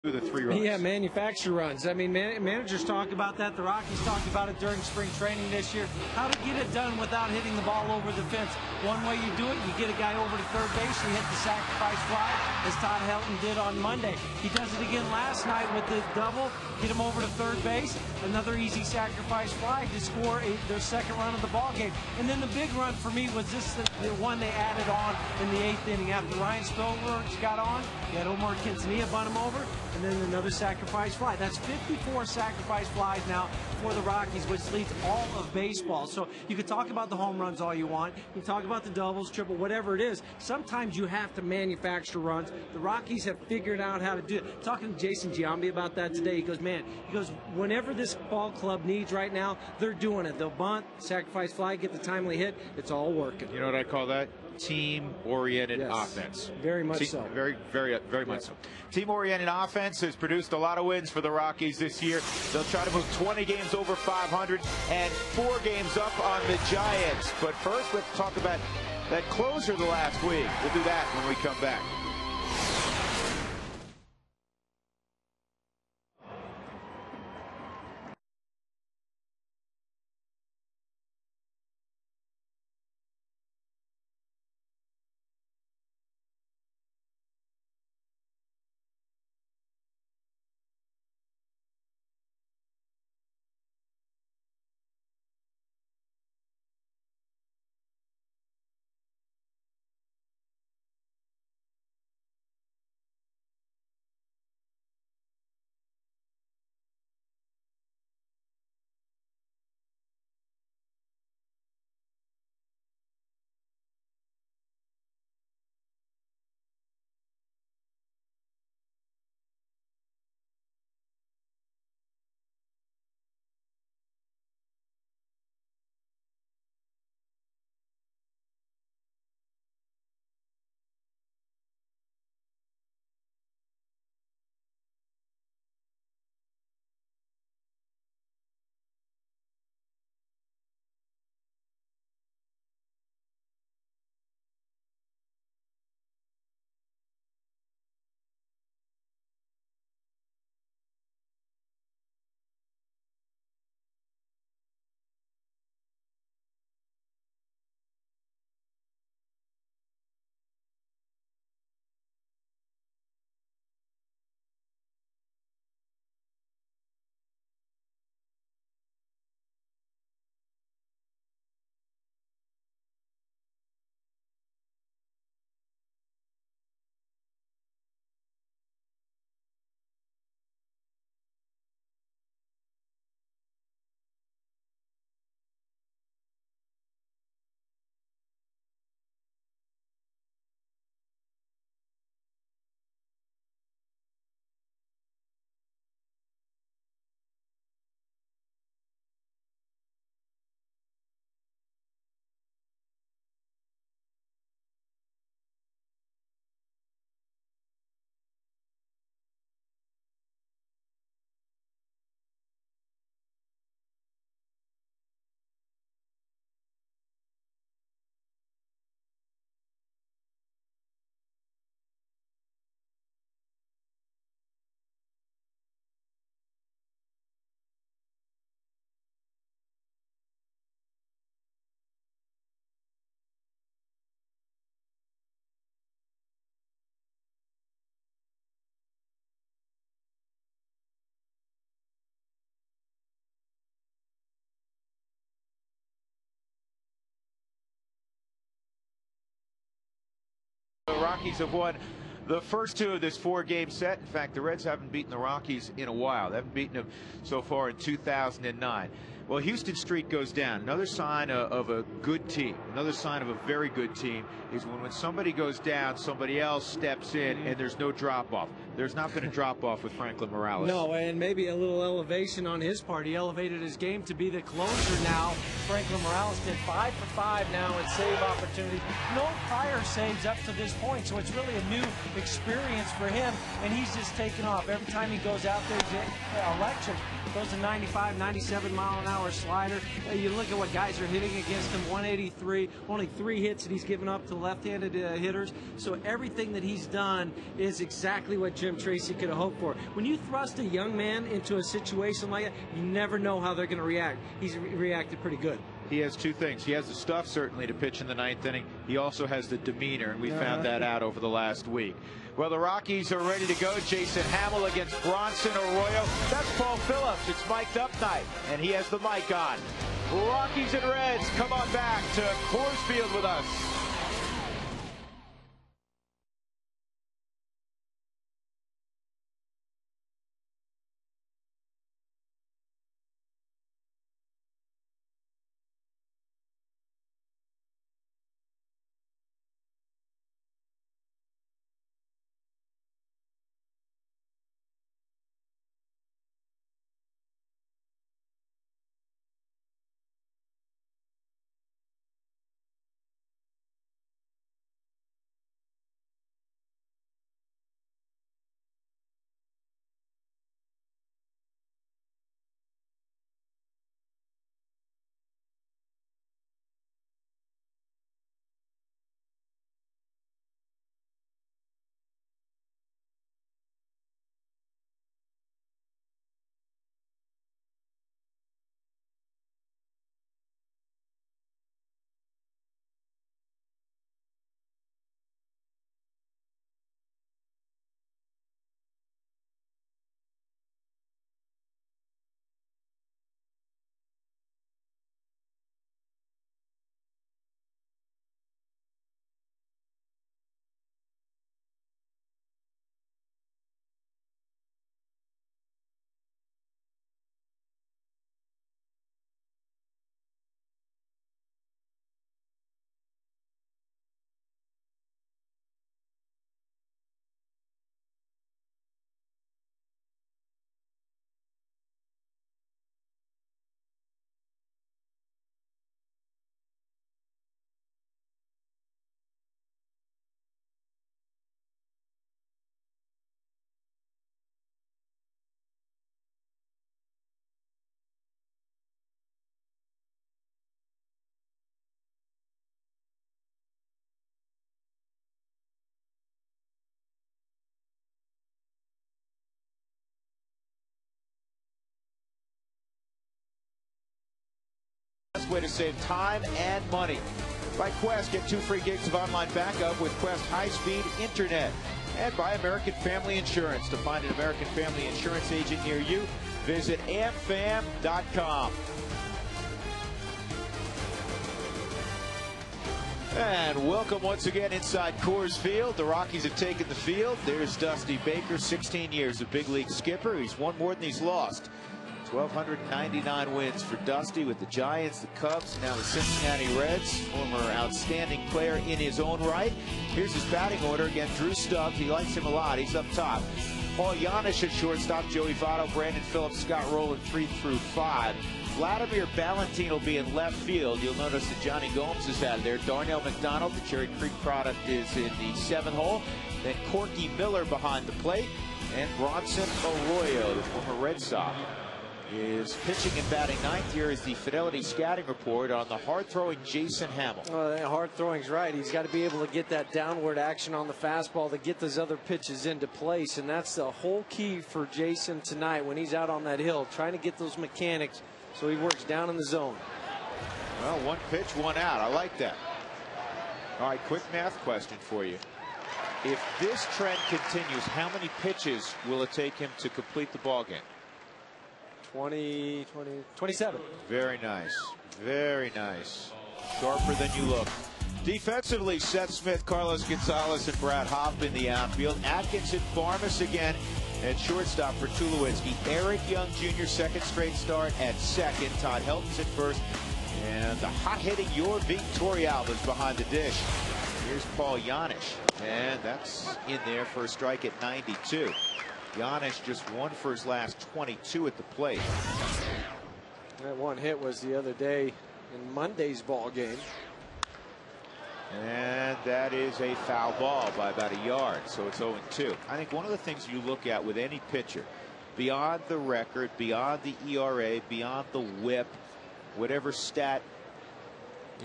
The 3 runs. Yeah, manufacture runs. I mean, managers talk about that. The Rockies talked about it during spring training this year. How to get it done without hitting the ball over the fence. One way you do it, you get a guy over to third base, you hit the sacrifice fly, as Todd Helton did on Monday. He does it again last night with the double, get him over to third base, another easy sacrifice fly to score their second run of the ball game. And then the big run for me was this, the one they added on in the 8th inning after Ryan Spilberg got on. You had Omar Quintanilla bunt him over, and then another sacrifice fly. That's 54 sacrifice flies now for the Rockies, which leads all of baseball. So you can talk about the home runs all you want. You can talk about the doubles, triple, whatever it is. Sometimes you have to manufacture runs. The Rockies have figured out how to do it. Talking to Jason Giambi about that today, he goes, man, whenever this ball club needs right now, they're doing it. They'll bunt, sacrifice fly, get the timely hit. It's all working. You know what I call that? Team-oriented offense. Very much so. Very much so. Team-oriented offense has produced a lot of wins for the Rockies this year. They'll try to move 20 games over 500 and 4 games up on the Giants. But first, let's talk about that closer the last week. We'll do that when we come back. The Rockies have won the first 2 of this 4-game set. In fact, the Reds haven't beaten the Rockies in a while. They haven't beaten them so far in 2009. Well, Houston streak goes down. Another sign of a good team, another sign of a very good team is when somebody goes down, somebody else steps in and there's no drop-off. There's not been a drop-off with Franklin Morales. No, and maybe a little elevation on his part. He elevated his game to be the closer now. Franklin Morales did 5 for 5 now in save opportunities. No prior saves up to this point, so it's really a new experience for him, and he's just taken off. Every time he goes out there, electric, goes to 95, 97 mile an hour power slider. You look at what guys are hitting against him, 183, only 3 hits that he's given up to left-handed hitters. So everything that he's done is exactly what Jim Tracy could have hoped for. When you thrust a young man into a situation like that, you never know how they're going to react. He's reacted pretty good. He has 2 things. He has the stuff, certainly, to pitch in the 9th inning. He also has the demeanor, and we found that out over the last week. Well, the Rockies are ready to go. Jason Hamill against Bronson Arroyo. That's Paul Phillips. It's mic'd up night, and he has the mic on. Rockies and Reds, come on back to Coors Field with us. Best way to save time and money. By Quest, get 2 free gigs of online backup with Quest high-speed internet. And by American Family Insurance. To find an American Family Insurance agent near you, visit amfam.com. And welcome once again inside Coors Field. The Rockies have taken the field. There's Dusty Baker, 16 years of big league skipper. He's won more than he's lost. 1,299 wins for Dusty with the Giants, the Cubs, now the Cincinnati Reds. Former outstanding player in his own right. Here's his batting order. Again, Drew Stubbs. He likes him a lot. He's up top. Paul Janisch at shortstop. Joey Votto, Brandon Phillips, Scott Rowland 3 through 5. Vladimir Valentin will be in left field. You'll notice that Johnny Gomes is out there. Darnell McDonald, the Cherry Creek product, is in the 7th hole. Then Corky Miller behind the plate. And Bronson Arroyo, the former Red Sox, is pitching and batting 9th. Here is the Fidelity scouting report on the hard-throwing Jason Hamill. Hard throwing's right. He's got to be able to get that downward action on the fastball to get those other pitches into place, and that's the whole key for Jason tonight when he's out on that hill, trying to get those mechanics so he works down in the zone. Well, 1 pitch, 1 out. I like that. All right, quick math question for you. If this trend continues, how many pitches will it take him to complete the ball game? 27. Very nice. Very nice. Sharper than you look. Defensively, Seth Smith, Carlos Gonzalez, and Brad Hoff in the outfield. Atkinson, Farmas again at shortstop for Tulowitzki. Eric Young Jr. second straight start at second. Todd Helton's at first. And the hot-hitting Yorvik Torrealba's behind the dish. Here's Paul Janisch. And that's in there for a strike at 92. Janisch just 1 for his last 22 at the plate. That 1 hit was the other day in Monday's ball game. And that is a foul ball by about a yard, so it's 0-2. I think one of the things you look at with any pitcher, beyond the record, beyond the ERA, beyond the WHIP, whatever stat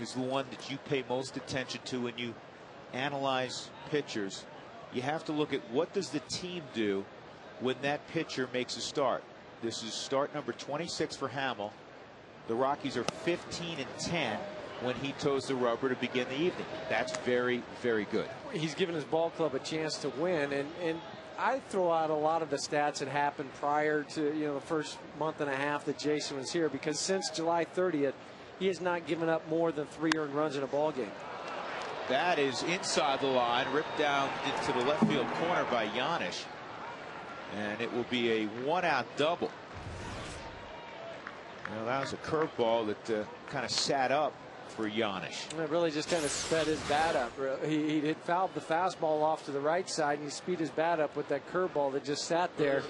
is the one that you pay most attention to when you analyze pitchers, you have to look at what does the team do when that pitcher makes a start. This is start number 26 for Hamill. The Rockies are 15-10 when he toes the rubber to begin the evening. That's very, very good. He's given his ball club a chance to win, and I throw out a lot of the stats that happened prior to the first month and a half that Jason was here, because since July 30th, he has not given up more than 3 earned runs in a ball game. That is inside the line, ripped down into the left field corner by Giannis, and it will be a 1-out double. That was a curveball that kind of sat up for Giannis. It really just kind of sped his bat up. He had fouled the fastball off to the right side, and he speed his bat up with that curveball that just sat there,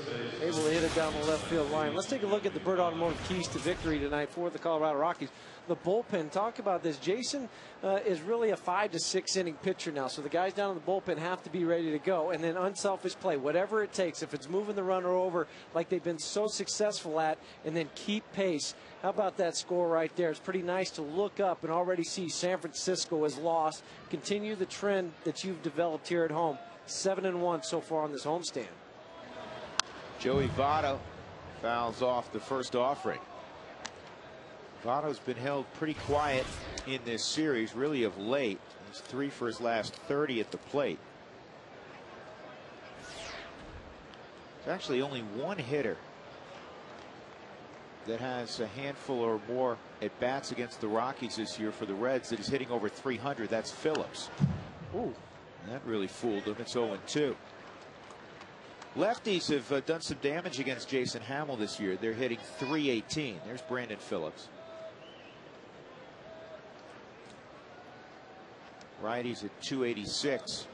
able to hit it down the left field line. Let's take a look at the Byrd Automotive keys to victory tonight for the Colorado Rockies. The bullpen, talk about this. Jason is really a 5 to 6 inning pitcher now, so the guys down in the bullpen have to be ready to go. And then unselfish play, whatever it takes. If it's moving the runner over like they've been so successful at, and then keep pace. How about that score right there? It's pretty nice to look up and already see San Francisco has lost. Continue the trend that you've developed here at home. 7-1 so far on this homestand. Joey Votto fouls off the first offering. Votto's been held pretty quiet in this series, really of late. He's 3 for his last 30 at the plate. There's actually only one hitter that has a handful or more at bats against the Rockies this year for the Reds that is hitting over 300. That's Phillips. Ooh. That really fooled him. It's 0-2. Lefties have done some damage against Jason Hamill this year. They're hitting .318. There's Brandon Phillips. Righties at .286.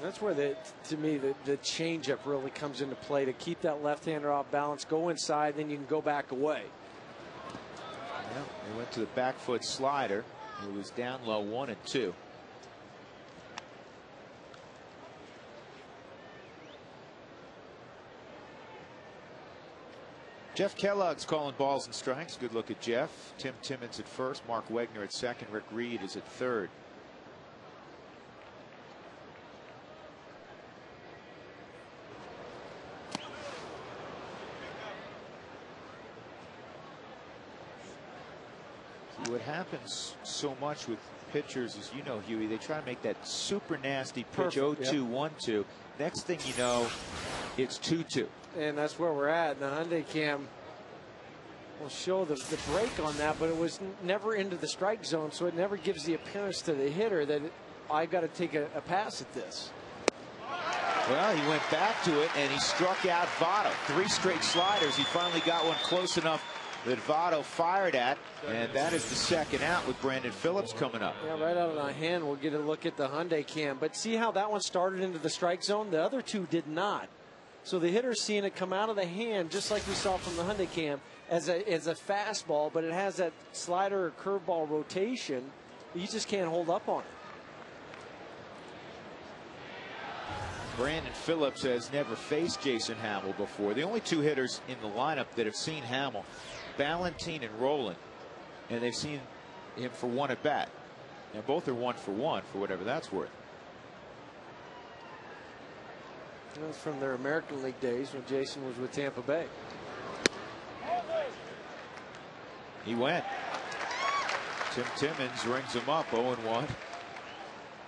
That's where, to me, the changeup really comes into play, to keep that left-hander off balance, go inside, then you can go back away. Yeah, they went to the back foot slider. It was down low, 1-2. Jeff Kellogg's calling balls and strikes. Good look at Jeff. Tim Timmons at first. Mark Wegner at second. Rick Reed is at third. What happens so much with pitchers is, Huey, they try to make that super nasty pitch. 0-2, 1-2. Next thing you know, it's 2-2. And that's where we're at. The Hyundai Cam will show the break on that, but it was never into the strike zone, so it never gives the appearance to the hitter that I got to take a pass at this. Well, he went back to it, and he struck out Votto. 3 straight sliders. He finally got one close enough that Votto fired at, and that is the second out with Brandon Phillips coming up. Yeah, right out of my hand, we'll get a look at the Hyundai Cam. But see how that one started into the strike zone? The other two did not. So the hitter's seeing it come out of the hand, just like we saw from the Hyundai Cam, as a fastball, but it has that slider or curveball rotation. You just can't hold up on it. Brandon Phillips has never faced Jason Hamill before. The only 2 hitters in the lineup that have seen Hamill, Ballantine and Rowland, and they've seen him for 1 at bat. Now both are 1 for 1 for whatever that's worth. That was from their American League days when Jason was with Tampa Bay. He went. Tim Timmons rings him up, 0-1.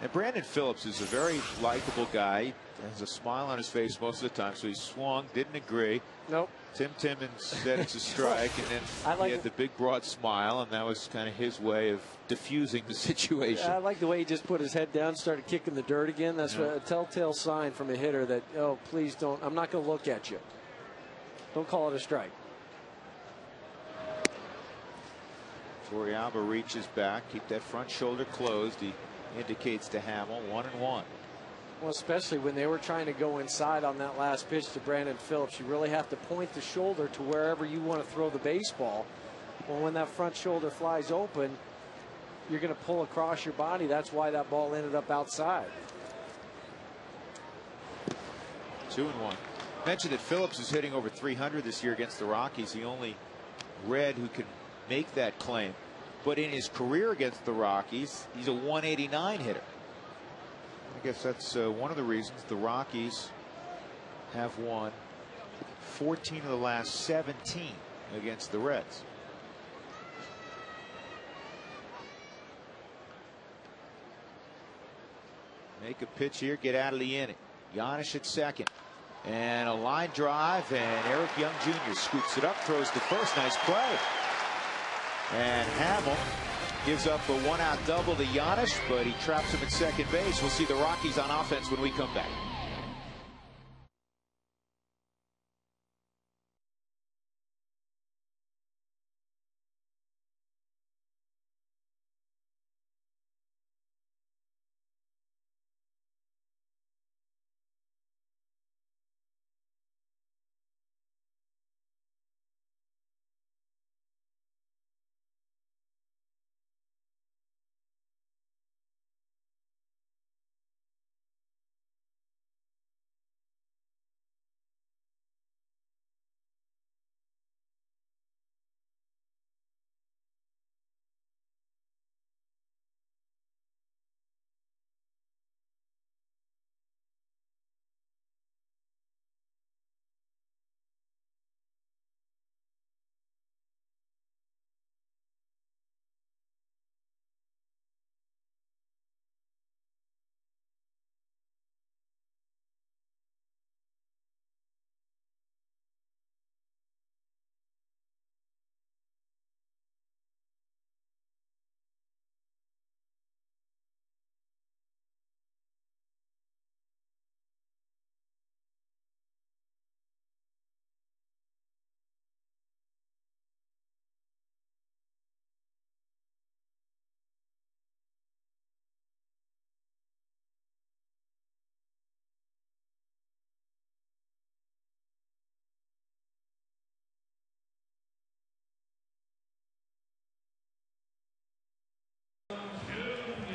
And Brandon Phillips is a very likable guy. He has a smile on his face most of the time, so he swung, didn't agree. Nope. Tim Timmons said it's a strike, and then he had the big broad smile, and that was kind of his way of diffusing the situation. I like the way he just put his head down, started kicking the dirt again. That's a telltale sign from a hitter that, oh, please don't, I'm not going to look at you. Don't call it a strike. Toriyama reaches back, keep that front shoulder closed. He indicates to Hamill, 1-1. Well, especially when they were trying to go inside on that last pitch to Brandon Phillips, you really have to point the shoulder to wherever you want to throw the baseball. Well, when that front shoulder flies open, you're going to pull across your body. That's why that ball ended up outside. 2-1. Mentioned that Phillips is hitting over 300 this year against the Rockies. He only Red who can make that claim. But in his career against the Rockies, he's a 189 hitter. I guess that's one of the reasons the Rockies have won 14 of the last 17 against the Reds. Make a pitch here, get out of the inning. Giannis at second. And a line drive, and Eric Young Jr. scoops it up, throws to first. Nice play. And Hamill gives up a 1-out double to Giannis, but he traps him at second base. We'll see the Rockies on offense when we come back.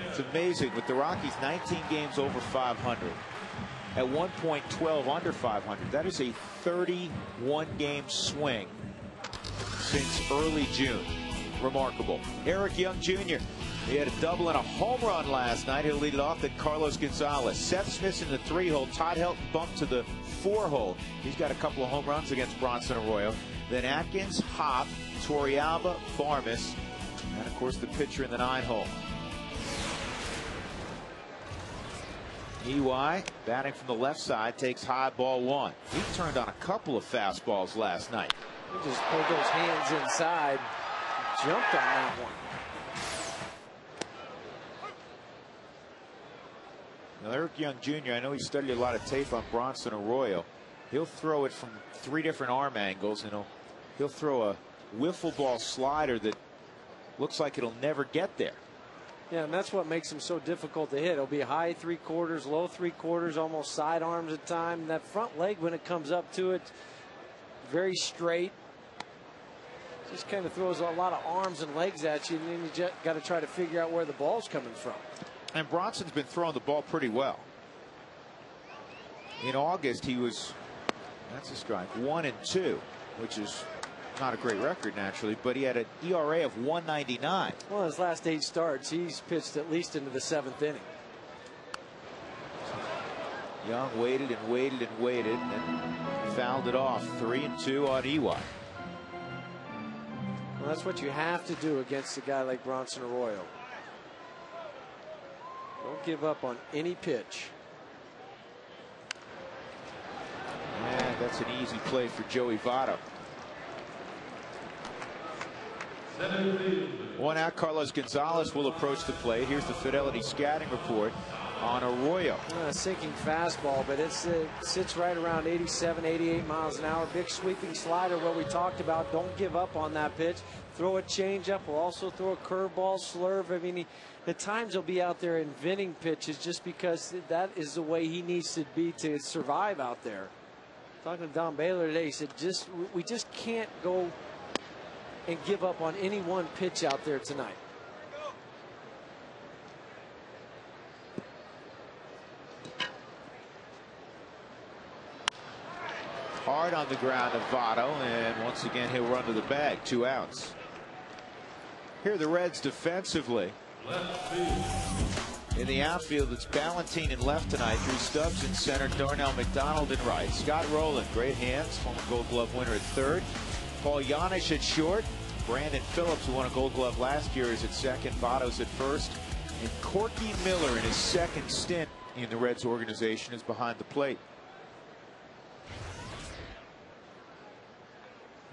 It's amazing with the Rockies 19 games over 500. At one point 12 under 500. That is a 31 game swing since early June. Remarkable. Eric Young Jr. He had a double and a home run last night. He'll lead it off. Then Carlos Gonzalez. Seth Smith in the 3-hole. Todd Helton bumped to the 4-hole. He's got a couple of home runs against Bronson Arroyo. Then Atkins, Hop, Torrealba, Farmas, and of course the pitcher in the 9-hole. EY batting from the left side takes high, ball 1. He turned on a couple of fastballs last night. He just pulled those hands inside, jumped on that one. Now Eric Young Jr., I know he studied a lot of tape on Bronson Arroyo. He'll throw it from 3 different arm angles, and he'll throw a wiffle ball slider that looks like it'll never get there. Yeah, and that's what makes him so difficult to hit. It'll be high 3/4, low 3/4, almost side arms at time. And that front leg, when it comes up to it, very straight. Just kind of throws a lot of arms and legs at you, and then you just got to try to figure out where the ball's coming from. And Bronson's been throwing the ball pretty well. In August, he was, that's a strike, 1-2, which is not a great record naturally, but he had an ERA of 1.99. Well, his last 8 starts, he's pitched at least into the 7th inning. Young waited and waited and waited and fouled it off. 3-2 on EY. Well, that's what you have to do against a guy like Bronson Arroyo. Don't give up on any pitch. And that's an easy play for Joey Votto. 1 out. Carlos Gonzalez will approach the plate. Here's the Fidelity scouting report on Arroyo. Sinking fastball, but it sits right around 87, 88 miles an hour. Big sweeping slider, what we talked about. Don't give up on that pitch. Throw a changeup. Will also throw a curveball, slurve. I mean, at times he'll be out there inventing pitches just because that is the way he needs to be to survive out there. Talking to Don Baylor today, he said, we just can't go and give up on any one pitch out there tonight. Hard on the ground of Votto, and once again he'll run to the bag. 2 outs. Here are the Reds defensively. In the outfield, it's Ballantine in left tonight. Drew Stubbs in center. Darnell McDonald in right. Scott Rowland, great hands, former Gold Glove winner at third. Paul Janisch at short. Brandon Phillips, who won a Gold Glove last year, is at second. Votto's at first. And Corky Miller, in his second stint in the Reds organization, is behind the plate.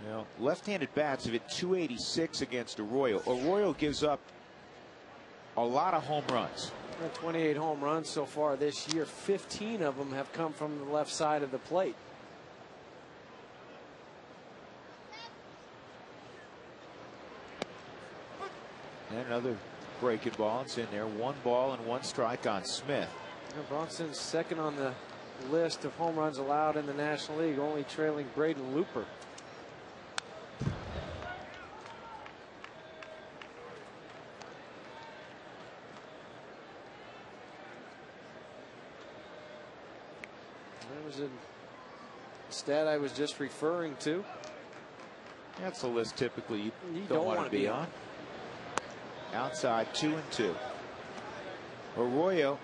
Now, left-handed bats have hit .286 against Arroyo. Arroyo gives up a lot of home runs. 28 home runs so far this year. 15 of them have come from the left side of the plate. And another breaking ball. It's in there. 1 ball and 1 strike on Smith. Bronson's second on the list of home runs allowed in the National League, only trailing Braden Looper. That was a stat I was just referring to. That's a list typically you don't want to be on. Outside, 2-2. Arroyo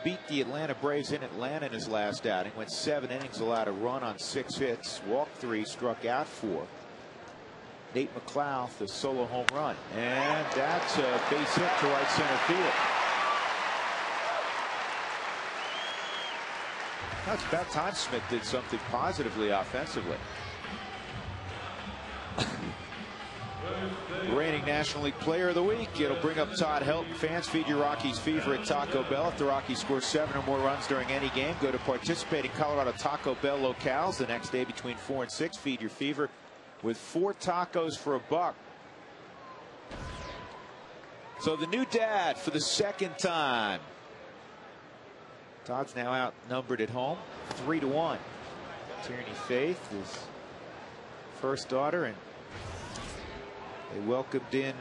beat the Atlanta Braves in Atlanta in his last outing. Went 7 innings, allowed a run on 6 hits, walked 3, struck out 4. Nate McLouth, the solo home run, and that's a base hit to right center field. That's about time Smith did something positively offensively. Reigning National League Player of the Week. It'll bring up Todd Helton. Fans, feed your Rockies fever at Taco Bell. If the Rockies score 7 or more runs during any game, go to participating Colorado Taco Bell locales the next day between 4 and 6. Feed your fever with 4 tacos for $1. So the new dad for the 2nd time. Todd's now outnumbered at home, 3-1. Tierney Faith, his first daughter, and they welcomed in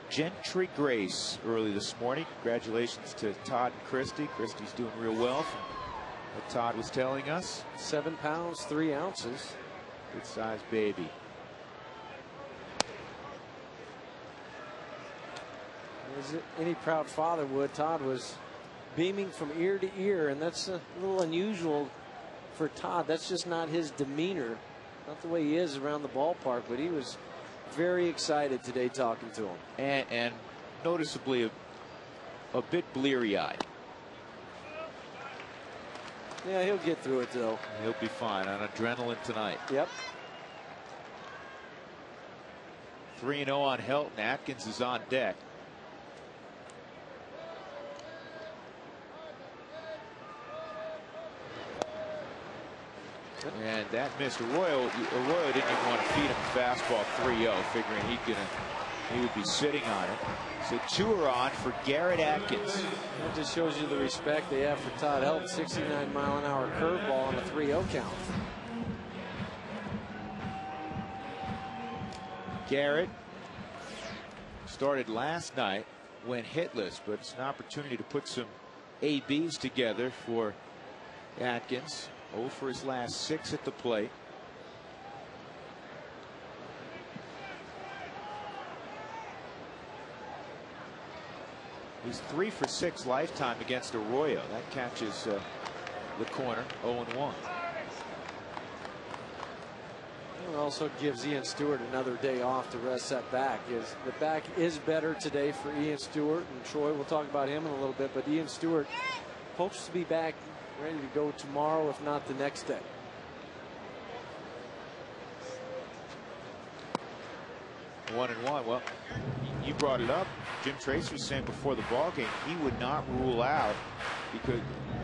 Gentry Grace early this morning. Congratulations to Todd and Christy. Christy's doing real well from what Todd was telling us. 7 pounds, 3 ounces. Good sized baby. As any proud father would, Todd was beaming from ear to ear, and that's a little unusual for Todd. That's just not his demeanor, not the way he is around the ballpark, but he was very excited today talking to him. And noticeably a bit bleary-eyed. Yeah, he'll get through it, though. He'll be fine on adrenaline tonight. Yep. 3-0 on Helton. Atkins is on deck. And that missed. Arroyo didn't even want to feed him a fastball 3-0, figuring he would be sitting on it. So 2 are on for Garrett Atkins. That just shows you the respect they have for Todd Helton. 69-mile-an-hour curveball on a 3-0 count. Garrett started last night, went hitless, but it's an opportunity to put some ABs together for Atkins. 0 for his last 6 at the plate. He's 3 for 6 lifetime against Arroyo. That catches the corner. 0-1. It also gives Ian Stewart another day off to rest that back. The back is better today for Ian Stewart, and Troy, we'll talk about him in a little bit, but Ian Stewart hopes to be back ready to go tomorrow, if not the next day. One and one. Well, you brought it up. Jim Tracy was saying before the ball game he would not rule out because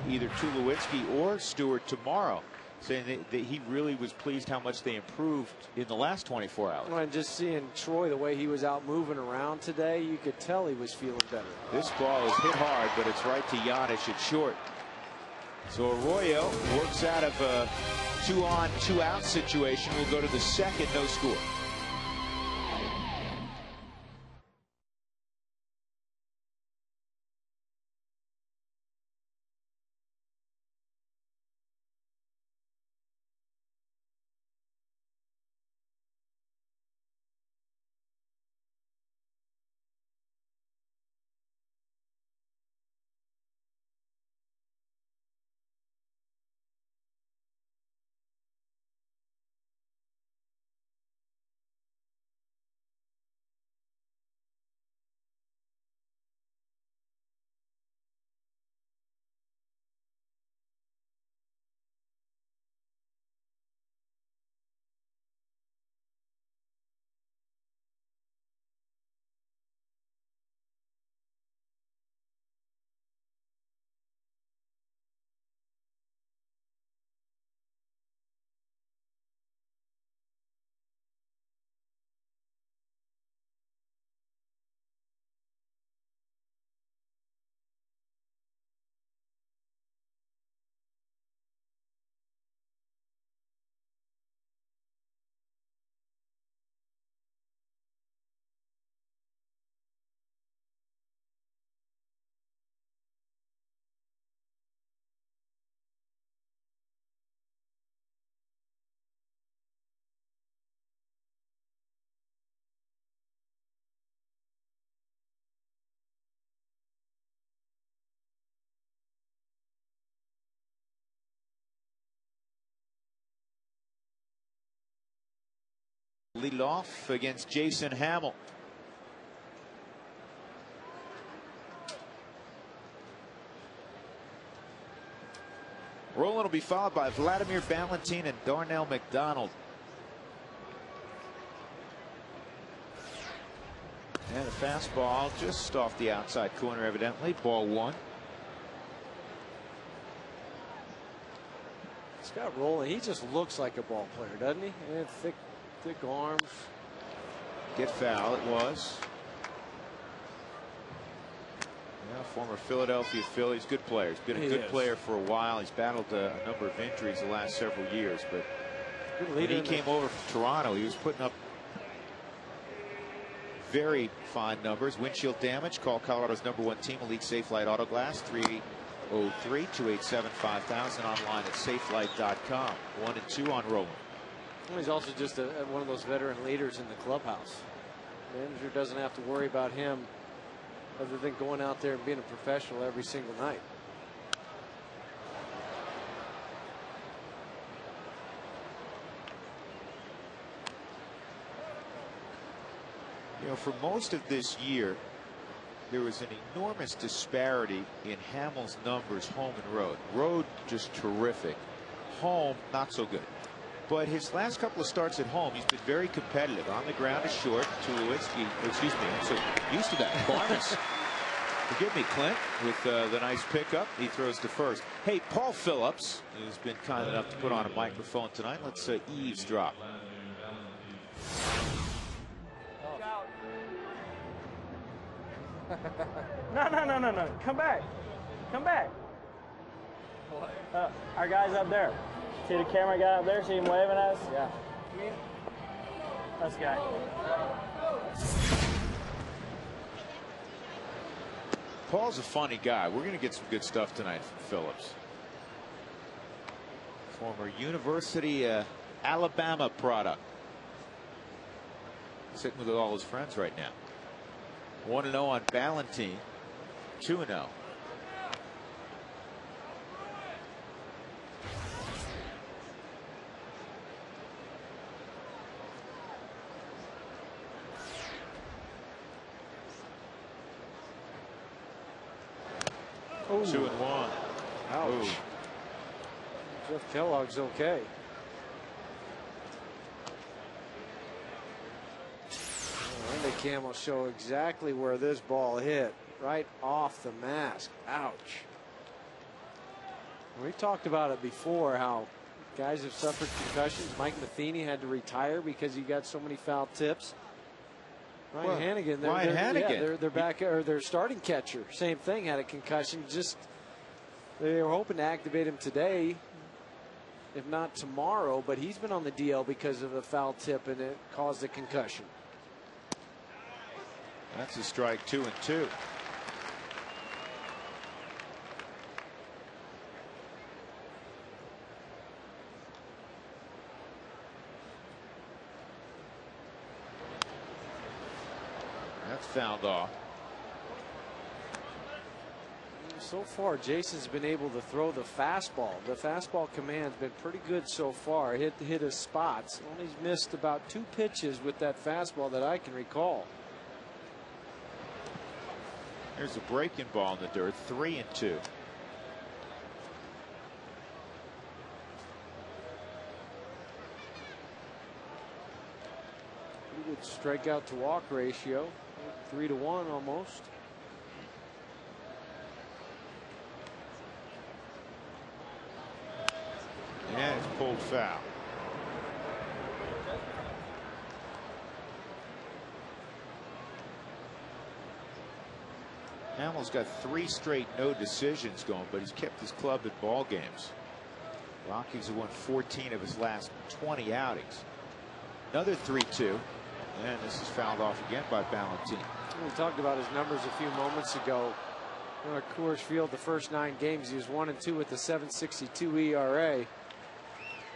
either Tulowitzki or Stewart tomorrow, saying that he really was pleased how much they improved in the last 24 hours. Well, and just seeing Troy, the way he was out moving around today, you could tell he was feeling better. This ball is hit hard, but it's right to Janisch at short. So Arroyo works out of a 2-on, 2-out situation. Will go to the 2nd, no score. Lead it off against Jason Hamill. Roland will be followed by Vladimir Valentin and Darnell McDonald. And a fastball just off the outside corner, evidently. Ball one. Scott Roland, he just looks like a ball player, doesn't he? And thick arms. Get foul, it was. Yeah, former Philadelphia Phillies, good player. He's been a good player for a while. He's battled a number of injuries the last several years, but when he came over from Toronto, he was putting up very fine numbers. Windshield damage. Call Colorado's #1 team, Elite Safelite Auto Glass, 303-287-5000, online at safelight.com. 1 and 2 on Roland. Well, he's also just one of those veteran leaders in the clubhouse. The manager doesn't have to worry about him other than going out there and being a professional every single night. You know, for most of this year, there was an enormous disparity in Hamill's numbers home and road. Road just terrific. Home, not so good. But his last couple of starts at home, he's been very competitive. On the ground is short. Tulowitzki, excuse me, I'm so used to that. Barnes. Forgive me, Clint, with the nice pickup. He throws to first. Hey, Paul Phillips, who's been kind enough to put on a microphone tonight. Let's eavesdrop. No. Come back. Come back. Our guy's up there. See the camera guy up there? See him waving at us? Yeah. This guy. Paul's a funny guy. We're going to get some good stuff tonight from Phillips. Former University Alabama product. Sitting with all his friends right now. 1-0 on Valentin. 2-0. Ooh. 2-1. Ouch. Ooh. Jeff Kellogg's okay. The cam will show exactly where this ball hit, right off the mask. Ouch. We talked about it before, how guys have suffered concussions. Mike Matheny had to retire because he got so many foul tips. Ryan Hannigan, they're back, or their starting catcher, same thing, had a concussion. Just they were hoping to activate him today, if not tomorrow, but he's been on the DL because of a foul tip, and it caused a concussion. That's a strike. 2-2. That's fouled off. So far, Jason's been able to throw the fastball. The fastball command's been pretty good so far. Hit his spots. Only missed about 2 pitches with that fastball that I can recall. There's a breaking ball in the dirt. 3-2. Pretty good strikeout to walk ratio. 3-1 almost. Yeah, it's pulled foul. Hamill's got 3 straight no decisions going, but he's kept his club in ball games. Rockies have won 14 of his last 20 outings. Another 3-2, and this is fouled off again by Valentin. We talked about his numbers a few moments ago. At Coors Field, the first 9 games, he was 1-2 with the 7.62 ERA.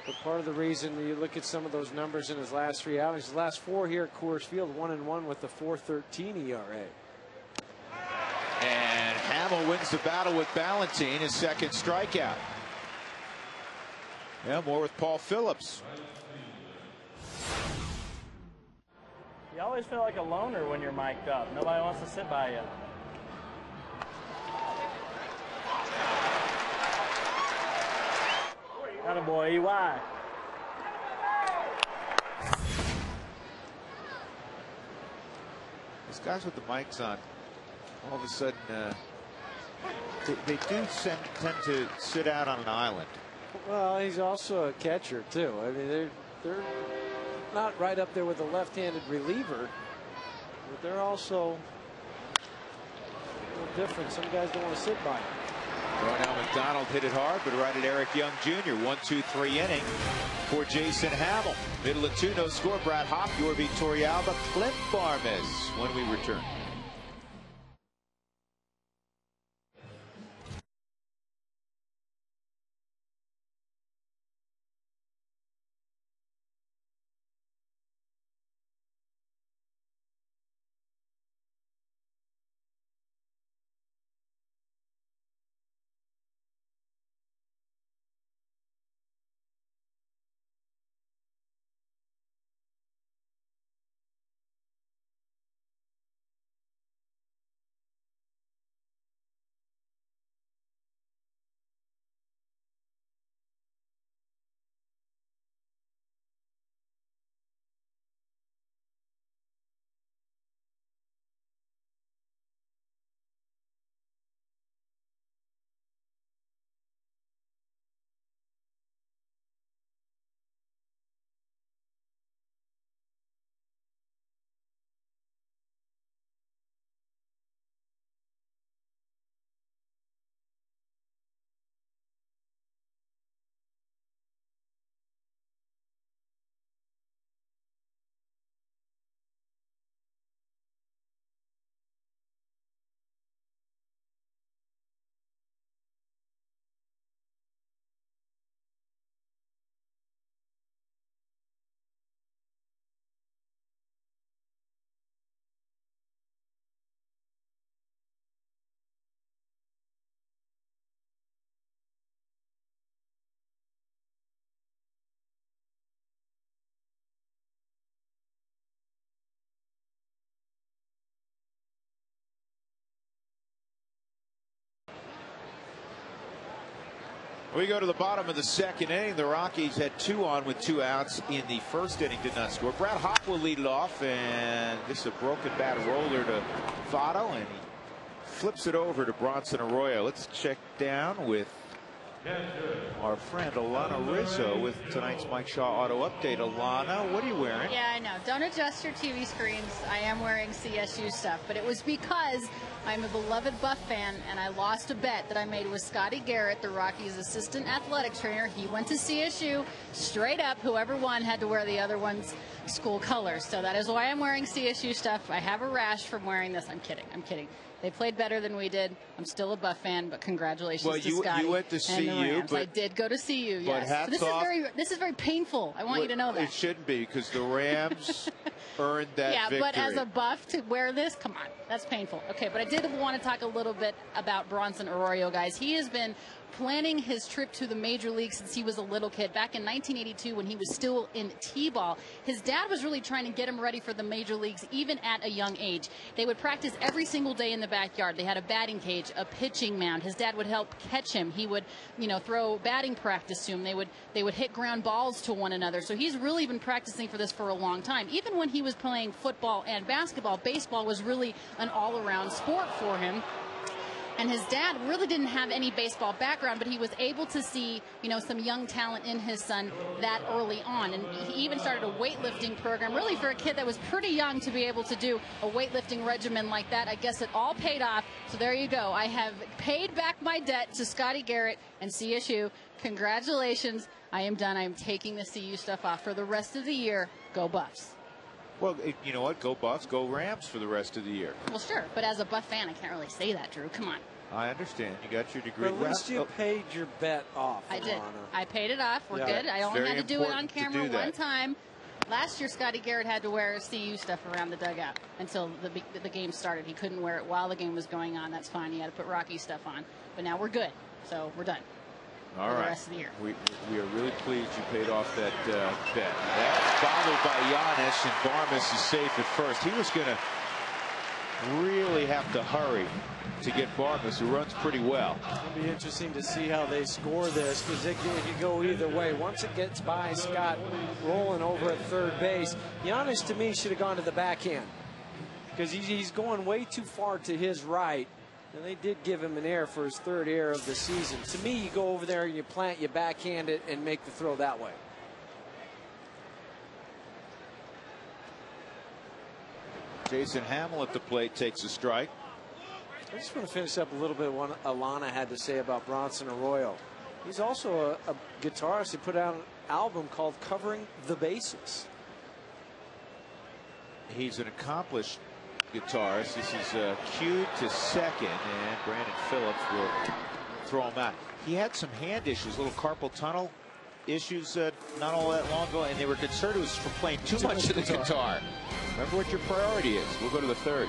But part of the reason you look at some of those numbers in his last 3 outings, his last 4 here at Coors Field, 1-1 with the 4.13 ERA. And Hamill wins the battle with Valentin, his second strikeout. Yeah, more with Paul Phillips. You always feel like a loner when you're mic'd up. Nobody wants to sit by you. Attaboy, EY. These guys with the mics on, all of a sudden, they do tend to sit out on an island. Well, he's also a catcher too. I mean, they're not right up there with a left-handed reliever, but they're also a little different. Some guys don't want to sit by him. Ronald McDonald hit it hard, but right at Eric Young Jr. 1-2-3 inning for Jason Hamill. Middle of 2, no score. Brad Hoff, your Victorialba, Clint Barmes when we return. We go to the bottom of the second inning. The Rockies had 2 on with 2 outs in the first inning, did not score. Brad Hoff will lead it off, and this is a broken bat roller to Votto, and he flips it over to Bronson Arroyo. Let's check down with our friend Alana Rizzo with tonight's Mike Shaw Auto Update. Alana, what are you wearing? Yeah, I know. Don't adjust your TV screens. I am wearing CSU stuff, but it was because I'm a beloved Buff fan, and I lost a bet that I made with Scotty Garrett, the Rockies' assistant athletics trainer. He went to CSU straight up. Whoever won had to wear the other one's school colors. So that is why I'm wearing CSU stuff. I have a rash from wearing this. I'm kidding. I'm kidding. They played better than we did. I'm still a Buff fan, but congratulations to Scotty. You went to CU, but I did go to CU. Yes. Hats this off. This is very painful. I want you to know that. It shouldn't be, because the Rams earned that victory. Yeah, but as a Buff to wear this, come on, that's painful. Okay, but I did want to talk a little bit about Bronson Arroyo, guys. He has been planning his trip to the major league since he was a little kid. Back in 1982, when he was still in T-ball, his dad was really trying to get him ready for the major leagues, even at a young age. They would practice every single day in the backyard. They had a batting cage, a pitching mound. His dad would help catch him. He would, throw batting practice to him. They would hit ground balls to one another. So he's really been practicing for this for a long time. Even when he was playing football and basketball, baseball was really an all-around sport for him. And his dad really didn't have any baseball background, but he was able to see, some young talent in his son that early on. And he even started a weightlifting program, really for a kid that was pretty young to be able to do a weightlifting regimen like that. I guess it all paid off. So there you go. I have paid back my debt to Scotty Garrett and CSU. Congratulations. I am done. I am taking the CU stuff off for the rest of the year. Go Buffs. Well, you know what? Go Buffs, go Rams for the rest of the year. Well, sure. But as a Buff fan, I can't really say that, Drew. Come on. I understand. You got your degree. But at least you paid your bet off. I did. I paid it off. We're good. I only had to do it on camera one time. Last year, Scotty Garrett had to wear CU stuff around the dugout until the game started. He couldn't wear it while the game was going on. That's fine. He had to put Rocky stuff on. But now we're good. So we're done. for the rest of the year. We are really pleased you paid off that bet. That's followed by Giannis, and Barmas is safe at first. He was going to really have to hurry to get Barmas, who runs pretty well. It'll be interesting to see how they score this, because it could go either way. Once it gets by Scott rolling over at third base, Giannis to me should have gone to the backhand, because he's going way too far to his right. And they did give him an error for his third error of the season. To me, you go over there and you plant, you backhand it, and make the throw that way. Jason Hamill at the plate takes a strike. I just want to finish up a little bit what Alana had to say about Bronson Arroyo. He's also a guitarist. He put out an album called Covering the Bases. He's an accomplished guitarist. This is cued to second, and Brandon Phillips will throw him out. He had some hand issues, little carpal tunnel issues not all that long ago, and they were concerned it was for playing too much of the guitar. Remember what your priority is. We'll go to the third.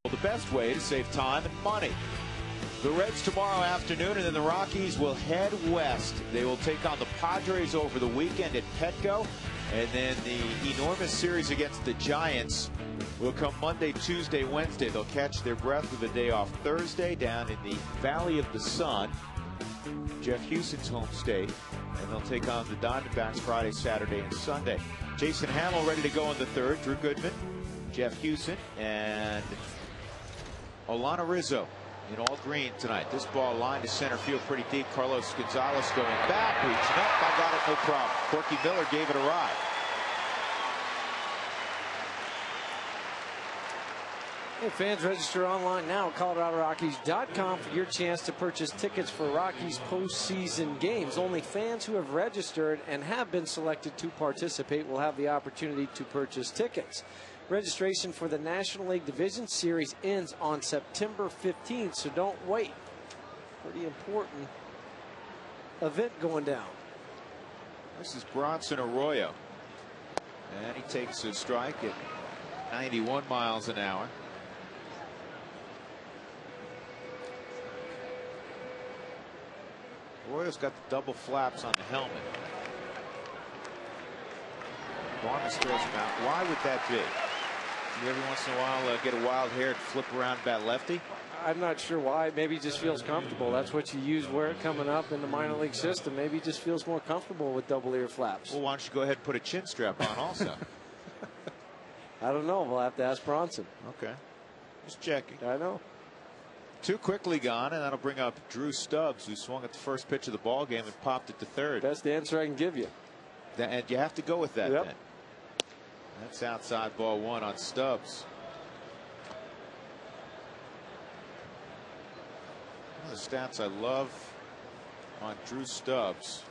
The best way to save time and money. The Reds tomorrow afternoon, and then the Rockies will head west. They will take on the Padres over the weekend at Petco, and then the enormous series against the Giants will come Monday, Tuesday, Wednesday. They'll catch their breath with a day off Thursday down in the Valley of the Sun, Jeff Houston's home state, and they'll take on the Diamondbacks Friday, Saturday, and Sunday. Jason Hamill ready to go in the third. Drew Goodman, Jeff Houston, and Olana Rizzo in all green tonight. This ball lined to center field pretty deep. Carlos Gonzalez going back, reaching up. I got it, no problem. Corky Miller gave it a ride. Hey, fans, register online now at ColoradoRockies.com for your chance to purchase tickets for Rockies postseason games. Only fans who have registered and have been selected to participate will have the opportunity to purchase tickets. Registration for the National League Division Series ends on September 15th, so don't wait. Pretty important event going down. This is Bronson Arroyo, and he takes a strike at 91 miles an hour. Arroyo's got the double flaps on the helmet. Barnes throws him out. Why would that be? You every once in a while get a wild hair and flip around bat lefty? I'm not sure why. Maybe he just feels comfortable. That's what you use where it coming up in the minor league system. Maybe he just feels more comfortable with double ear flaps. Well, why don't you go ahead and put a chin strap on also? I don't know. We'll have to ask Bronson. Okay. Just checking. I know. Too quickly gone, and that'll bring up Drew Stubbs, who swung at the first pitch of the ball game and popped it to third. Best answer I can give you. And you have to go with that. Yep. Then. That's outside ball one on Stubbs. One of the stats I love on Drew Stubbs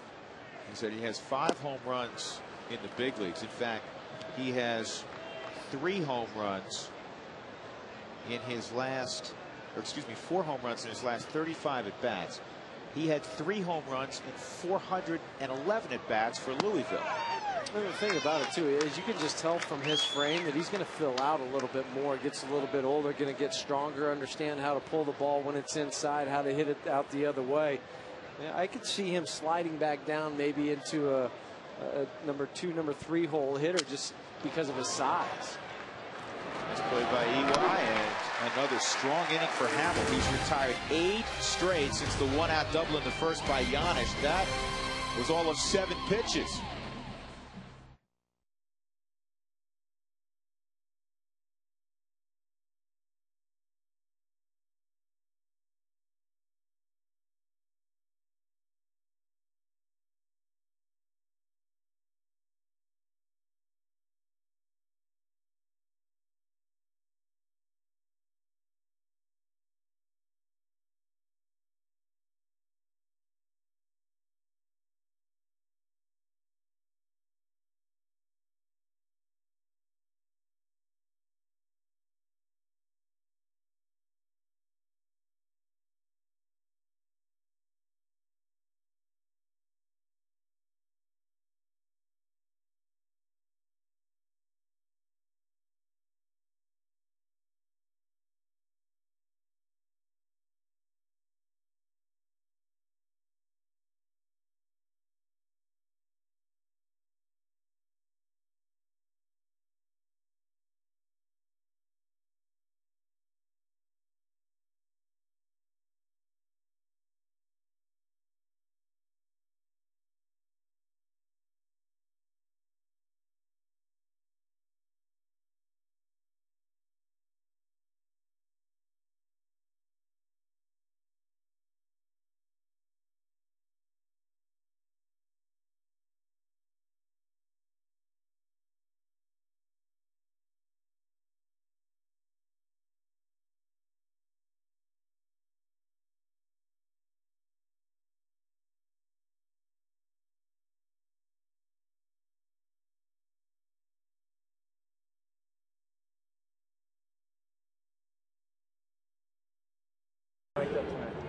He said he has 5 home runs in the big leagues. In fact, he has 3 home runs in his last, or excuse me, 4 home runs in his last 35 at bats. He had 3 home runs in 411 at bats for Louisville. And the thing about it too is you can just tell from his frame that he's going to fill out a little bit more. Gets a little bit older, going to get stronger, understand how to pull the ball when it's inside, how to hit it out the other way. I could see him sliding back down maybe into a number 2, number 3 hole hitter just because of his size. Nice play by EY, and another strong inning for Hamill. He's retired 8 straight since the 1-out double in the first by Giannis. That was all of 7 pitches.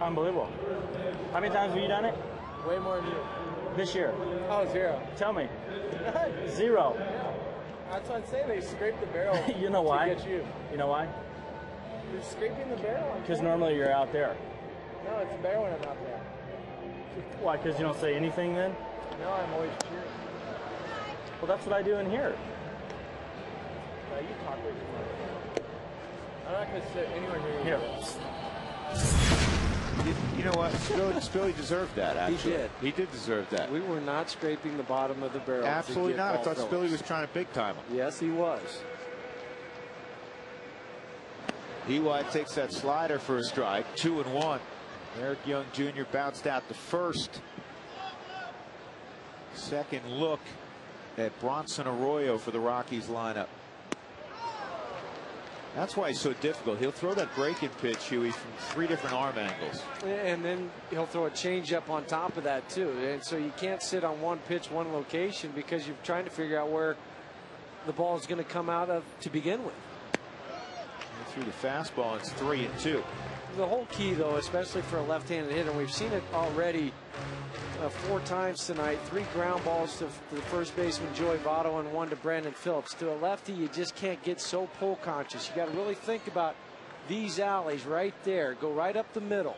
Unbelievable. How many times have you done it? Way more than you. This year? Oh, 0. Tell me. 0. That's what I'm saying. They scrape the barrel. You know why? To get you. You know why? You're scraping the barrel. Because normally you're out there. No, it's better when I'm out there. Why? Because you don't say anything then? No, I'm always cheering. Well, that's what I do in here. No, you talk way too much. I'm not going to sit anywhere near you. Here. You know what? Spilly deserved that, actually. He did. He did deserve that. We were not scraping the bottom of the barrel. Absolutely not. I thought Spilly was trying to big time him. Yes, he was. EY takes that slider for a strike. 2-1. Eric Young Jr. bounced out the first. Second look at Bronson Arroyo for the Rockies lineup. That's why he's so difficult. He'll throw that breaking pitch, Huey, from 3 different arm angles. And then he'll throw a changeup on top of that, too. And so you can't sit on one pitch, one location, because you're trying to figure out where the ball is going to come out of to begin with. He threw the fastball, and it's 3-2. The whole key, though, especially for a left-handed hitter, we've seen it already 4 times tonight. 3 ground balls to the first baseman Joey Votto and 1 to Brandon Phillips. To a lefty, you just can't get so pull conscious. You got to really think about these alleys right there. Go right up the middle.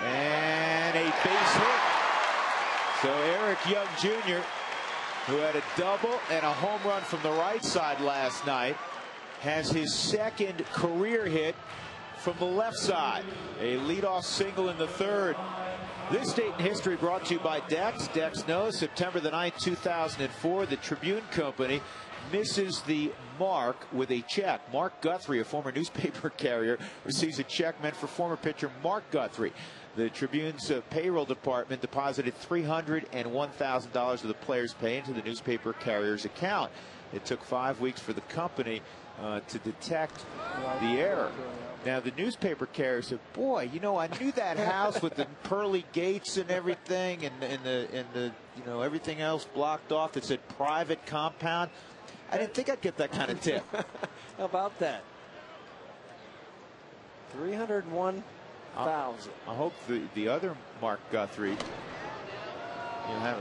And a base hit. So Eric Young Jr., who had a double and a home run from the right side last night, has his 2nd career hit from the left side. A leadoff single in the 3rd. This date in history brought to you by Dex. Dex knows September the 9th, 2004, the Tribune Company misses the mark with a check. Mark Guthrie, a former newspaper carrier, receives a check meant for former pitcher Mark Guthrie. The Tribune's payroll department deposited $301,000 of the player's pay into the newspaper carrier's account. It took 5 weeks for the company to detect the error. Now the newspaper carrier said, "Boy, you know, I knew that house with the pearly gates and everything, and the you know, everything else blocked off that said private compound. I didn't think I'd get that kind of tip." How about that? 301,000. I hope the other Mark Guthrie, you know, had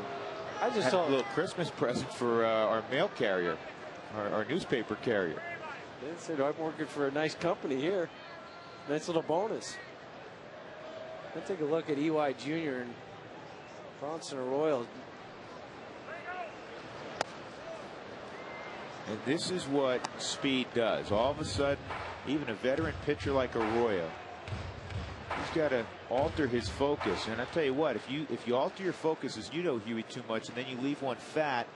a little Christmas present for our mail carrier, our newspaper carrier. They said, "I'm working for a nice company here." Nice little bonus. Let's take a look at EY Jr. and Bronson Arroyo. And this is what speed does. All of a sudden, even a veteran pitcher like Arroyo, he's got to alter his focus. And I tell you what, if you alter your focus, as you know, Huey, too much, and then you leave one fat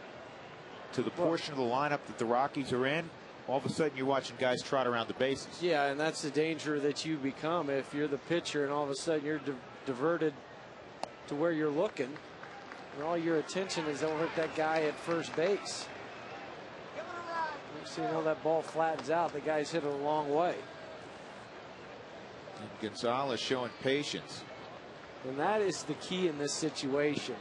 to the portion of the lineup that the Rockies are in, all of a sudden you're watching guys trot around the bases. Yeah, and that's the danger that you become if you're the pitcher and all of a sudden you're diverted to where you're looking, and all your attention is over at that guy at first base. So you know that ball flattens out, the guy's hit it a long way. And Gonzalez showing patience. And that is the key in this situation.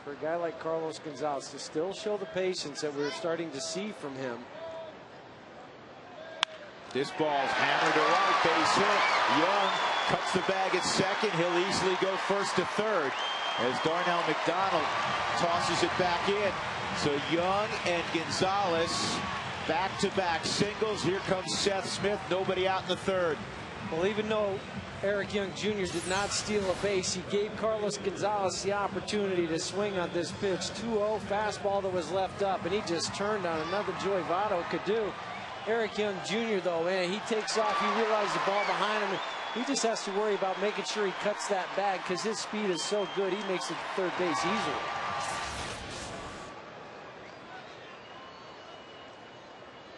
For a guy like Carlos Gonzalez to still show the patience that we're starting to see from him. This ball's hammered to right, base hit. Young cuts the bag at second. He'll easily go first to third as Darnell McDonald tosses it back in. So Young and Gonzalez back-to-back singles. Here comes Seth Smith. Nobody out in the third. Well, even though Eric Young Jr. did not steal a base, he gave Carlos Gonzalez the opportunity to swing on this pitch. 2-0 fastball that was left up, and he just turned on another Joey Votto could do. Eric Young Jr., though, man, he takes off. He realizes the ball behind him. He just has to worry about making sure he cuts that bag because his speed is so good. He makes it to third base easily.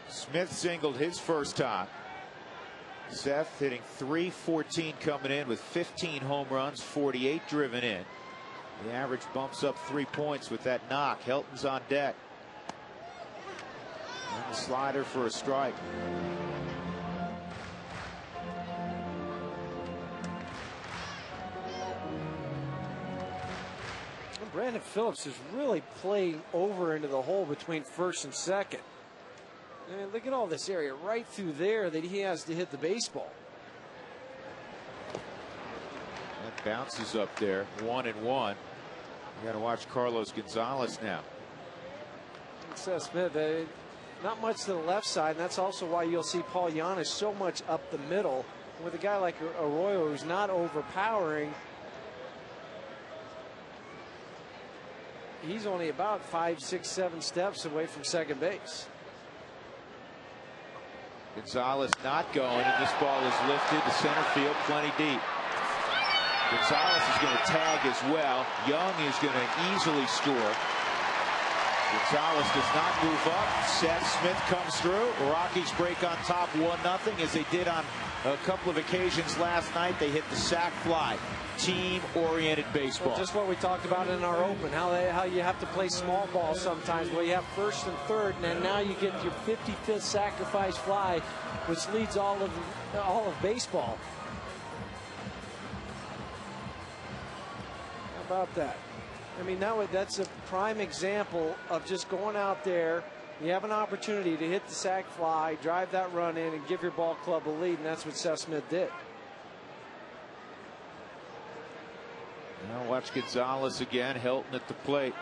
Smith singled his first time. Seth hitting .314 coming in with 15 home runs, 48 driven in. The average bumps up 3 points with that knock. Helton's on deck. And the slider for a strike. Brandon Phillips is really playing over into the hole between first and second. And look at all this area right through there that he has to hit the baseball. That bounces up there, 1-1. You got to watch Carlos Gonzalez now. Seth Smith, not much to the left side, and that's also why you'll see Paul Giannis so much up the middle. With a guy like Arroyo who's not overpowering, he's only about 5, 6, 7 steps away from second base. Gonzalez not going, and this ball is lifted to center field, plenty deep. Gonzalez is going to tag as well. Young is going to easily score. Gonzalez does not move up. Seth Smith comes through. Rockies break on top 1-0 as they did on a couple of occasions last night. They hit the sac fly. Team-oriented baseball. Well, just what we talked about in our open, how you have to play small ball sometimes. Well, you have first and third, and then now you get your 55th sacrifice fly, which leads all of baseball. How about that? I mean, that's a prime example of just going out there. You have an opportunity to hit the sac fly, drive that run in, and give your ball club a lead, and that's what Seth Smith did. Now watch Gonzalez again. Helton at the plate.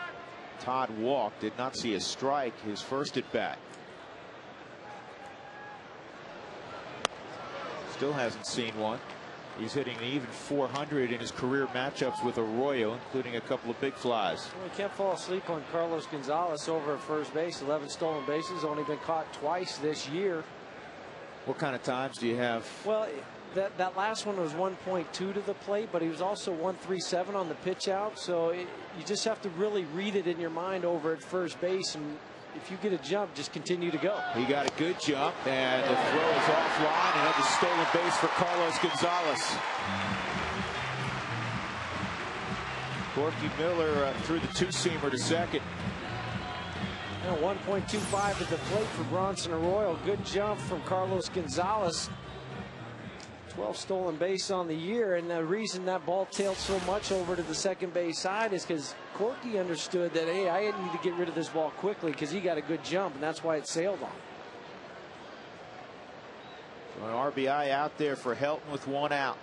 Todd walked. Did not see a strike his first at bat. Still hasn't seen one. He's hitting even .400 in his career matchups with Arroyo, including a couple of big flies. Well, you can't fall asleep on Carlos Gonzalez over at first base. 11 stolen bases, only been caught twice this year. What kind of times do you have? Well, that last one was 1.2 to the plate, but he was also 1.37 on the pitch out. So you just have to really read it in your mind over at first base, and if you get a jump, just continue to go. He got a good jump, and the throw is offline. Another stolen base for Carlos Gonzalez. Corky Miller threw the two-seamer to second. 1.25 at the plate for Bronson Arroyo. Good jump from Carlos Gonzalez. 12 stolen base on the year, and the reason that ball tailed so much over to the second base side is because Corky understood that, hey, I need to get rid of this ball quickly because he got a good jump, and that's why it sailed on. So an RBI out there for Helton with one out.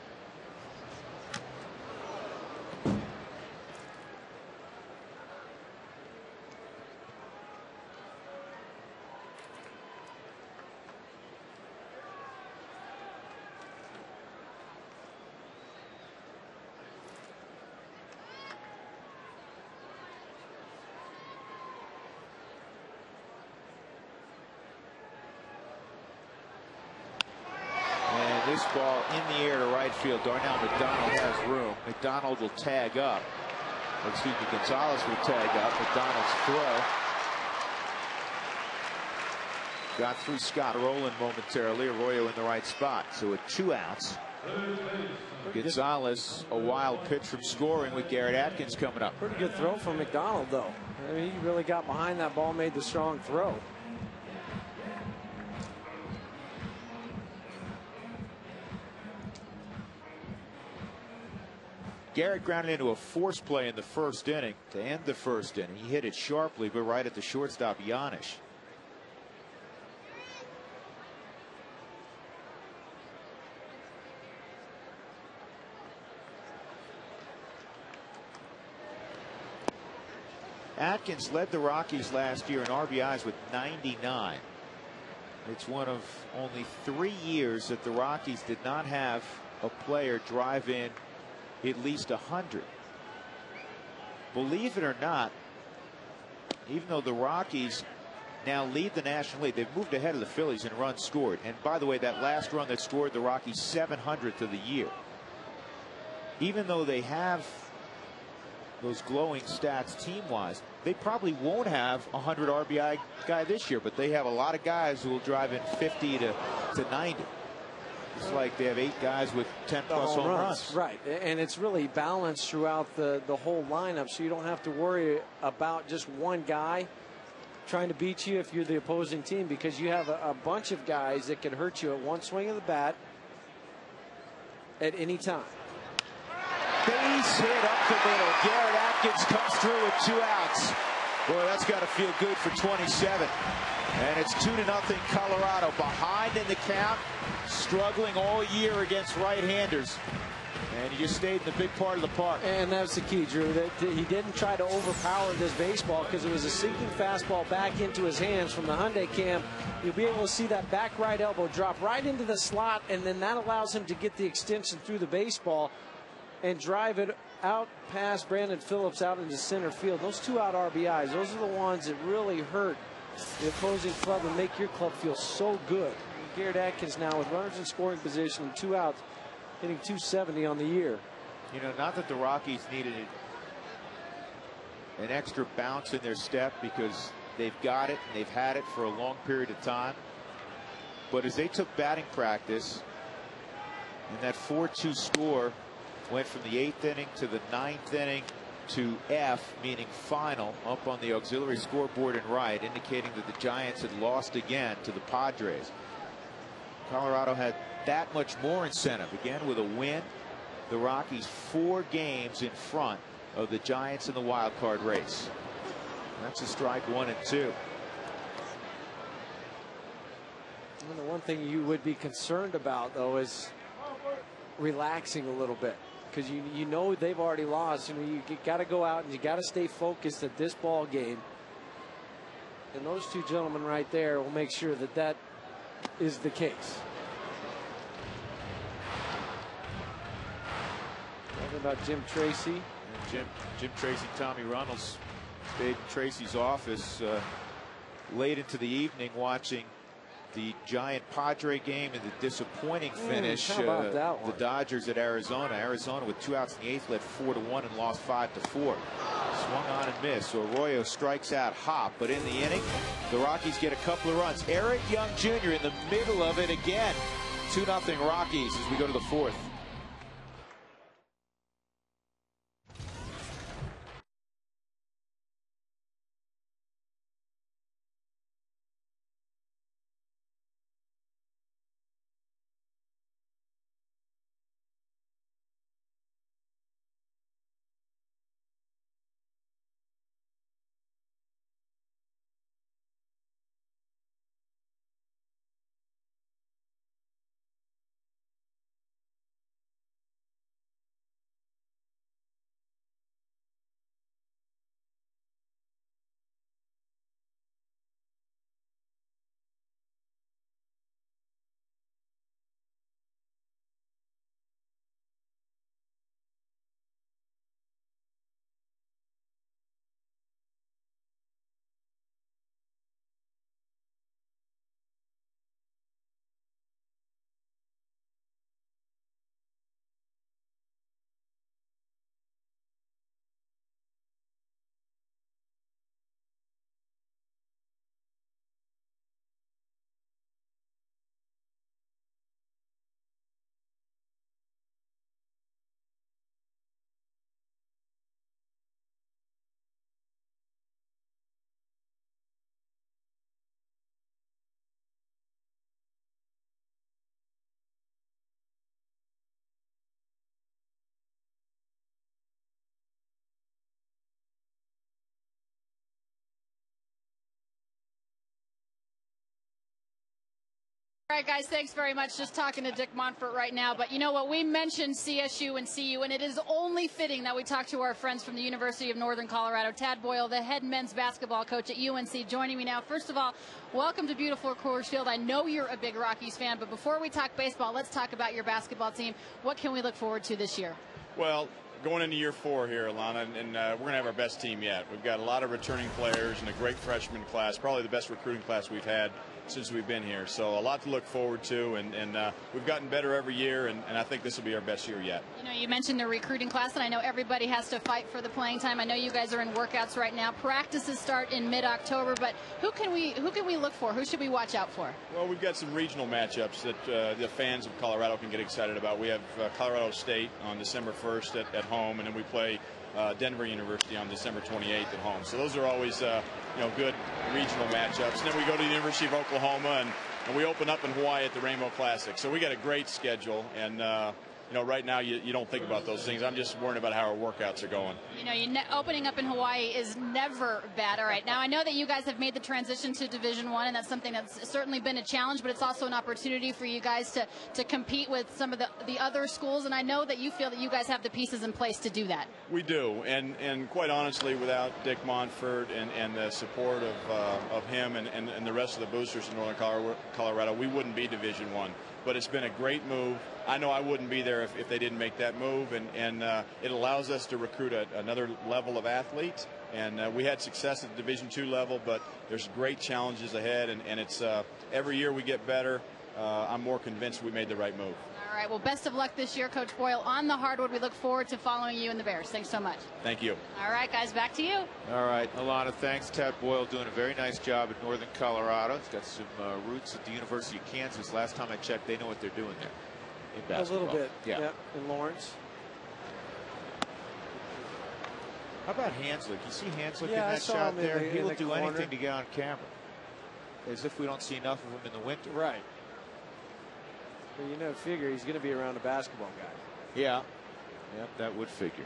This ball in the air to right field. Darnell McDonald has room. McDonald will tag up. Excuse me, Gonzalez will tag up. McDonald's throw got through Scott Rowland momentarily. Arroyo in the right spot. So with 2 outs. Gonzalez, a wild pitch from scoring with Garrett Atkins coming up. Pretty good throw from McDonald, though. I mean, he really got behind that ball, made the strong throw. Garrett grounded into a force play in the first inning to end the first inning. He hit it sharply, but right at the shortstop, Yanish. Atkins led the Rockies last year in RBIs with 99. It's one of only 3 years that the Rockies did not have a player drive in at least 100. Believe it or not, even though the Rockies now lead the National League, they've moved ahead of the Phillies in runs scored. And by the way, that last run that scored the Rockies 700th of the year. Even though they have those glowing stats team-wise, they probably won't have a 100 RBI guy this year, but they have a lot of guys who will drive in 50 to 90. It's like they have 8 guys with 10+ home runs. Right, and it's really balanced throughout the whole lineup, so you don't have to worry about just one guy trying to beat you if you're the opposing team, because you have a bunch of guys that can hurt you at one swing of the bat at any time. Base hit up the middle. Garrett Atkins comes through with 2 outs. Boy, that's got to feel good for 27. And it's 2-0 Colorado, behind in the count, struggling all year against right-handers. And he just stayed in the big part of the park. And that's the key, Drew, that he didn't try to overpower this baseball because it was a sinking fastball back into his hands from the Hyundai cam. You'll be able to see that back right elbow drop right into the slot, and then that allows him to get the extension through the baseball and drive it out past Brandon Phillips out into center field. Those 2 out RBIs, those are the ones that really hurt the opposing club and make your club feel so good. Garrett Atkins now with runners in scoring position and 2 outs, hitting .270 on the year. You know, not that the Rockies needed an extra bounce in their step, because they've got it and they've had it for a long period of time. But as they took batting practice, and that 4-2 score went from the 8th inning to the 9th inning to F, meaning final, up on the auxiliary scoreboard in right, indicating that the Giants had lost again to the Padres. Colorado had that much more incentive. Again, with a win, the Rockies 4 games in front of the Giants in the wild card race. That's a strike 1 and 2. And the one thing you would be concerned about, though, is relaxing a little bit, because you know they've already lost. You got to go out and you got to stay focused at this ball game. And those 2 gentlemen right there will make sure that that is the case. Talking about Jim Tracy. And Jim Tracy, Tommy Runnels stayed in Tracy's office late into the evening watching the Giant Padre game and the disappointing finish. How about that one? The Dodgers at Arizona. Arizona with 2 outs in the 8th led 4-1 and lost 5-4. Swung on and missed. So Arroyo strikes out Hop, but in the inning, the Rockies get a couple of runs. Eric Young Jr. in the middle of it again. 2-0 Rockies as we go to the 4th. All right, guys, thanks very much. Just talking to Dick Montfort right now. But you know what? We mentioned CSU and CU, and it is only fitting that we talk to our friends from the University of Northern Colorado. Tad Boyle, the head men's basketball coach at UNC, joining me now. First of all, welcome to beautiful Coors Field. I know you're a big Rockies fan, but before we talk baseball, let's talk about your basketball team. What can we look forward to this year? Well, going into year 4 here, Alana, and we're going to have our best team yet. We've got a lot of returning players and a great freshman class, probably the best recruiting class we've had since we've been here. So a lot to look forward to, and we've gotten better every year, and I think this will be our best year yet. You know, you mentioned the recruiting class, and I know everybody has to fight for the playing time. I know you guys are in workouts right now. Practices start in mid-October, but who can we look for? Who should we watch out for? Well, we've got some regional matchups that the fans of Colorado can get excited about. We have Colorado State on December 1st at home, and then we play Denver University on December 28th at home. So those are always good regional matchups. And then we go to the University of Oklahoma, and we open up in Hawaii at the Rainbow Classic. So we got a great schedule, and right now you don't think about those things. I'm just worried about how our workouts are going. Opening up in Hawaii is never bad. All right, now I know that you guys have made the transition to Division I, and that's something that's certainly been a challenge, but it's also an opportunity for you guys to compete with some of the other schools, and I know that you feel that you guys have the pieces in place to do that. We do, and quite honestly, without Dick Montfort and the support of him and the rest of the boosters in Northern Colorado, we wouldn't be Division I. But it's been a great move. I know I wouldn't be there if they didn't make that move, and it allows us to recruit another level of athletes. And we had success at the Division II level, but there's great challenges ahead, and it's every year we get better. I'm more convinced we made the right move. All right, well, best of luck this year, Coach Boyle, on the hardwood. We look forward to following you and the Bears. Thanks so much. Thank you. All right, guys, back to you. All right, Alana, thanks. Tad Boyle doing a very nice job at Northern Colorado. He's got some roots at the University of Kansas. Last time I checked, they know what they're doing there in basketball. A little bit, yeah. In Lawrence. How about Hanslick? You see Hanslick in I that saw shot him there? in He'll the do corner. anything to get on camera. As if we don't see enough of him in the winter. Right. But figure he's going to be around a basketball guy. Yeah. Yep, that would figure.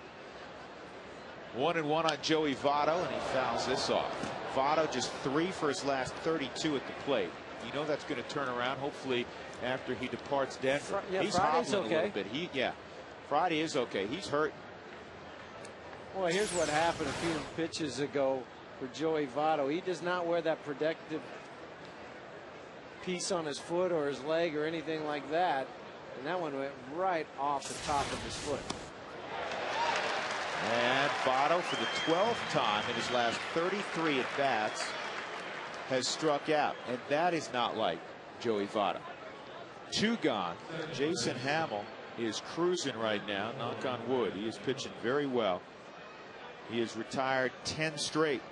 1-1 on Joey Votto, and he fouls this off. Votto just 3 for his last 32 at the plate. You know that's going to turn around, hopefully, after he departs Denver. He's Friday's hobbling okay. a little bit. Friday is okay. He's hurt. Well, here's what happened a few pitches ago for Joey Votto. He does not wear that protective piece on his foot or his leg or anything like that, and that one went right off the top of his foot. And Votto, for the 12th time in his last 33 at bats, has struck out, and that is not like Joey Votto. 2 gone. Jason Hamill is cruising right now, knock on wood. He is pitching very well. He has retired 10 straight.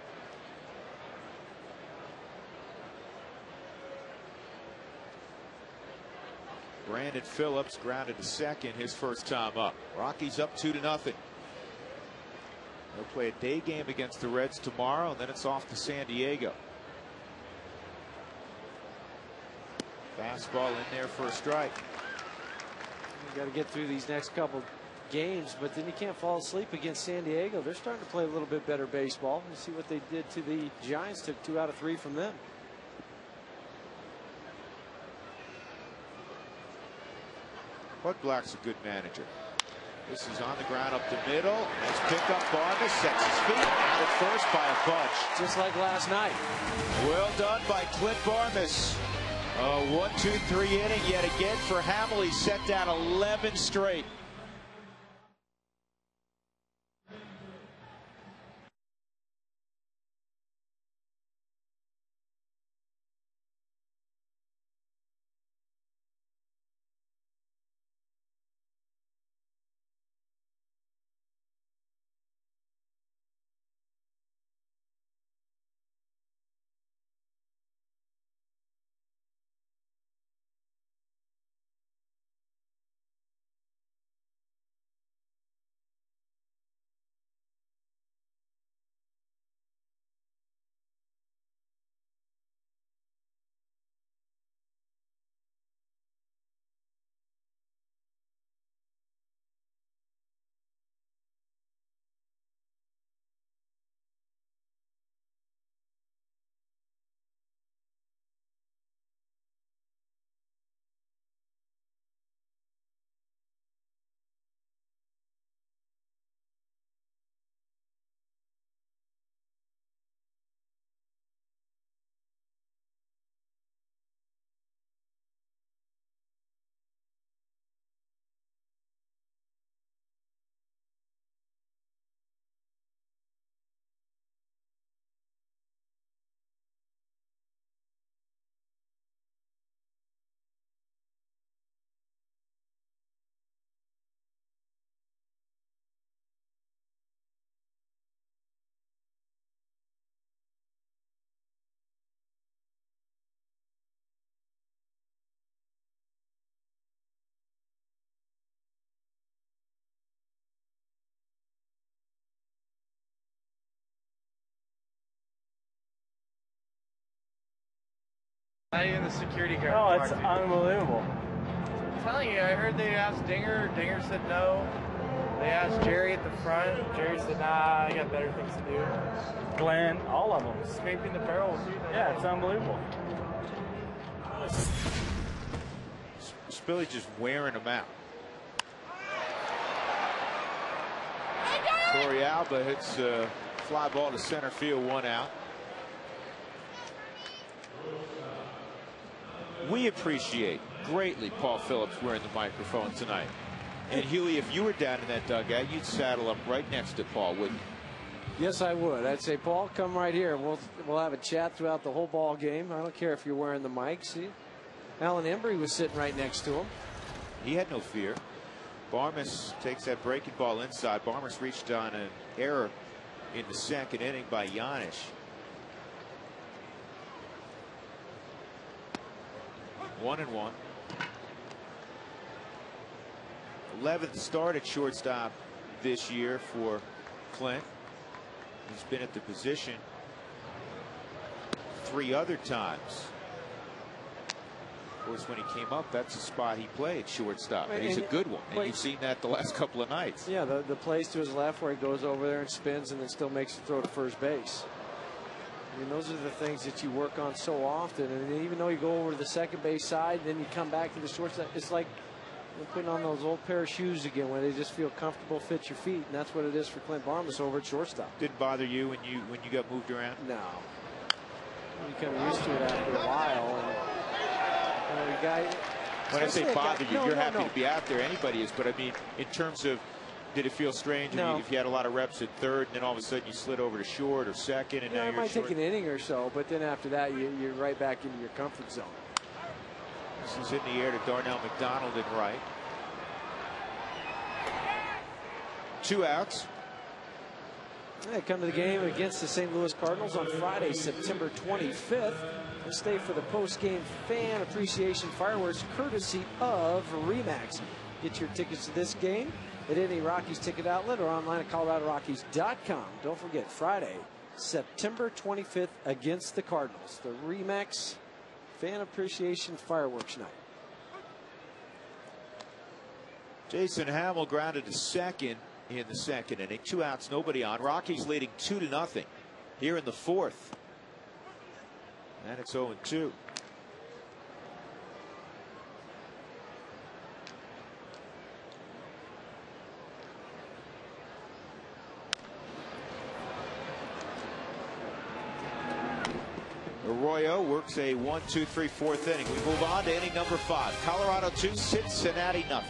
Brandon Phillips grounded to second his first time up. Rockies up 2-0. They'll play a day game against the Reds tomorrow, and then it's off to San Diego. Fastball in there for a strike. You got to get through these next couple games, but then you can't fall asleep against San Diego. They're starting to play a little bit better baseball. You see what they did to the Giants. Took 2 out of 3 from them. Bud Black's a good manager. This is on the ground up the middle. Nice pick up. Barnes sets his feet out at first by a bunch. Just like last night. Well done by Clint Barmes. 1-2-3 inning yet again for Hamill. He set down 11 straight. Not even the security guard. Oh, it's unbelievable. I'm telling you, I heard they asked Dinger. Dinger said no. They asked Jerry at the front. Jerry said, nah, I got better things to do. Glenn, all of them. Scraping the barrel, too. Yeah, it's unbelievable. Spilly just wearing them out. Corey Alba hits a fly ball to center field, 1 out. We appreciate greatly Paul Phillips wearing the microphone tonight. And Huey, if you were down in that dugout, you'd saddle up right next to Paul, wouldn't you? Yes, I would. I'd say, Paul, come right here. We'll have a chat throughout the whole ball game. I don't care if you're wearing the mic. See, Alan Embry was sitting right next to him. He had no fear. Barmas takes that breaking ball inside. Barmas reached on an error in the second inning by Yanish. 1-1. 11th start at shortstop this year for Clint. He's been at the position 3 other times. Of course, when he came up, that's the spot he played, shortstop. And he's a good one. And you've seen that the last couple of nights. Yeah, the plays to his left where he goes over there and spins and then still makes the throw to first base. I mean, those are the things that you work on so often. And even though you go over to the second base side, then you come back to the shortstop, it's like putting on those old pair of shoes again where they just feel comfortable, fit your feet. And that's what it is for Clint Barmas over at shortstop. Didn't bother you when you got moved around? No. You become used to it after a while. And the guy, when I say bother you, you're happy to be out there. Anybody is. But I mean, in terms of, did it feel strange if you had a lot of reps at third and then all of a sudden you slid over to short or second and now you're it might short? take an inning or so, but then after that you're right back into your comfort zone. This is in the air to Darnell McDonald in right. 2 outs. They come to the game against the St. Louis Cardinals on Friday, September 25th. And stay for the post-game fan appreciation fireworks courtesy of Remax. Get your tickets to this game at any Rockies ticket outlet or online at ColoradoRockies.com. Don't forget, Friday, September 25th against the Cardinals. The Remax fan appreciation fireworks night. Jason Hamill grounded to second in the second inning. 2 outs, nobody on. Rockies leading 2-0 here in the 4th. And it's 0-2. Arroyo works a 1-2-3 4th inning. We move on to inning number 5. Colorado 2, Cincinnati 0.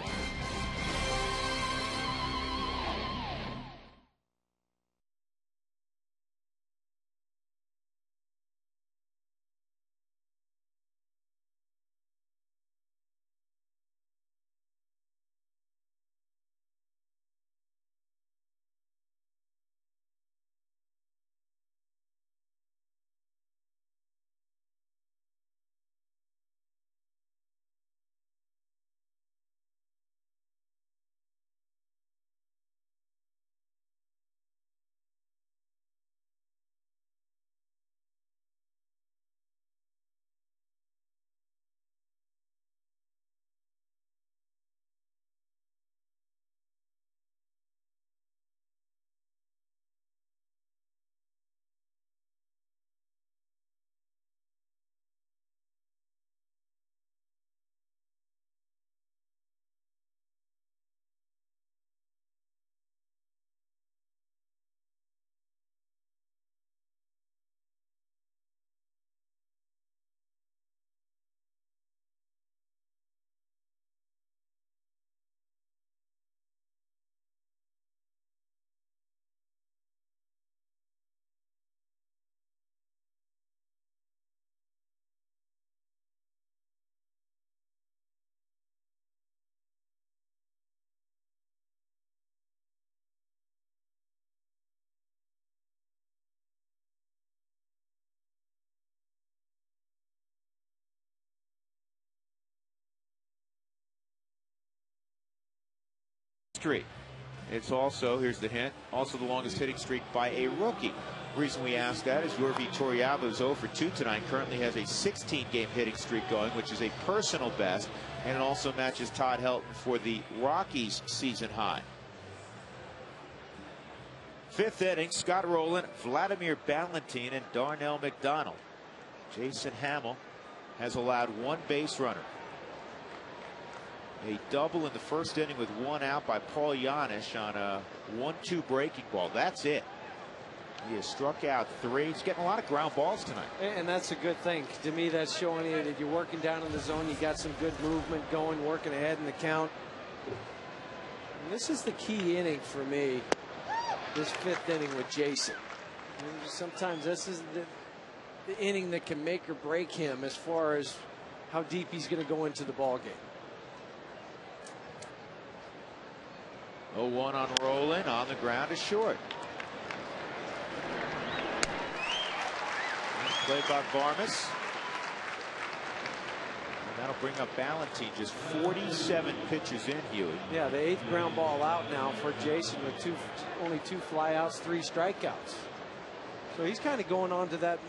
Streak. It's also, here's the hint, also the longest hitting streak by a rookie. Reason we ask that is Yorvi Toriabo is 0 for 2 tonight. Currently has a 16-game hitting streak going, which is a personal best, and it also matches Todd Helton for the Rockies' season high. Fifth inning, Scott Rowland, Vladimir Ballantyne, and Darnell McDonald. Jason Hamill has allowed 1 base runner. A double in the first inning with 1 out by Paul Janisch on a 1-2 breaking ball. That's it. He has struck out 3. He's getting a lot of ground balls tonight. And that's a good thing. To me, that's showing you that you're working down in the zone. You got some good movement going, working ahead in the count. And this is the key inning for me, this 5th inning with Jason. And sometimes this is the inning that can make or break him as far as how deep he's going to go into the ball game. 0-1 on Rowland, on the ground is short. Played by Varmus. And that'll bring up Ballantyne, just 47 pitches in, Huey. Yeah, the 8th ground ball out now for Jason with only 2 flyouts, 3 strikeouts. So he's kind of going on to that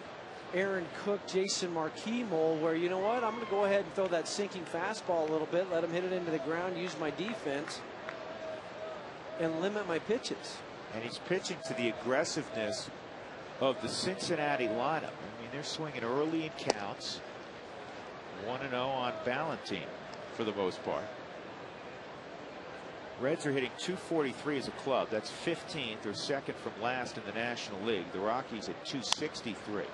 Aaron Cook, Jason Marquis mold where, you know what, I'm going to go ahead and throw that sinking fastball a little bit, let him hit it into the ground, use my defense, and limit my pitches. And he's pitching to the aggressiveness of the Cincinnati lineup. I mean, they're swinging early in counts. 1-0 on Ballantyne for the most part. Reds are hitting .243 as a club. That's 15th or 2nd from last in the National League. The Rockies at .263.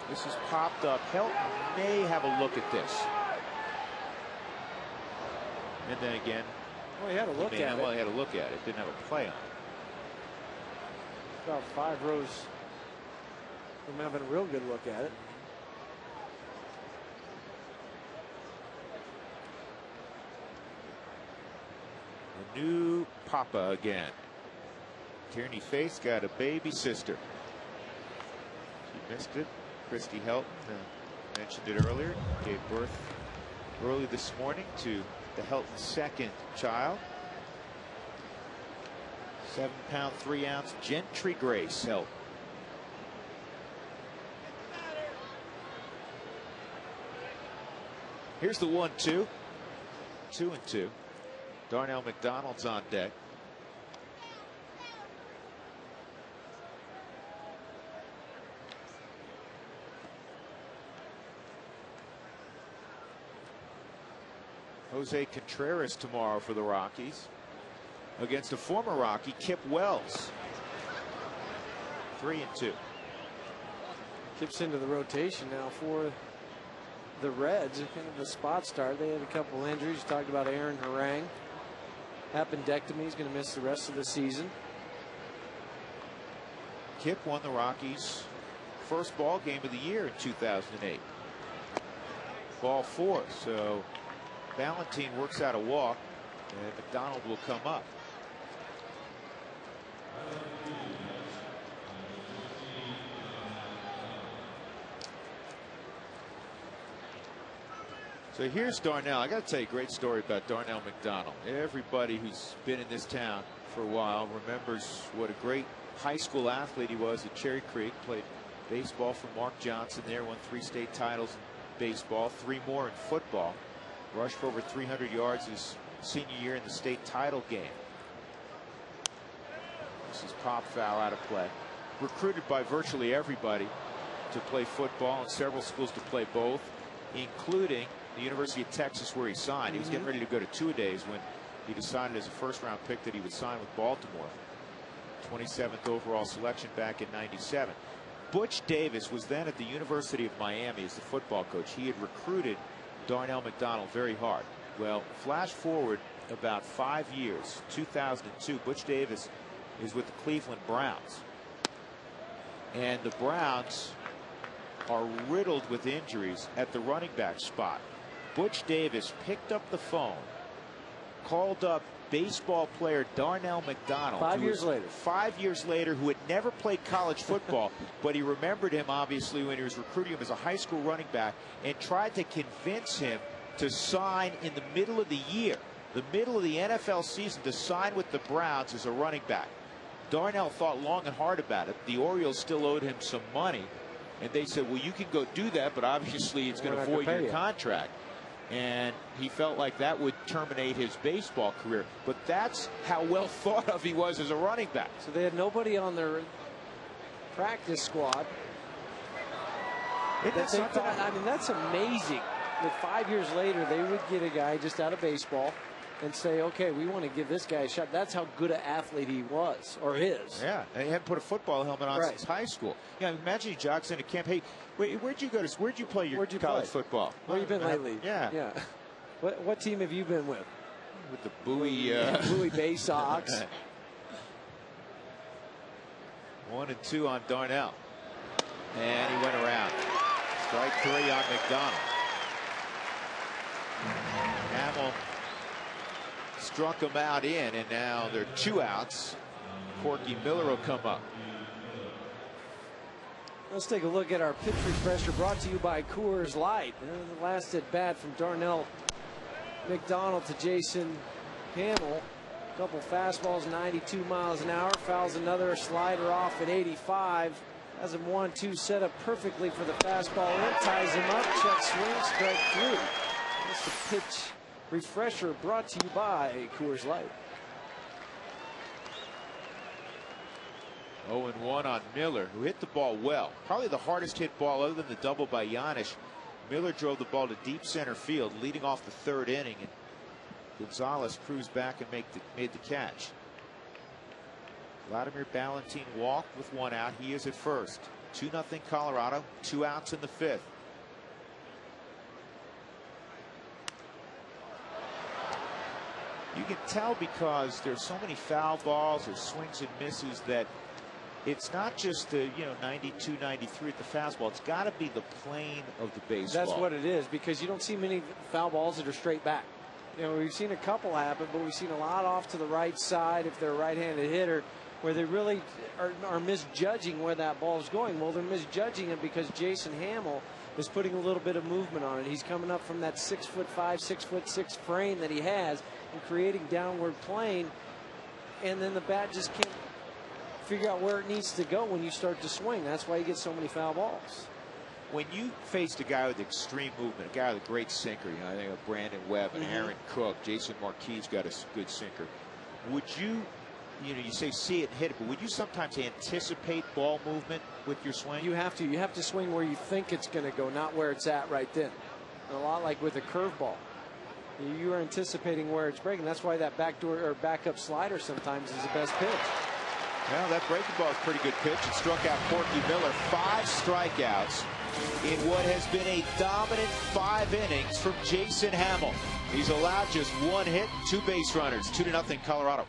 This has popped up. Helton may have a look at this. And then again, well, he had a look at it. Well, he had a look at it. Didn't have a play on it. About 5 rows from having a real good look at it. The new papa again. Tierney Face got a baby sister. She missed it. Christy Helton mentioned it earlier. Gave birth early this morning to the Helton 2nd child. 7-pound, 3-ounce Gentry Grace Helton. Here's the 1-2. 2-2. Darnell McDonald's on deck. Jose Contreras tomorrow for the Rockies against a former Rocky, Kip Wells. 3-2. Kip's into the rotation now for the Reds. Kind of a spot start. They had a couple injuries. You talked about Aaron Harang. Appendectomy. He's going to miss the rest of the season. Kip won the Rockies' first ball game of the year in 2008. Ball 4. So Ballantyne works out a walk, and McDonald will come up. So here's Darnell. I got to tell you a great story about Darnell McDonald. Everybody who's been in this town for a while remembers what a great high school athlete he was at Cherry Creek. Played baseball for Mark Johnson there, won 3 state titles in baseball, 3 more in football. Rushed for over 300 yards his senior year in the state title game. This is pop foul out of play. Recruited by virtually everybody to play football and several schools to play both, including the University of Texas where he signed. He was getting ready to go to 2-a-days when he decided as a first-round pick that he would sign with Baltimore. 27th overall selection back in '97. Butch Davis was then at the University of Miami as the football coach. He had recruited Darnell McDonald very hard. Well, flash forward about 5 years, 2002, Butch Davis is with the Cleveland Browns. And the Browns are riddled with injuries at the running back spot. Butch Davis picked up the phone, called up baseball player Darnell McDonald. 5 years later. 5 years later, who had never played college football, but he remembered him obviously when he was recruiting him as a high school running back, and tried to convince him to sign in the middle of the year, the middle of the NFL season, to sign with the Browns as a running back. Darnell thought long and hard about it. The Orioles still owed him some money, and they said, well, you can go do that, but obviously it's going to void your contract. And he felt like that would terminate his baseball career. But that's how well thought of he was as a running back. So they had nobody on their practice squad. I mean, that's amazing that 5 years later they would get a guy just out of baseball and say, okay, we want to give this guy a shot. That's how good an athlete he was, or is. Yeah, and he hadn't put a football helmet on since high school. Yeah, imagine he jogs into camp. Hey, where'd you play your college football? Where you been lately? Yeah. What team have you been with? With the Bowie Bowie Bay Sox. 1-2 on Darnell. And he went around. Strike 3 on McDonald. Hamill struck him out and now there are 2 outs. Corky Miller will come up. Let's take a look at our pitch refresher brought to you by Coors Light. The last at bat from Darnell McDonald to Jason Hamill. A couple fastballs, 92 miles an hour. Fouls another slider off at 85. Has him 1-2 set up perfectly for the fastball in. Ties him up. Check swing. Strike 3. That's the pitch refresher brought to you by Coors Light. 0-1 on Miller, who hit the ball well. Probably the hardest hit ball other than the double by Giannis. Miller drove the ball to deep center field, leading off the 3rd inning. And Gonzalez cruised back and made the catch. Vladimir Ballantyne walked with 1 out. He is at first. 2-0 Colorado. 2 outs in the 5th. You can tell because there's so many foul balls or swings and misses that it's not just the 92, 93 at the fastball. It's got to be the plane of the baseball. That's what it is, because you don't see many foul balls that are straight back. We've seen a couple happen, but we've seen a lot off to the right side if they're a right-handed hitter, where they really are misjudging where that ball is going. Well, they're misjudging it because Jason Hamill is putting a little bit of movement on it. He's coming up from that 6'5", 6'6" frame that he has and creating downward plane, and then the bat just can't figure out where it needs to go when you start to swing. That's why you get so many foul balls. When you faced a guy with extreme movement, a guy with a great sinker, I think of Brandon Webb and Aaron Cook, Jason Marquis got a good sinker. Would you say see it and hit it, but would you sometimes anticipate ball movement with your swing? You have to. You have to swing where you think it's going to go, not where it's at right then. A lot like with a curveball. You are anticipating where it's breaking. That's why that backdoor or backup slider sometimes is the best pitch. Well, that breaking ball is a pretty good pitch. It struck out Corky Miller. 5 strikeouts in what has been a dominant 5 innings from Jason Hamill. He's allowed just 1 hit, 2 base runners. 2-0 Colorado.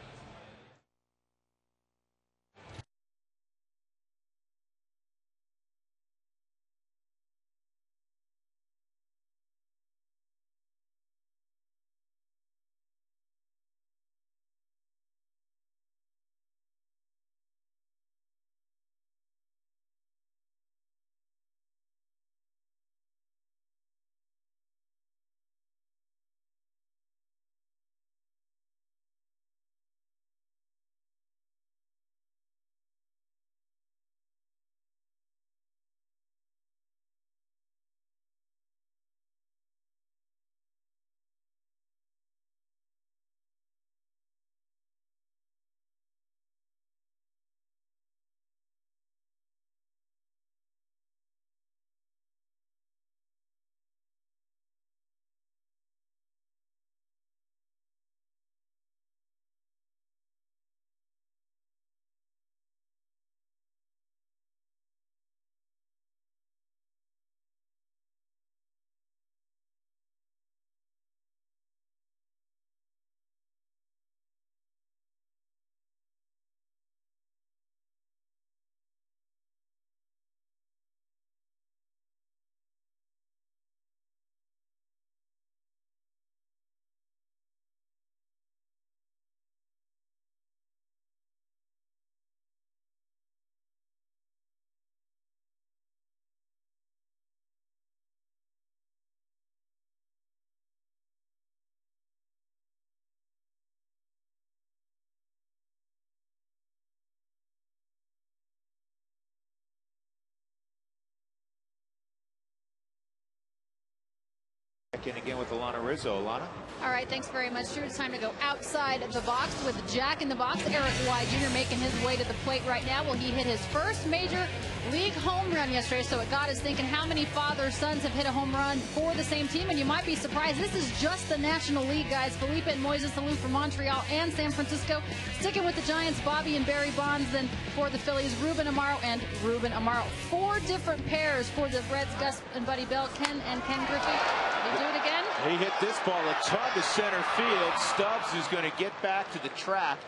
in again with Alana Rizzo. Alana? All right, thanks very much, Drew. It's time to go outside the box with Jack in the box. Eric White Jr. making his way to the plate right now. Well, he hit his first major league home run yesterday, so it got us thinking how many father-sons have hit a home run for the same team, and you might be surprised. This is just the National League, guys. Felipe and Moises Alou from Montreal and San Francisco. Sticking with the Giants, Bobby and Barry Bonds. Then for the Phillies, Ruben Amaro and Ruben Amaro. 4 different pairs for the Reds, Gus and Buddy Bell, Ken and Ken Griffey. They do it again. He hit this ball a ton to center field. Stubbs is going to get back to the track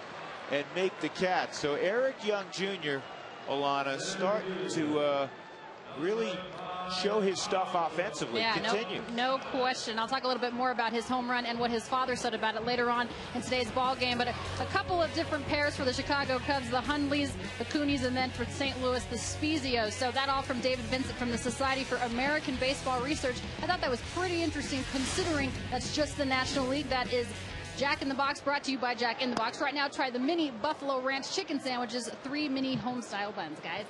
and make the catch. So Eric Young Jr., Alana, starting to really show his stuff offensively. Yeah, Continue. no question. I'll talk a little bit more about his home run and what his father said about it later on in today's ball game. But a couple of different pairs for the Chicago Cubs, the Hundleys, the Coonies, and then for St. Louis, the Spezios. So that all from David Vincent from the Society for American Baseball Research. I thought that was pretty interesting considering that's just the National League. That is Jack in the Box, brought to you by Jack in the Box. Right now, try the mini Buffalo Ranch chicken sandwiches, 3 mini home-style buns, guys.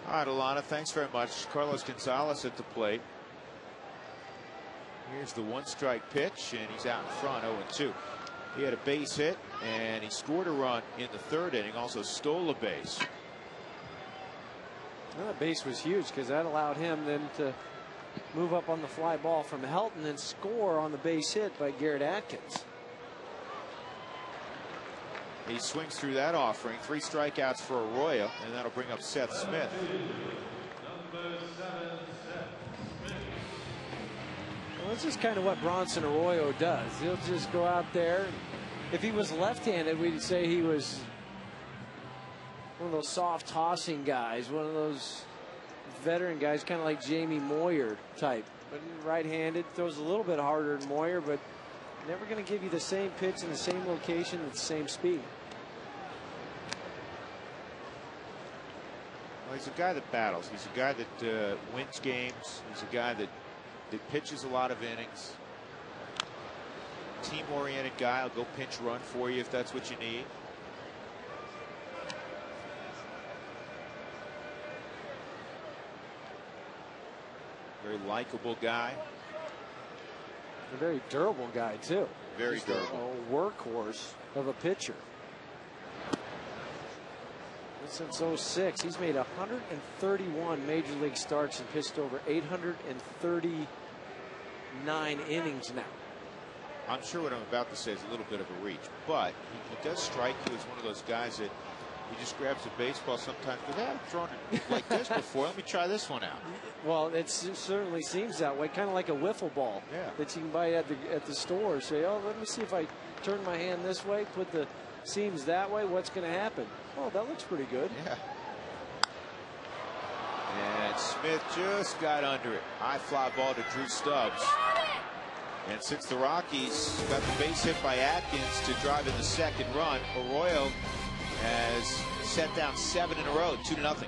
All right, Alana, thanks very much. Carlos Gonzalez at the plate. Here's the 1-strike pitch, and he's out in front, 0-2. He had a base hit, and he scored a run in the 3rd inning, also stole a base. Well, that base was huge because that allowed him then to move up on the fly ball from Helton and score on the base hit by Garrett Atkins. He swings through that offering. 3 strikeouts for Arroyo, and that'll bring up Seth Smith. Well, this is kind of what Bronson Arroyo does. He'll just go out there. If he was left-handed, we'd say he was one of those soft tossing guys, one of those veteran guys, kind of like Jamie Moyer type. But right-handed, throws a little bit harder than Moyer, but never going to give you the same pitch in the same location at the same speed. Well, he's a guy that battles. He's a guy that wins games. He's a guy that pitches a lot of innings. Team-oriented guy. I'll go pinch run for you if that's what you need. Very likable guy. A very durable guy, too. Very Just durable. A workhorse of a pitcher. Since 06, he's made 131 major league starts and pitched over 839 innings now. I'm sure what I'm about to say is a little bit of a reach, but he does strike you as one of those guys that he just grabs a baseball sometimes. But I've thrown it like this before. Let me try this one out. Well, it certainly seems that way, kind of like a wiffle ball that you can buy at the store. Say, oh, let me see if I turn my hand this way, put the seams that way, what's going to happen? Oh, that looks pretty good. Yeah. And Smith just got under it. High fly ball to Drew Stubbs. And since the Rockies got the base hit by Atkins to drive in the 2nd run, Arroyo has set down 7 in a row, 2-0.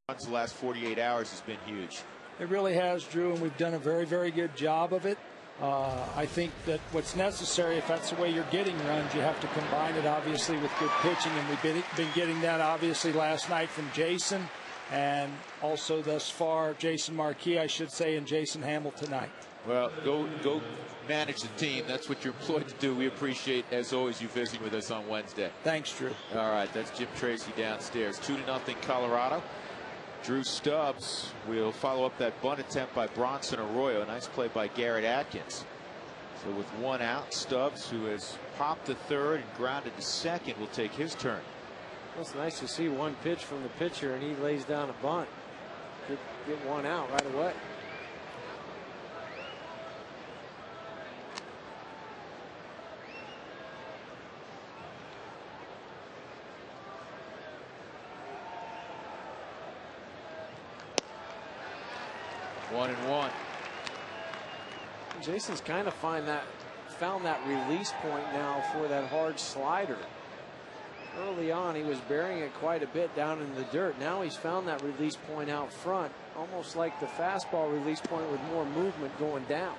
The last 48 hours has been huge. It really has, Drew, and we've done a very, very good job of it. I think that what's necessary, if that's the way you're getting runs, you have to combine it, obviously, with good pitching, and we've been getting that, obviously, last night from Jason, and also thus far, Jason Marquis, I should say, and Jason Hamill tonight. Well, go manage the team. That's what you're employed to do. We appreciate, as always, you visiting with us on Wednesday. Thanks, Drew. All right, that's Jim Tracy downstairs. 2-0 Colorado. Drew Stubbs will follow up that bunt attempt by Bronson Arroyo. Nice play by Garrett Atkins. So with one out, Stubbs, who has popped to third and grounded to second, will take his turn. Well, it's nice to see one pitch from the pitcher, and he lays down a bunt. Get one out right away. One and one. Jason's kind of found that release point now for that hard slider. Early on, he was burying it quite a bit down in the dirt. Now he's found that release point out front, almost like the fastball release point with more movement going down.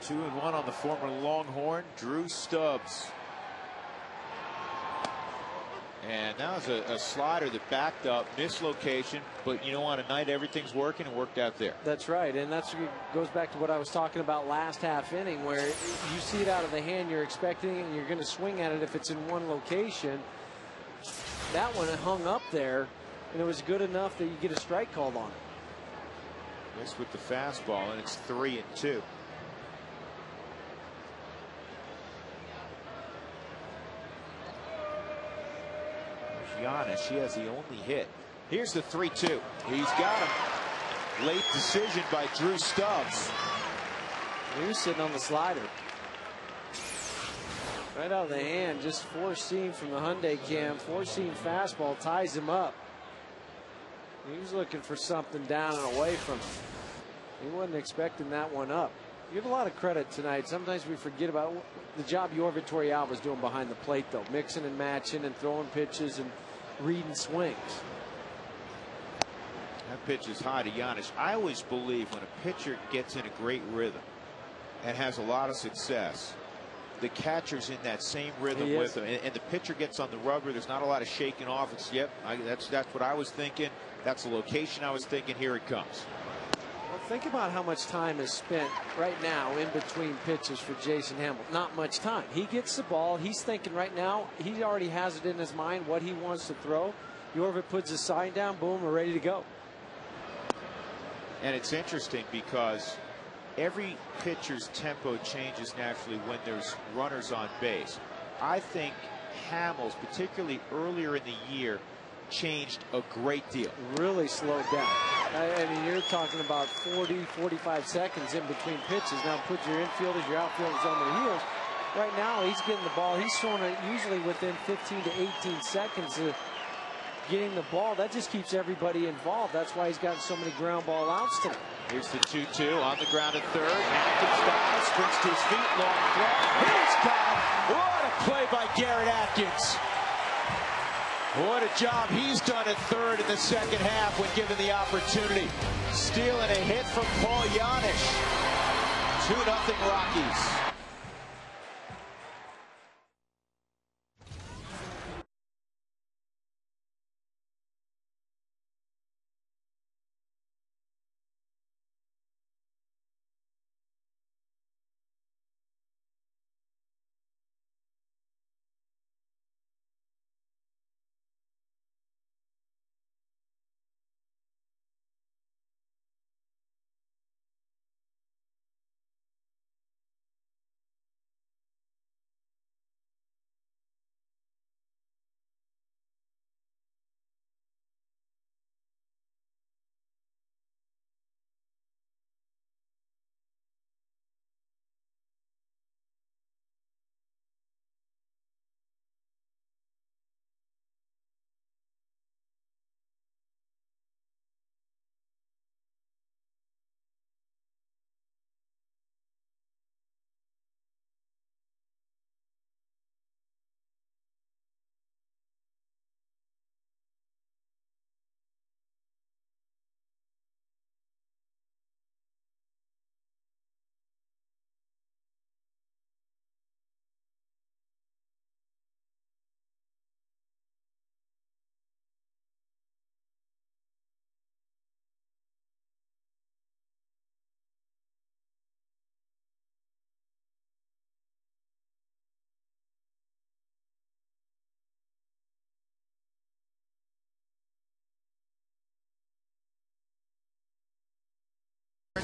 Two and one on the former Longhorn, Drew Stubbs. And that was a slider that backed up, mislocation, but you know, on a night everything's working, and worked out there. That's right, and that goes back to what I was talking about last half inning, where you see it out of the hand, you're expecting it, and you're going to swing at it if it's in one location. That one hung up there, and it was good enough that you get a strike called on it. This with the fastball, and it's 3-2. Giannis, he has the only hit. Here's the 3-2. He's got him. Late decision by Drew Stubbs. He was sitting on the slider. Right out of the hand, just four-seam from the Hyundai cam. Four-seam fastball ties him up. He was looking for something down and away from him. He wasn't expecting that one up. You have a lot of credit tonight. Sometimes we forget about the job Yorvin Torrealba is doing behind the plate, though, mixing and matching and throwing pitches and reading swings. That pitch is high to Giannis. I always believe when a pitcher gets in a great rhythm and has a lot of success, the catcher's in that same rhythm with him, and the pitcher gets on the rubber. There's not a lot of shaking off. It's that's what I was thinking. That's the location I was thinking. Here it comes. Well, think about how much time is spent right now in between pitches for Jason Hamill. Not much time. He gets the ball. He's thinking right now. He already has it in his mind what he wants to throw. Yorvin puts his sign down. Boom, we're ready to go. And it's interesting because every pitcher's tempo changes naturally when there's runners on base. I think Hamill's, particularly earlier in the year, changed a great deal. Really slowed down. I mean, you're talking about 40, 45 seconds in between pitches. Now put your infielders, your outfielders on their heels. Right now, he's getting the ball. He's throwing it usually within 15 to 18 seconds of getting the ball. That just keeps everybody involved. That's why he's gotten so many ground ball outs tonight. Here's the 2-2 on the ground at third. Atkins dives, springs to his feet, long throw. He's got him. What a play by Garrett Atkins. What a job he's done at third in the second half when given the opportunity. Stealing a hit from Paul Giannis. 2-0 Rockies.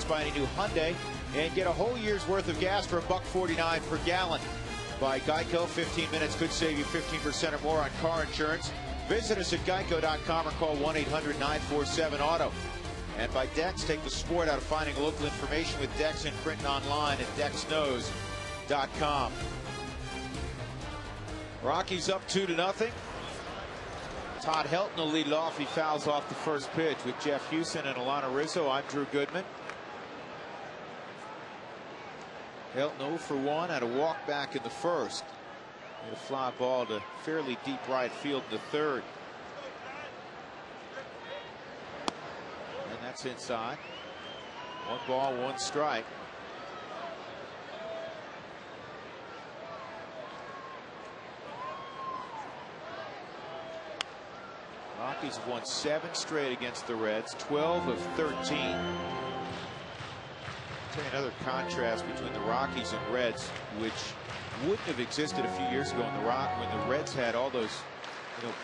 Buy any new Hyundai and get a whole year's worth of gas for $1.49 per gallon. By Geico, 15 minutes could save you 15% or more on car insurance. Visit us at geico.com or call 1-800-947-AUTO. And by Dex, take the sport out of finding local information with Dex and printing online at dexknows.com. Rockies up 2-0. Todd Helton will lead it off. He fouls off the first pitch with Jeff Houston and Alana Rizzo. I'm Drew Goodman. Helton 0 for 1 had a walk back in the first. Hit a fly ball to fairly deep right field in the third. And that's inside. 1 ball, 1 strike. Rockies have won 7 straight against the Reds, 12 of 13. I'll tell you another contrast between the Rockies and Reds, which wouldn't have existed a few years ago when the Reds had all those,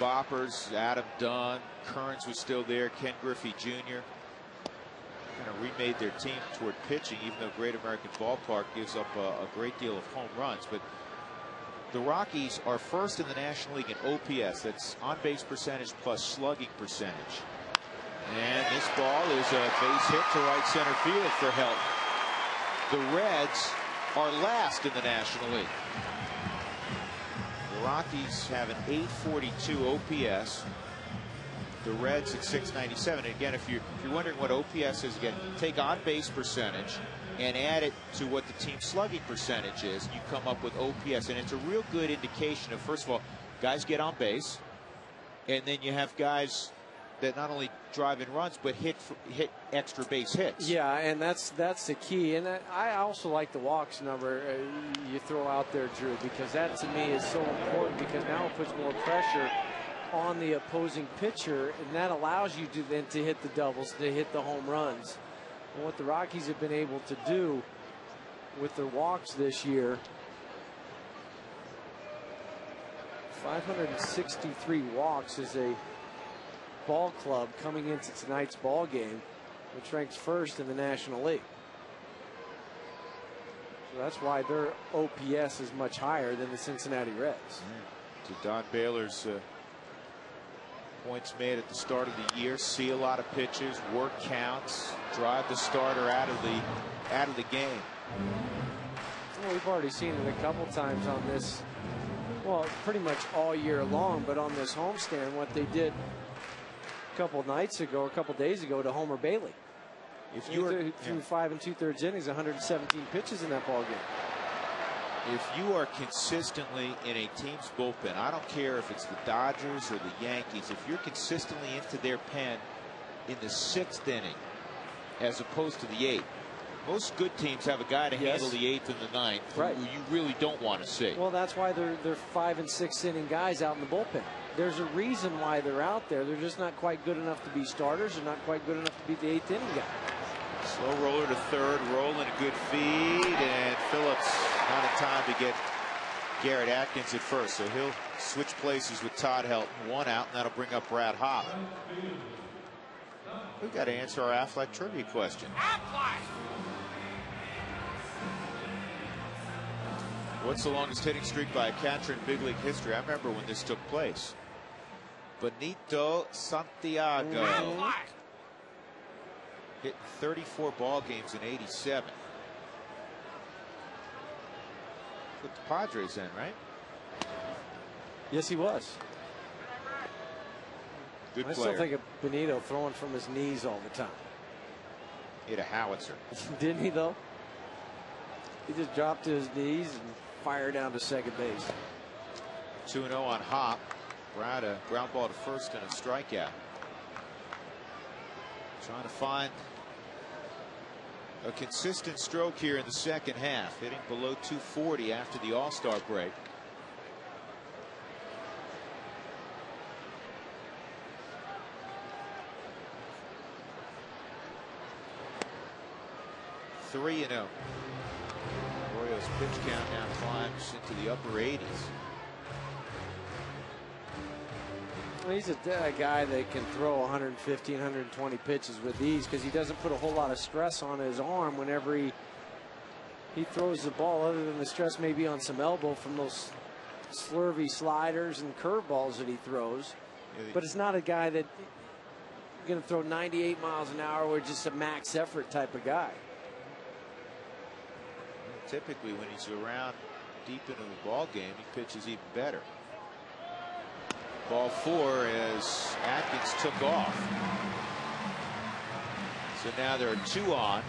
boppers. Adam Dunn, Kearns was still there, Ken Griffey Jr. Kind of remade their team toward pitching, even though Great American Ballpark gives up a great deal of home runs. But the Rockies are first in the National League in OPS. That's on-base percentage plus slugging percentage. And this ball is a base hit to right center field for Helton. The Reds are last in the National League. The Rockies have an 842 OPS. The Reds at 697. And again, if you're wondering what OPS is, again, take on-base percentage and add it to what the team slugging percentage is, you come up with OPS. And it's a real good indication of, first of all, guys get on base, and then you have guys that not only drive in runs but hit extra base hits. Yeah, and that's the key. And I also like the walks number you throw out there, Drew, because that to me is so important, because now it puts more pressure on the opposing pitcher, and that allows you to then to hit the doubles, to hit the home runs. And what the Rockies have been able to do with their walks this year, 563 walks is a ball club coming into tonight's ball game, which ranks first in the National League. So that's why their OPS is much higher than the Cincinnati Reds. To Don Baylor's points made at the start of the year, see a lot of pitches, work counts, drive the starter out of the game. Well, we've already seen it a couple times on this, well, pretty much all year long, but on this homestand, what they did a couple nights ago, a couple days ago, to Homer Bailey. If you threw 5 2/3 innings, 117 pitches in that ball game. If you are consistently in a team's bullpen, I don't care if it's the Dodgers or the Yankees, if you're consistently into their pen in the 6th inning as opposed to the 8th, most good teams have a guy to handle the 8th and the 9th who you really don't want to see. Well, that's why they're 5 and 6 inning guys out in the bullpen. There's a reason why they're out there. They're just not quite good enough to be starters. They're not quite good enough to be the 8th inning guy. Slow roller to third, rolling a good feed, and Phillips not in time to get Garrett Atkins at first, so he'll switch places with Todd Helton. 1 out, and that'll bring up Brad Hopp. We've got to answer our Affleck trivia question. What's the longest hitting streak by a catcher in big league history? I remember when this took place. Benito Santiago. Hit 34 ball games in '87. With the Padres then, right? Yes, he was. Good player. I still think of Benito throwing from his knees all the time. Hit a howitzer. Didn't he, though? He just dropped to his knees and fired down to second base. 2-0 on Hopp. Brad, a ground ball to first and a strikeout. Trying to find a consistent stroke here in the second half, hitting below 240 after the All-Star break. Three and 0. Royals pitch count now climbs into the upper 80s. Well, he's a guy that can throw 115, 120 pitches with ease because he doesn't put a whole lot of stress on his arm whenever he throws the ball, other than the stress maybe on some elbow from those slurvy sliders and curveballs that he throws. But it's not a guy that going to throw 98 miles an hour or just a max effort type of guy. Typically, when he's around deep into the ball game, he pitches even better. Ball 4 as Atkins took off. So now there are 2 on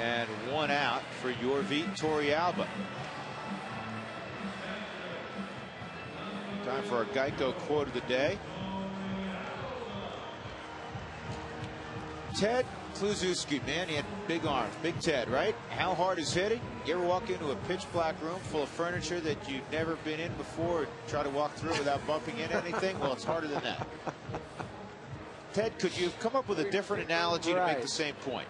and 1 out for Yorvit Torrealba. Time for our Geico quote of the day. Ted Kluszewski, man, he had big arms, big Ted, right? How hard is hitting? You ever walk into a pitch black room full of furniture that you've never been in before and try to walk through without bumping into anything? Well, it's harder than that. Ted, could you come up with a different analogy to make the same point?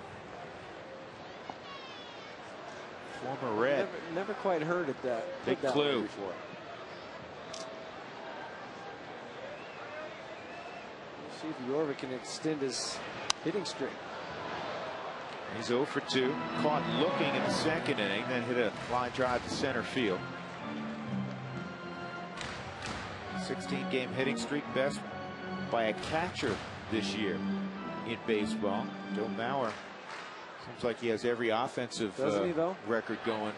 Former Red. Never quite heard it that. Big clue. Before. Let's see if Yorvit can extend his hitting streak. He's 0 for 2. Caught looking in the second inning, then hit a line drive to center field. 16-game hitting streak, best by a catcher this year in baseball. Joe Mauer seems like he has every offensive record going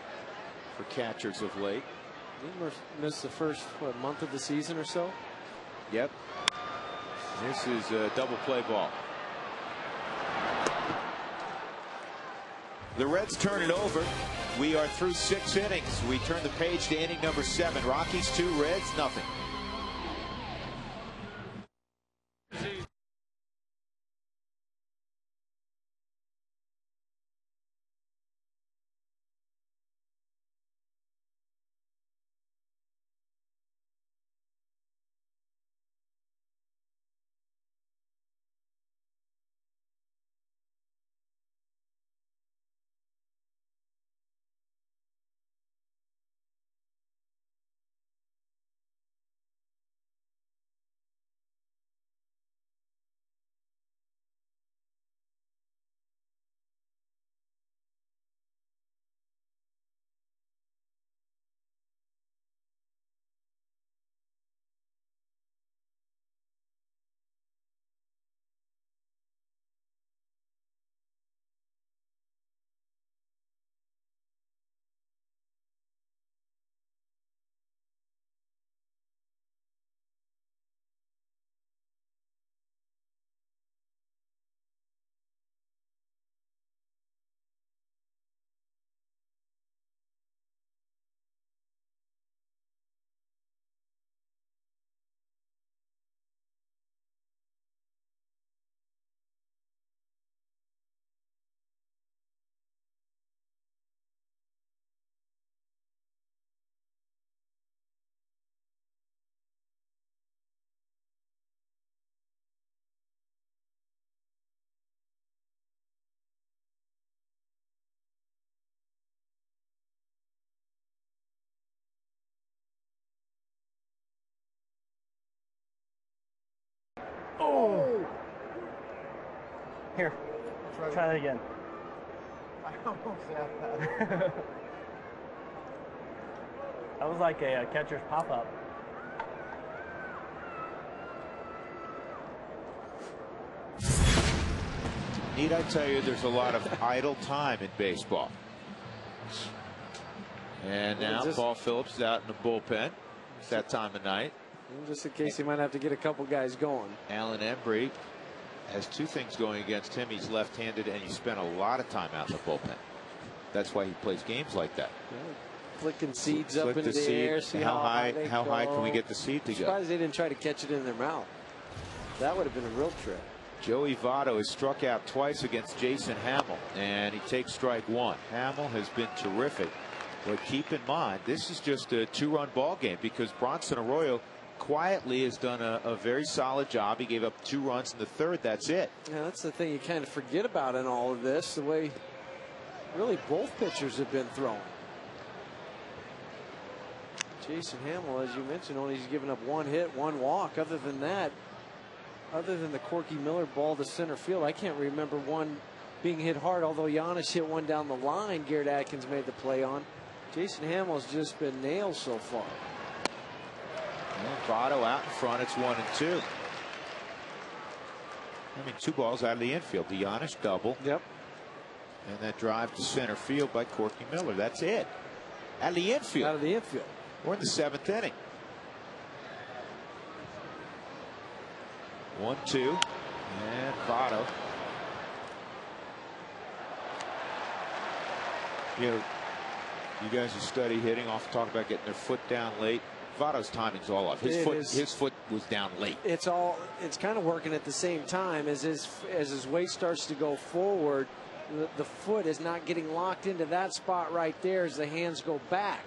for catchers of late. He missed the first month of the season or so. Yep. This is a double play ball. The Reds turn it over. We are through 6 innings. We turn the page to inning number 7. Rockies 2, Reds nothing. Oh! Here, try that again. I almost had that. That was like a catcher's pop-up. Need I tell you, there's a lot of idle time in baseball. And now Paul Phillips is out in the bullpen. It's that time of night. Just in case he might have to get a couple guys going. Alan Embry has 2 things going against him. He's left-handed, and he spent a lot of time out in the bullpen. That's why he plays games like that. Yeah. Flicking seeds up into the air. See how high can we get the seed to go? Surprised they didn't try to catch it in their mouth. That would have been a real trick. Joey Votto has struck out twice against Jason Hamill, and he takes strike 1. Hamill has been terrific. But keep in mind, this is just a 2-run ball game because Bronson Arroyo quietly has done a very solid job. He gave up 2 runs in the 3rd. That's it. Yeah, that's the thing you kind of forget about in all of this, the way really both pitchers have been thrown. Jason Hamill, as you mentioned, only he's given up 1 hit, 1 walk. Other than that, other than the Corky Miller ball to center field, I can't remember one being hit hard, although Giannis hit one down the line Garrett Atkins made the play on. Jason Hamill has just been nailed so far. Well, Votto out in front. It's 1-2. I mean, 2 balls out of the infield. The Giannis double. Yep. And that drive to center field by Corky Miller. That's it. Out of the infield. Out of the infield. We're in the 7th inning. 1-2. And Votto. You know, you guys who study hitting often talk about getting their foot down late. Votto's timing's all off. His foot was down late. It's kind of working at the same time as his weight starts to go forward. The foot is not getting locked into that spot right there as the hands go back.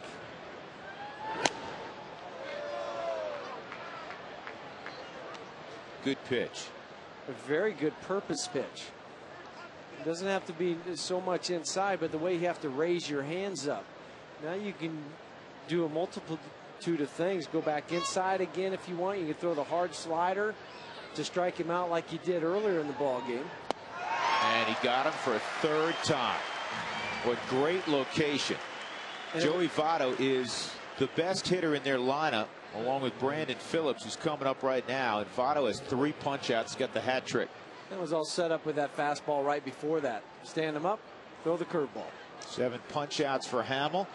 Good pitch. A very good purpose pitch. It doesn't have to be so much inside, but the way you have to raise your hands up. Now you can do a multitude of things. Go back inside again if you want. You can throw the hard slider to strike him out like you did earlier in the ball game. And he got him for a 3rd time. What great location. And Joey Votto is the best hitter in their lineup, along with Brandon Phillips, who's coming up right now. And Votto has 3 punch-outs, got the hat trick. That was all set up with that fastball right before that. Stand him up, throw the curveball. 7 punch-outs for Hamill.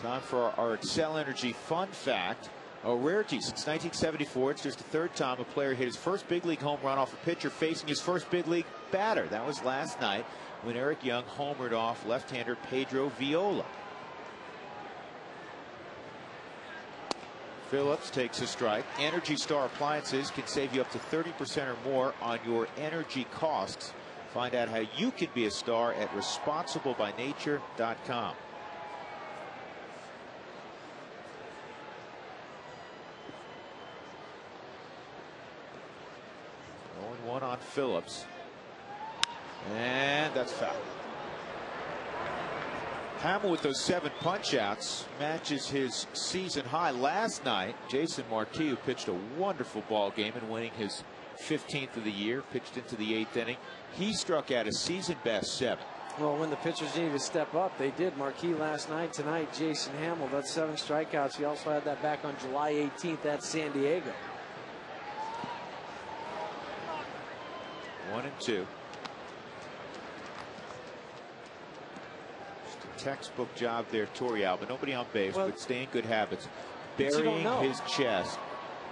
Time for our Excel Energy fun fact. A rarity since 1974. It's just the 3rd time a player hit his first big league home run off a pitcher facing his first big league batter. That was last night when Eric Young homered off left-hander Pedro Viola. Phillips takes a strike. Energy Star Appliances can save you up to 30% or more on your energy costs. Find out how you can be a star at responsiblebynature.com. 0-1 on Phillips. And that's foul. Hamill with those 7 punch-outs matches his season high. Last night, Jason Marquis, who pitched a wonderful ball game and winning his 15th of the year, pitched into the 8th inning. He struck out a season-best 7. Well, when the pitchers needed to step up, they did. Marquis last night. Tonight, Jason Hamill. That's 7 strikeouts. He also had that back on July 18th at San Diego. 1-2. Textbook job there, Torreal, but nobody on base, but stay in good habits. Burying his chest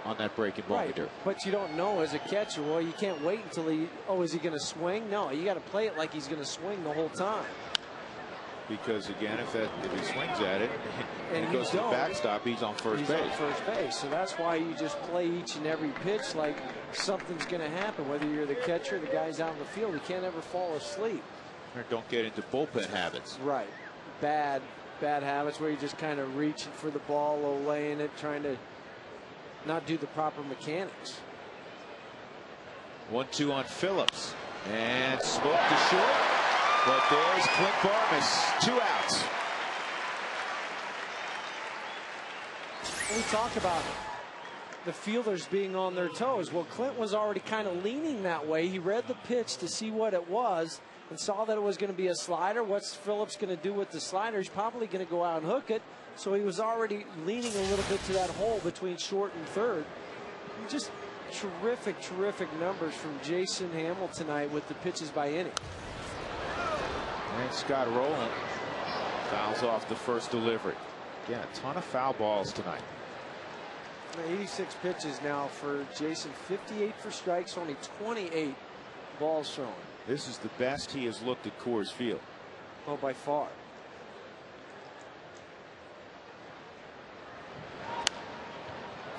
on that breaking ball. Right, but you don't know as a catcher. Well, you can't wait until is he going to swing? No, you got to play it like he's going to swing the whole time. Because again, if he swings at it and it goes to the backstop, he's on first base. On first base. So that's why you just play each and every pitch like something's going to happen. Whether you're the catcher, the guy's out in the field, you can't ever fall asleep. Or don't get into bullpen habits. Right. Bad habits where you're just kind of reaching for the ball, laying it, trying to not do the proper mechanics. 1-2 on Phillips. And smoke to short. But there's Clint Barmas. 2 outs. We talk about the fielders being on their toes. Well, Clint was already kind of leaning that way. He read the pitch to see what it was and saw that it was going to be a slider. What's Phillips going to do with the slider? He's probably going to go out and hook it. So he was already leaning a little bit to that hole between short and third. Just terrific, terrific numbers from Jason Hamill tonight with the pitches by inning. And Scott Rowland fouls off the first delivery. Again, a ton of foul balls tonight. 86 pitches now for Jason. 58 for strikes, only 28 balls thrown. This is the best he has looked at Coors Field. Oh, by far.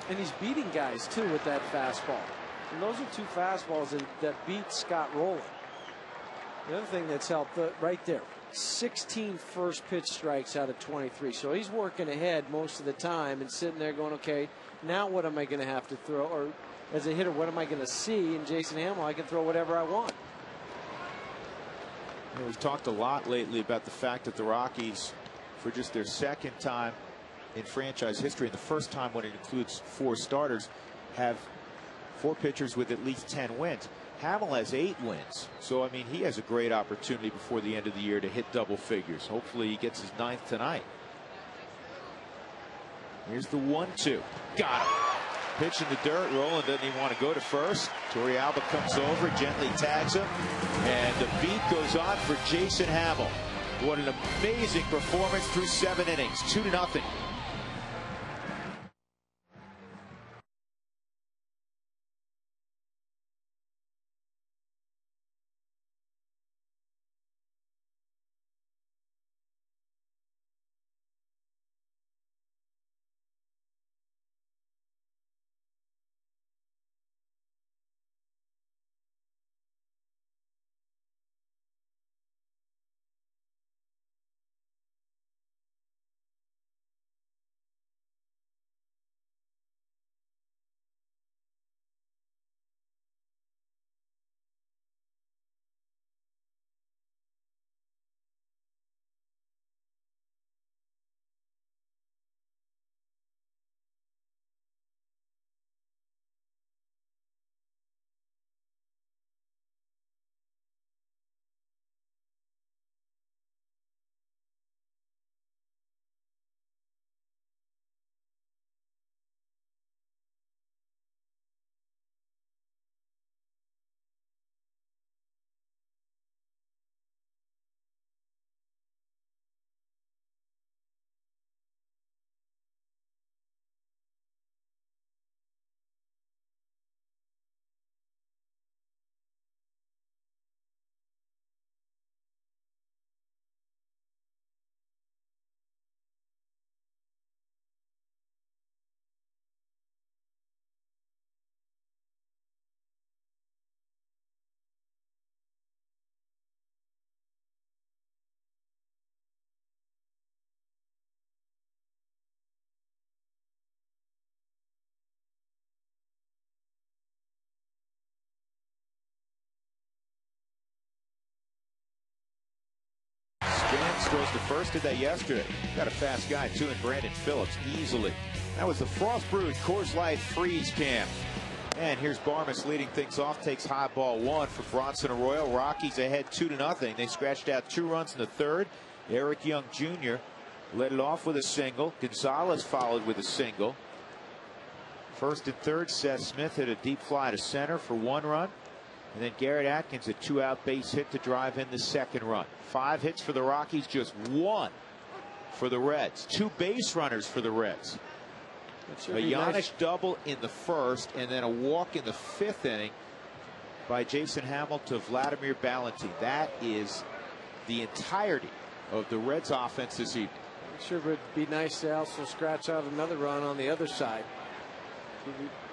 And he's beating guys, too, with that fastball. And those are 2 fastballs that beat Scott Rowland. The other thing that's helped, right there, 16 first pitch strikes out of 23. So he's working ahead most of the time and sitting there going, okay, now what am I going to have to throw? Or as a hitter, what am I going to see? And Jason Hamill, I can throw whatever I want. We've talked a lot lately about the fact that the Rockies, for just their 2nd time in franchise history, and the first time when it includes 4 starters, have 4 pitchers with at least 10 wins. Hamill has 8 wins, so I mean he has a great opportunity before the end of the year to hit double figures. Hopefully he gets his 9th tonight. Here's the 1-2. Got him. Pitch in the dirt. Roland doesn't even want to go to first. Torrealba comes over, gently tags him, and the beat goes on for Jason Hamill. What an amazing performance through 7 innings. 2-0. Gans throws to first, did that yesterday. Got a fast guy too in Brandon Phillips easily. That was the Frost Brewed Coors Light Freeze Cam. And here's Barmas leading things off, takes high ball 1 for Bronson Arroyo. Rockies ahead 2-0. They scratched out 2 runs in the 3rd. Eric Young Jr. led it off with a single. Gonzalez followed with a single. 1st and 3rd, Seth Smith hit a deep fly to center for 1 run. And then Garrett Atkins, a 2-out base hit to drive in the 2nd run. 5 hits for the Rockies, just 1 for the Reds. 2 base runners for the Reds. A Giannis double in the 1st, and then a walk in the 5th inning by Jason Hamill to Vladimir Ballantyne. That is the entirety of the Reds offense this evening. It sure would be nice to also scratch out another run on the other side.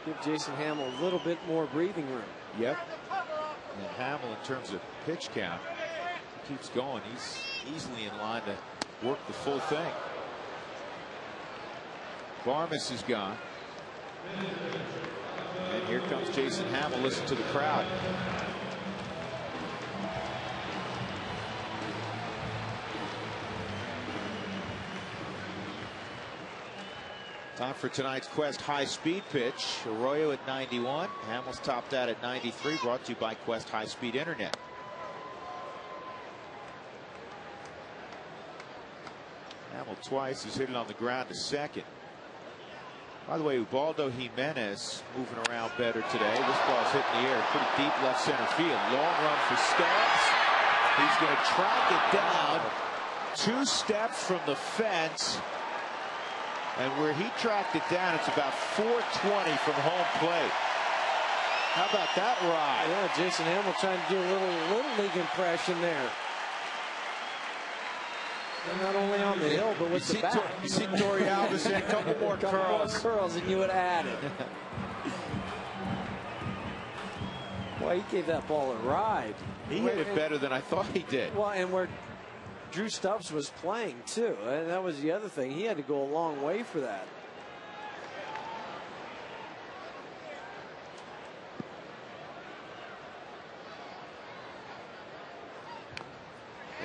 Give Jason Hamill a little bit more breathing room. Yep. And Hamill, in terms of pitch count, keeps going. He's easily in line to work the full thing. Barmas is gone. And here comes Jason Hamill. Listen to the crowd. Time for tonight's Quest high speed pitch. Arroyo at 91. Hamill's topped out at 93. Brought to you by Quest High Speed Internet. Hamill twice has hit it on the ground to 2nd. By the way, Ubaldo Jimenez moving around better today. This ball's hit in the air pretty deep left center field. Long run for Stubbs. He's going to track it down 2 steps from the fence. And where he tracked it down, it's about 420 from home plate. How about that ride? Yeah, Jason Hamill trying to do a little league impression there. And not only on the hill, but with the bat. You see Torrealba said a couple more curls. And you would add it. Boy, he gave that ball a ride. He hit it better than I thought he did. Well, and where Drew Stubbs was playing too, and that was the other thing. He had to go a long way for that.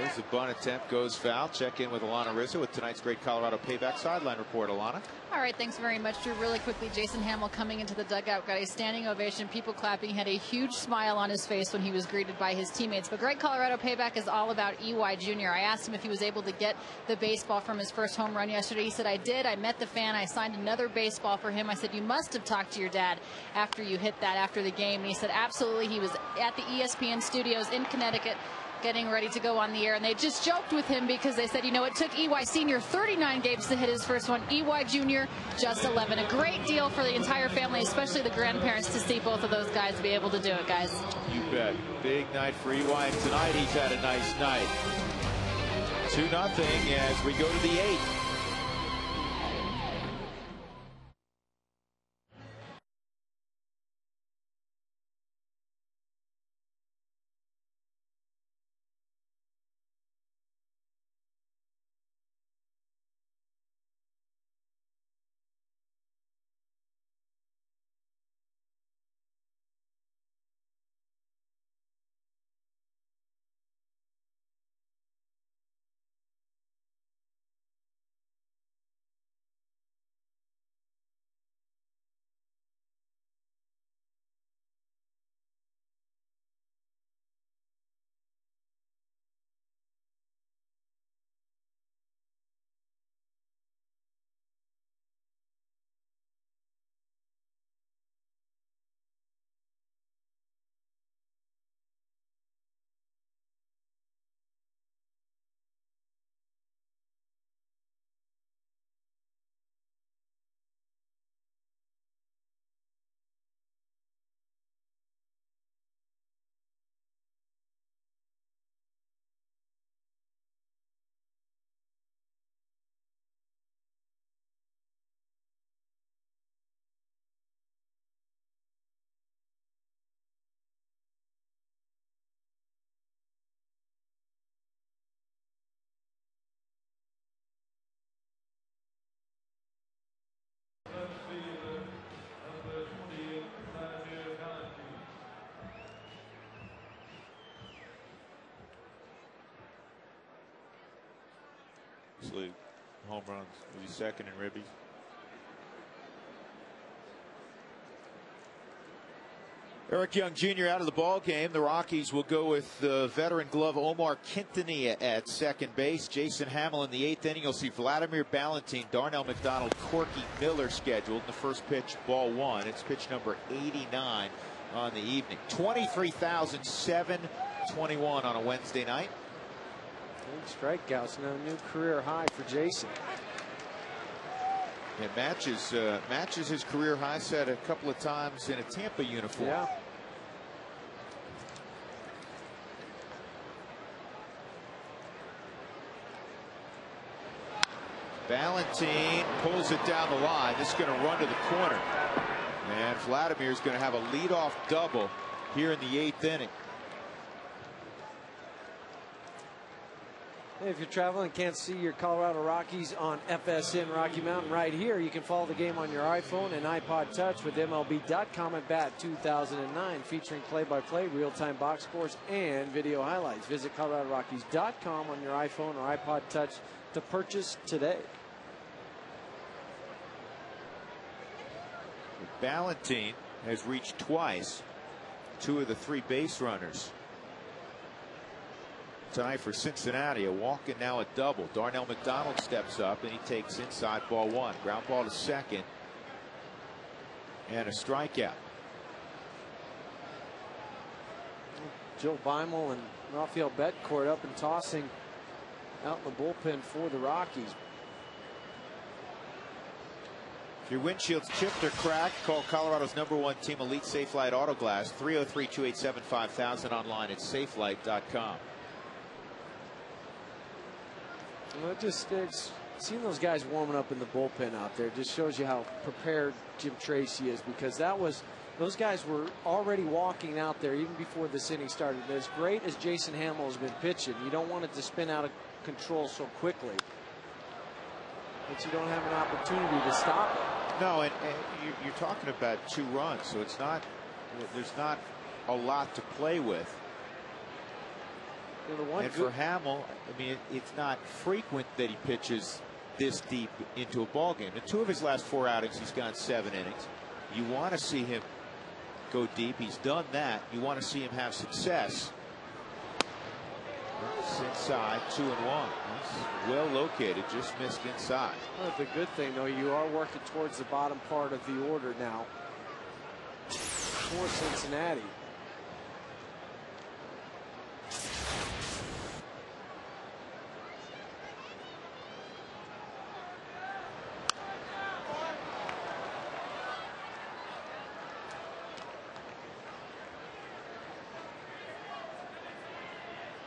as the bunt attempt goes foul. Check in with Alana Rizzo with tonight's great Colorado Payback Sideline Report. Alana. All right, thanks very much, Drew. Really quickly, Jason Hamill coming into the dugout got a standing ovation, people clapping, had a huge smile on his face when he was greeted by his teammates. But great Colorado Payback is all about EY Jr. I asked him if he was able to get the baseball from his first home run yesterday. He said, I did. I met the fan. I signed another baseball for him. I said, you must have talked to your dad after you hit that after the game. And he said, absolutely. He was at the ESPN studios in Connecticut getting ready to go on the air, and they just joked with him because they said, you know, it took EY Sr. 39 games to hit his first one. EY Jr. just 11. A great deal for the entire family, especially the grandparents, to see both of those guys be able to do it, guys. You bet. Big night for EY, and tonight he's had a nice night. 2-0 as we go to the 8th. Home runs, maybe second in ribbies. Eric Young Jr. out of the ball game. The Rockies will go with the veteran glove Omar Quintanilla at second base. Jason Hamill in the 8th inning. You'll see Vladimir Ballantyne, Darnell McDonald, Corky Miller scheduled. The first pitch, ball 1. It's pitch number 89 on the evening. 23,721 on a Wednesday night. 8 strikeouts, now a new career high for Jason. It matches his career high set a couple of times in a Tampa uniform. Yeah. Ballantyne pulls it down the line. This is going to run to the corner. And Vladimir's going to have a leadoff double here in the 8th inning. If you're traveling and can't see your Colorado Rockies on FSN Rocky Mountain right here, you can follow the game on your iPhone and iPod Touch with MLB.com at Bat 2009, featuring play-by-play, real-time box scores, and video highlights. Visit ColoradoRockies.com on your iPhone or iPod Touch to purchase today. Ballantyne has reached twice 2 of the 3 base runners tonight for Cincinnati. A walk and now a double. Darnell McDonald steps up and he takes inside, ball 1. Ground ball to second and a strikeout. Joe Beimel and Rafael Betancourt up and tossing out in the bullpen for the Rockies. If your windshield's chipped or cracked, call Colorado's #1 team, Elite Safelite Auto Glass, 303-287-5000, online at safelight.com. Well, it's seeing those guys warming up in the bullpen out there just shows you how prepared Jim Tracy is, because those guys were already walking out there even before this inning started. As great as Jason Hamill has been pitching, you don't want it to spin out of control so quickly, but you don't have an opportunity to stop it. No, and you're talking about 2 runs, so there's not a lot to play with. And for Hamill, I mean, it's not frequent that he pitches this deep into a ball game. In 2 of his last 4 outings, he's gone 7 innings. You want to see him go deep. He's done that. You want to see him have success. It's inside, 2-1. He's well located, just missed inside. Well, the good thing, though, you are working towards the bottom part of the order now for Cincinnati.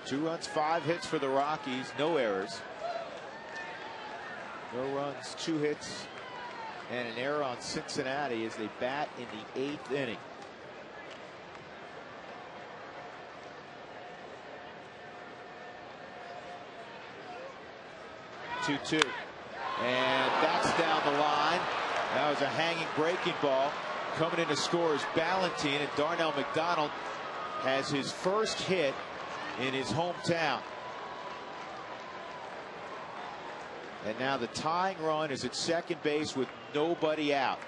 Two runs, 5 hits for the Rockies, no errors. No runs, 2 hits, and an error on Cincinnati as they bat in the 8th inning. Two-two, and that's down the line. That was a hanging breaking ball. Coming in to score is Ballantine, and Darnell McDonald has his first hit in his hometown. And now the tying run is at second base with nobody out.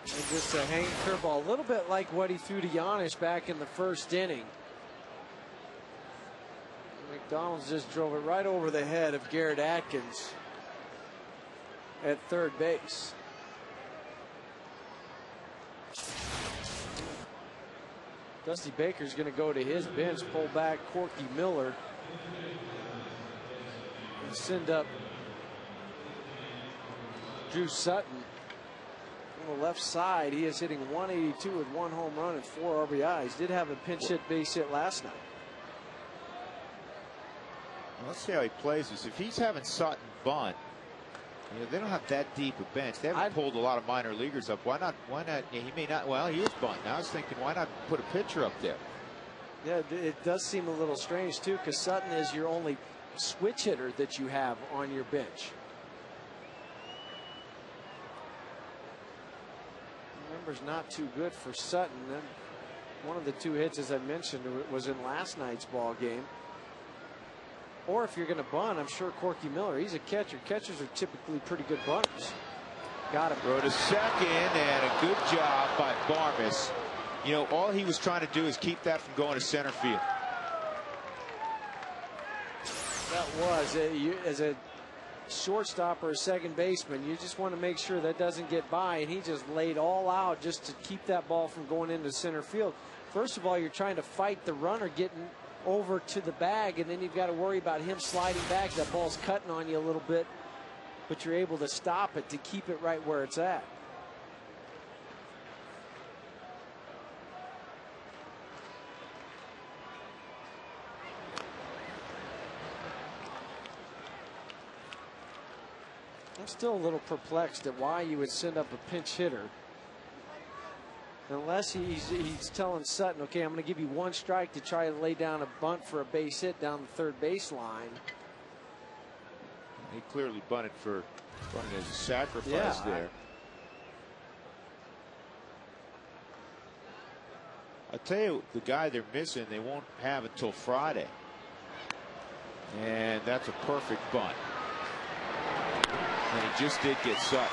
And just a hanging curveball, a little bit like what he threw to Giannis back in the 1st inning. McDonald's just drove it right over the head of Garrett Atkins at 3rd base. Dusty Baker's going to go to his bench, pull back Corky Miller, and send up Drew Sutton. On the left side, he is hitting 182 with 1 home run and 4 RBIs. Did have a pinch hit base hit last night. Well, let's see how he plays this. If he's having Sutton bunt, you know, they don't have that deep a bench. They haven't pulled a lot of minor leaguers up. Why not? Why not? Yeah, he may not. Well, he is bunting. I was thinking, why not put a pitcher up there? Yeah, it does seem a little strange too, because Sutton is your only switch hitter that you have on your bench. The number's not too good for Sutton. Then one of the 2 hits, as I mentioned, was in last night's ball game. Or if you're going to bunt, I'm sure Corky Miller, he's a catcher. Catchers are typically pretty good bunters. Got him. Throw to second, and a good job by Barmes. You know, all he was trying to do is keep that from going to center field. That was, as a shortstop or a second baseman, you just want to make sure that doesn't get by, and he just laid all out just to keep that ball from going into center field. First of all, you're trying to fight the runner getting over to the bag, and then you've got to worry about him sliding back. That ball's cutting on you a little bit, but you're able to stop it to keep it right where it's at. I'm still a little perplexed at why you would send up a pinch hitter unless he's telling Sutton, okay, I'm going to give you 1 strike to try to lay down a bunt for a base hit down the 3rd base line. He clearly bunted as a sacrifice there. I'll tell you, the guy they're missing, they won't have until Friday. And that's a perfect bunt. And he just did get Sutton.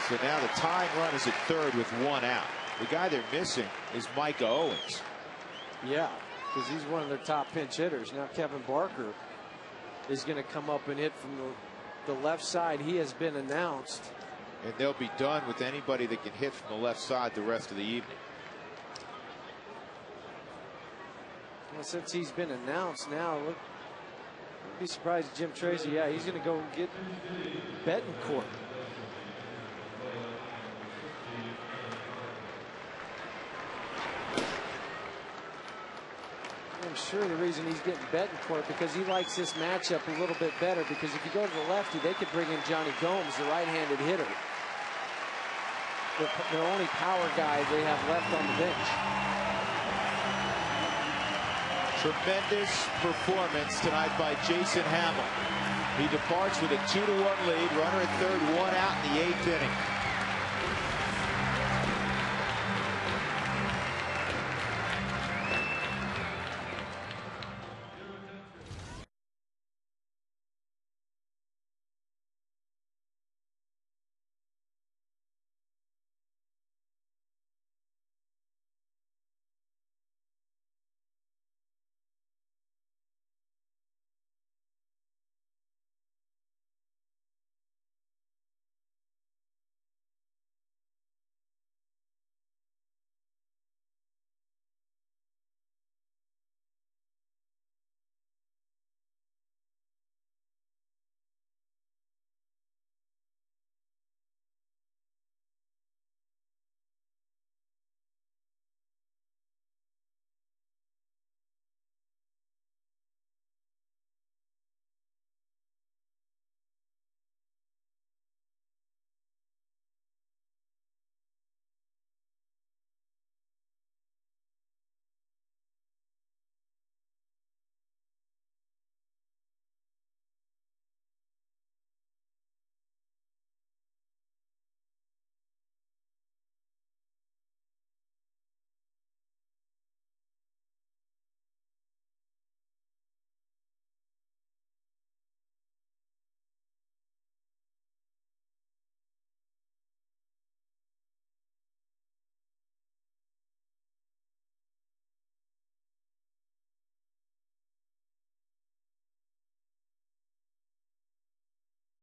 So now the tying run is at 3rd with 1 out. The guy they're missing is Micah Owens. Yeah, because he's one of their top pinch hitters. Now Kevin Barker is going to come up and hit from the left side. He has been announced. And they'll be done with anybody that can hit from the left side the rest of the evening. Well, since he's been announced now, look, I'd be surprised if Jim Tracy, yeah, he's going to go get Betancourt. I'm sure the reason he's getting Betancourt because he likes this matchup a little bit better, because if you go to the lefty, they could bring in Johnny Gomes, the right-handed hitter. The only power guy they have left on the bench. Tremendous performance tonight by Jason Hamill. He departs with a 2-1 lead. Runner at 3rd, 1 out in the 8th inning.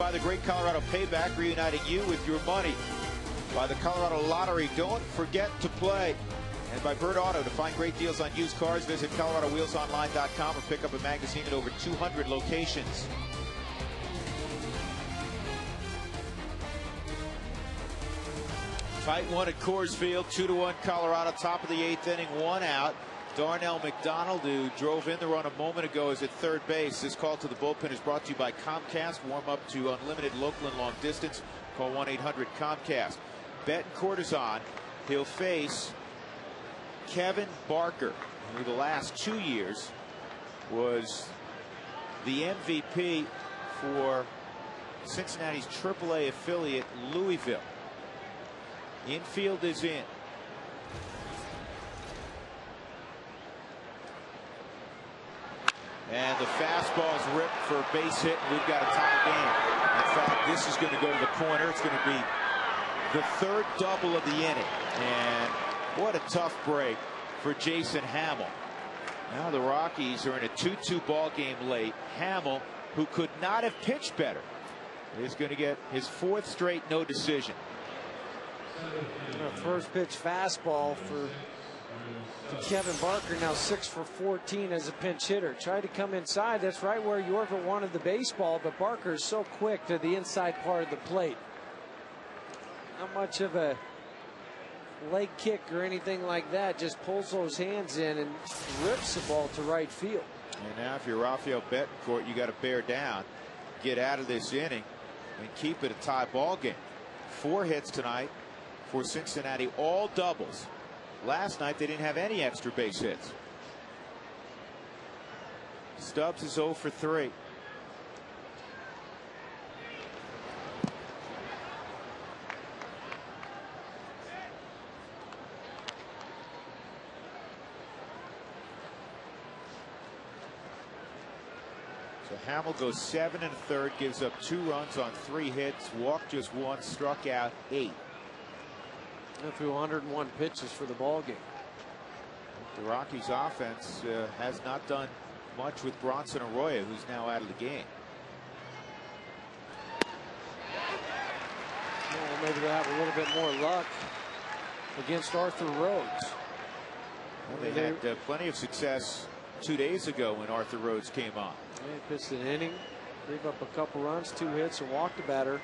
by the Great Colorado Payback, reuniting you with your money. By the Colorado Lottery, don't forget to play. And by Bird Auto, to find great deals on used cars, visit ColoradoWheelsOnline.com or pick up a magazine at over 200 locations. Tight one at Coors Field, 2-1 Colorado, top of the 8th inning, 1 out. Darnell McDonald, who drove in the run a moment ago, is at third base. This call to the bullpen is brought to you by Comcast. Warm up to unlimited local and long distance. Call 1-800-COMCAST. Betancourt is on. He'll face Kevin Barker, who the last 2 years was the MVP for Cincinnati's AAA affiliate, Louisville. Infield is in. And the fastball's ripped for a base hit, and we've got a tie game. In fact, this is going to go to the corner. It's going to be the third double of the inning. And what a tough break for Jason Hamill. Now the Rockies are in a 2-2 ball game late. Hamill, who could not have pitched better, is going to get his 4th straight no decision. First pitch fastball for Kevin Barker, now 6 for 14 as a pinch hitter. Tried to come inside. That's right where Yorvit wanted the baseball, but Barker is so quick to the inside part of the plate. Not much of a leg kick or anything like that. Just pulls those hands in and rips the ball to right field. And now if you're Rafael Betancourt, you got to bear down, get out of this inning, and keep it a tie ball game. 4 hits tonight for Cincinnati, all doubles. Last night they didn't have any extra base hits. Stubbs is 0 for 3. So Hamill goes 7 1/3, gives up 2 runs on 3 hits, walked just 1, struck out 8. Threw 101 pitches for the ball game. The Rockies offense has not done much with Bronson Arroyo, who's now out of the game. Well, maybe they'll have a little bit more luck against Arthur Rhodes. Well, they had plenty of success 2 days ago when Arthur Rhodes came on. He pitched an inning, gave up a couple runs, 2 hits, and walked a batter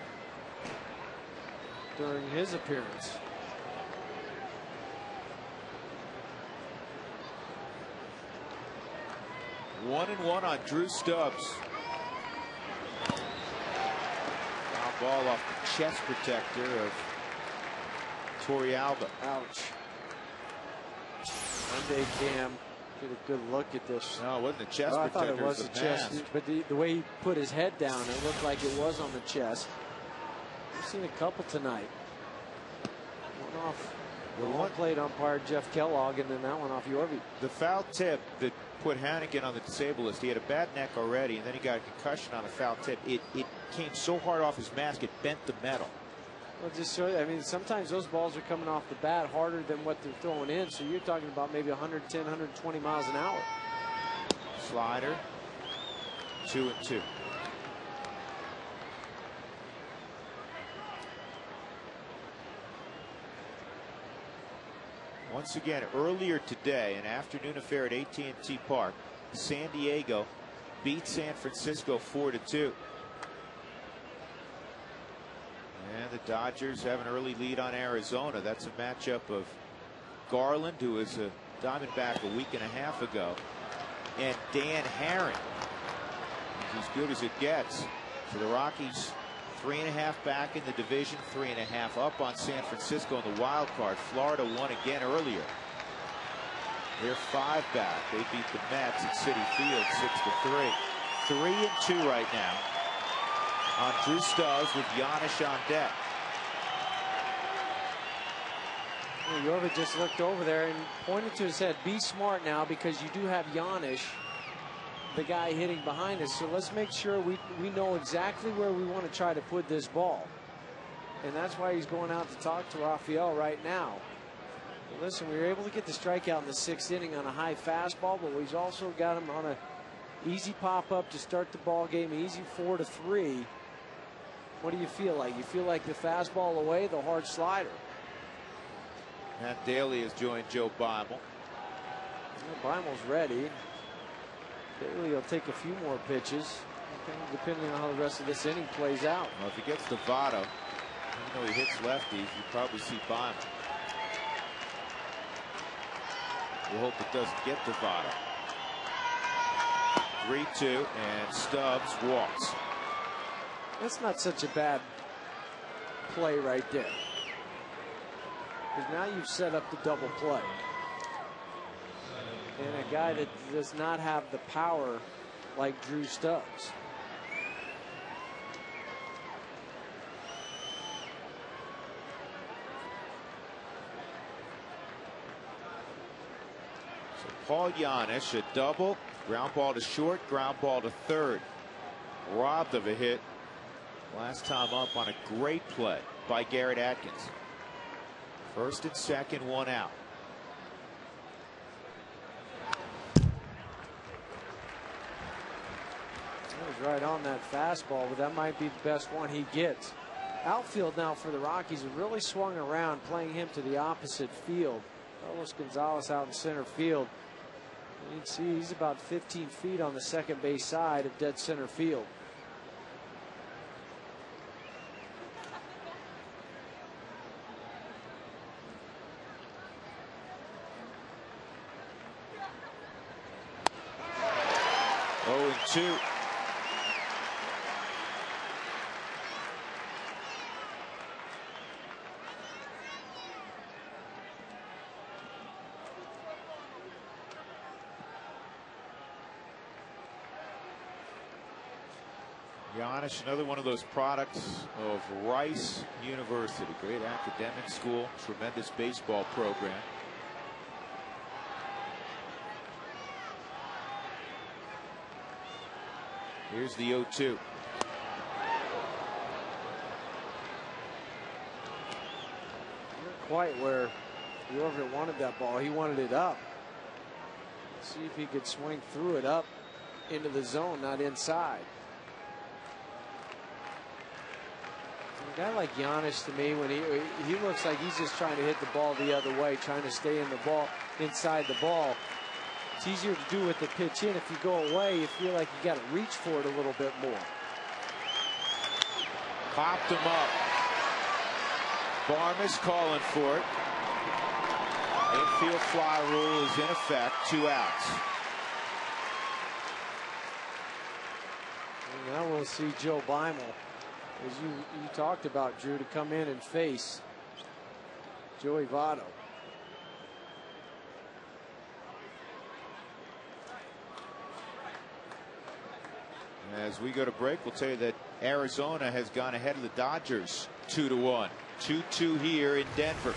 during his appearance. 1-1 on Drew Stubbs. Foul ball off the chest protector of Torrealba. Ouch. Monday Cam get a good look at this. No, it wasn't the chest protector. I thought it was the chest, but the way he put his head down, it looked like it was on the chest. We've seen a couple tonight. One off the one plate umpire Jeff Kellogg, and then that one off Yorvie. The foul tip that put Hannigan on the disabled list. He had a bad neck already, and then he got a concussion on a foul tip. It came so hard off his mask, it bent the metal. Well, just so, I mean, sometimes those balls are coming off the bat harder than what they're throwing in, so you're talking about maybe 110, 120 miles an hour. Slider, 2-2. Once again, earlier today, an afternoon affair at AT&T Park, San Diego beat San Francisco 4-2. And the Dodgers have an early lead on Arizona. That's a matchup of Garland, who was a Diamondback a week and a half ago, and Dan Herring. He's as good as it gets. So the Rockies 3.5 back in the division, 3.5 up on San Francisco in the wild card. Florida won again earlier. They're 5 back. They beat the Mets at Citi Field 6-3. 3-2 right now on Drew Stubbs with Giannis on deck. Yorvit just looked over there and pointed to his head. Be smart now, because you do have Giannis, the guy hitting behind us. So let's make sure we know exactly where we want to try to put this ball. And that's why he's going out to talk to Rafael right now. But listen, we were able to get the strikeout in the 6th inning on a high fastball, but we've also got him on a easy pop-up to start the ball game, easy 4-3. What do you feel like? You feel like the fastball away, the hard slider? Matt Daly has joined Joe Beimel. Beimel's ready. Daly will take a few more pitches, depending on how the rest of this inning plays out. Well, if he gets to Votto, even though he hits lefties, you probably see Beimel. We hope it doesn't get to Votto. 3-2, and Stubbs walks. That's not such a bad play right there. Because now you've set up the double play. And a guy that does not have the power like Drew Stubbs. So Paul Giannis, a double, ground ball to short, ground ball to third. Robbed of a hit last time up on a great play by Garrett Atkins. First and second, one out. He was right on that fastball, but that might be the best one he gets. Outfield now for the Rockies have really swung around, playing him to the opposite field. Carlos Gonzalez out in center field. You can see he's about 15 feet on the second base side of dead center field. Oh, 2. Giannis, another one of those products of Rice University. Great academic school, tremendous baseball program. Here's the 0-2. Not quite where whoever wanted that ball. He wanted it up. See if he could swing through it up into the zone, not inside. A guy like Giannis, to me, when he looks like he's just trying to hit the ball the other way, trying to stay in the ball, inside the ball. It's easier to do with the pitch in. If you go away, you feel like you got to reach for it a little bit more. Popped him up. Barmes calling for it. Infield fly rule is in effect. 2 outs. And now we'll see Joe Beimel, as you talked about, Drew, to come in and face Joey Votto. As we go to break, we'll tell you that Arizona has gone ahead of the Dodgers 2-1. 2-2 here in Denver.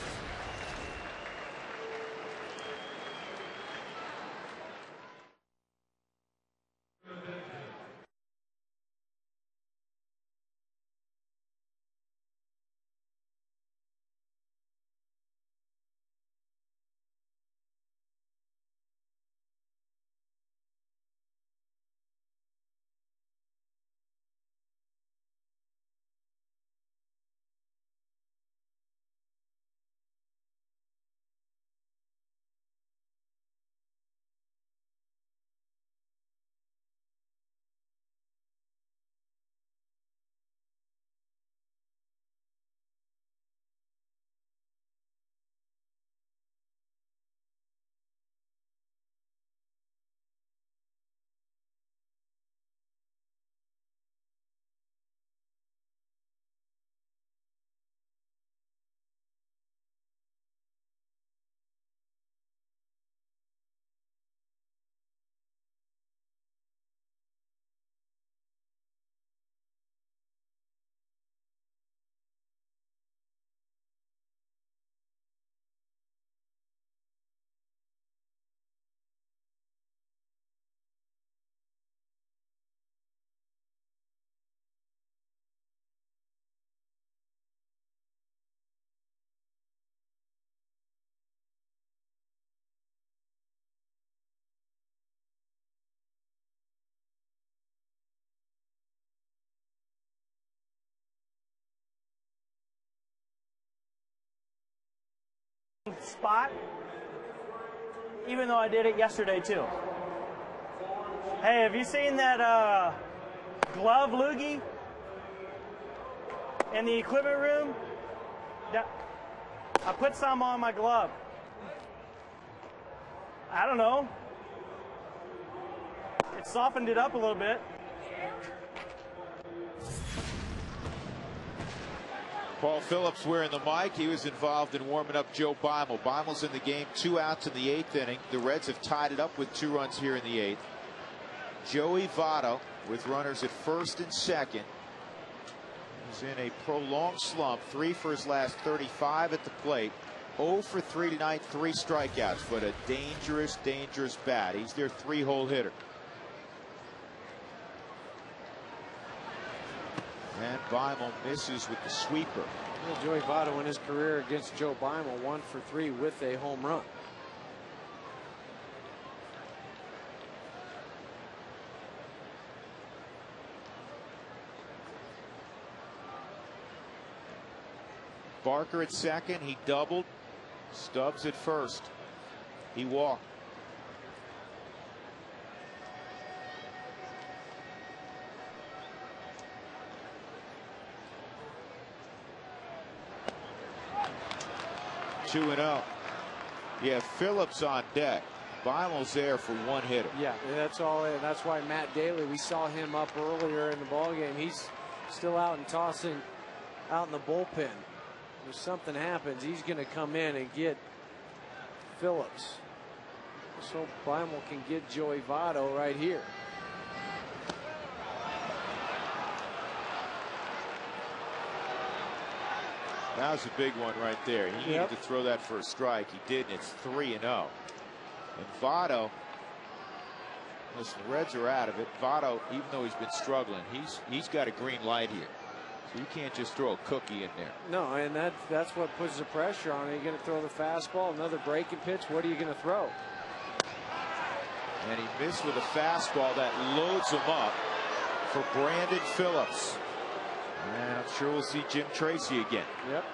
spot, even though I did it yesterday too. Hey, have you seen that glove loogie in the equipment room? I put some on my glove. I don't know. It softened it up a little bit. Paul Phillips wearing the mic. He was involved in warming up Joe Beimel. Beimel's in the game, 2 outs in the 8th inning. The Reds have tied it up with 2 runs here in the 8th. Joey Votto with runners at first and second. He's in a prolonged slump. 3 for his last 35 at the plate. 0 for 3 tonight, 3 strikeouts, but a dangerous, dangerous bat. He's their 3-hole hitter. And Beimel misses with the sweeper. Well, Joey Votto in his career against Joe Beimel, 1 for 3 with a home run. Barker at second. He doubled. Stubbs at first. He walked. Two and out. Yeah, Phillips on deck. Beimel's there for 1 hitter. Yeah, that's all. That's why Matt Daly, we saw him up earlier in the ballgame. He's still out and tossing out in the bullpen. If something happens, he's going to come in and get Phillips. So Beimel can get Joey Votto right here. That was a big one right there. He needed to throw that for a strike. He did, and it's 3-0. And Votto, listen, the Reds are out of it. Votto, even though he's been struggling, he's got a green light here. So you can't just throw a cookie in there. No, and that's what puts the pressure on. Are you going to throw the fastball, another breaking pitch? What are you going to throw? And he missed with a fastball that loads him up for Brandon Phillips. And I'm sure we'll see Jim Tracy again. Yep.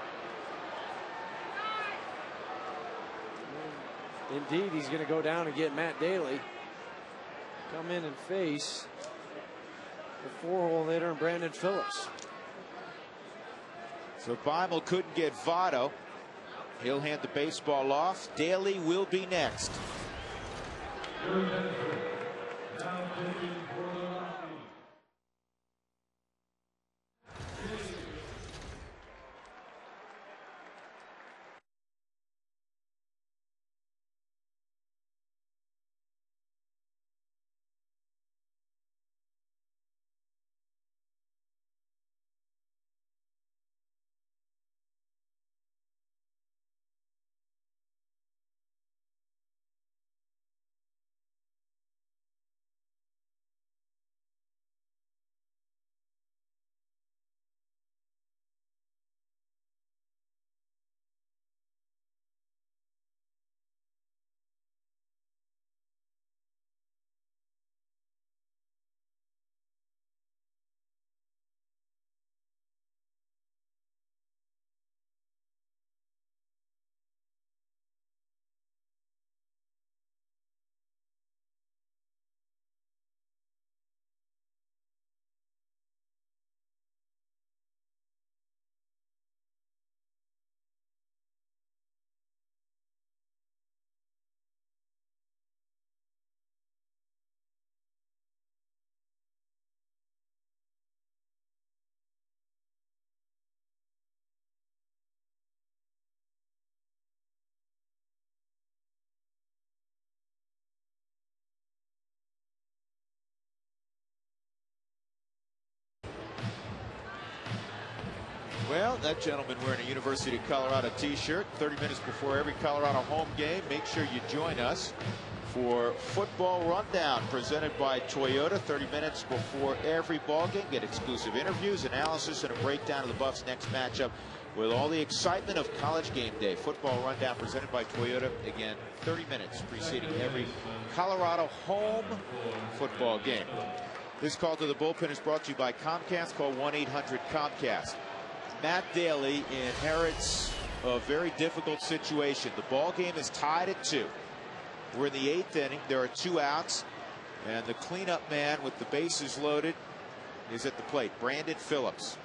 Indeed, he's going to go down and get Matt Daly. Come in and face the 4-hole hitter and Brandon Phillips. So Beimel couldn't get Votto. He'll hand the baseball off. Daly will be next. Well, that gentleman wearing a University of Colorado t-shirt, 30 minutes before every Colorado home game. Make sure you join us for Football Rundown presented by Toyota. 30 minutes before every ball game. Get exclusive interviews, analysis, and a breakdown of the Buffs' next matchup with all the excitement of college game day. Football Rundown presented by Toyota. Again, 30 minutes preceding every Colorado home football game. This call to the bullpen is brought to you by Comcast. Call 1-800-COMCAST. Matt Daly inherits a very difficult situation. The ball game is tied at 2. We're in the 8th inning. There are 2 outs, and the cleanup man with the bases loaded is at the plate, Brandon Phillips.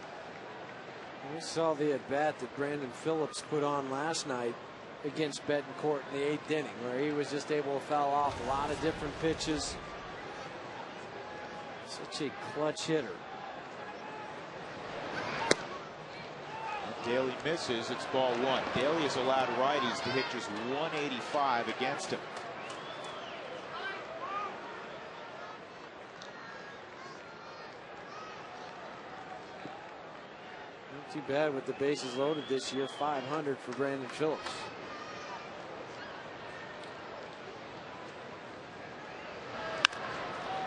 We saw the at bat that Brandon Phillips put on last night against Betancourt in the 8th inning, where he was just able to foul off a lot of different pitches. Such a clutch hitter. Daly misses. It's ball 1. Daly has allowed righties to hit just 185 against him. Not too bad with the bases loaded this year. 500 for Brandon Phillips.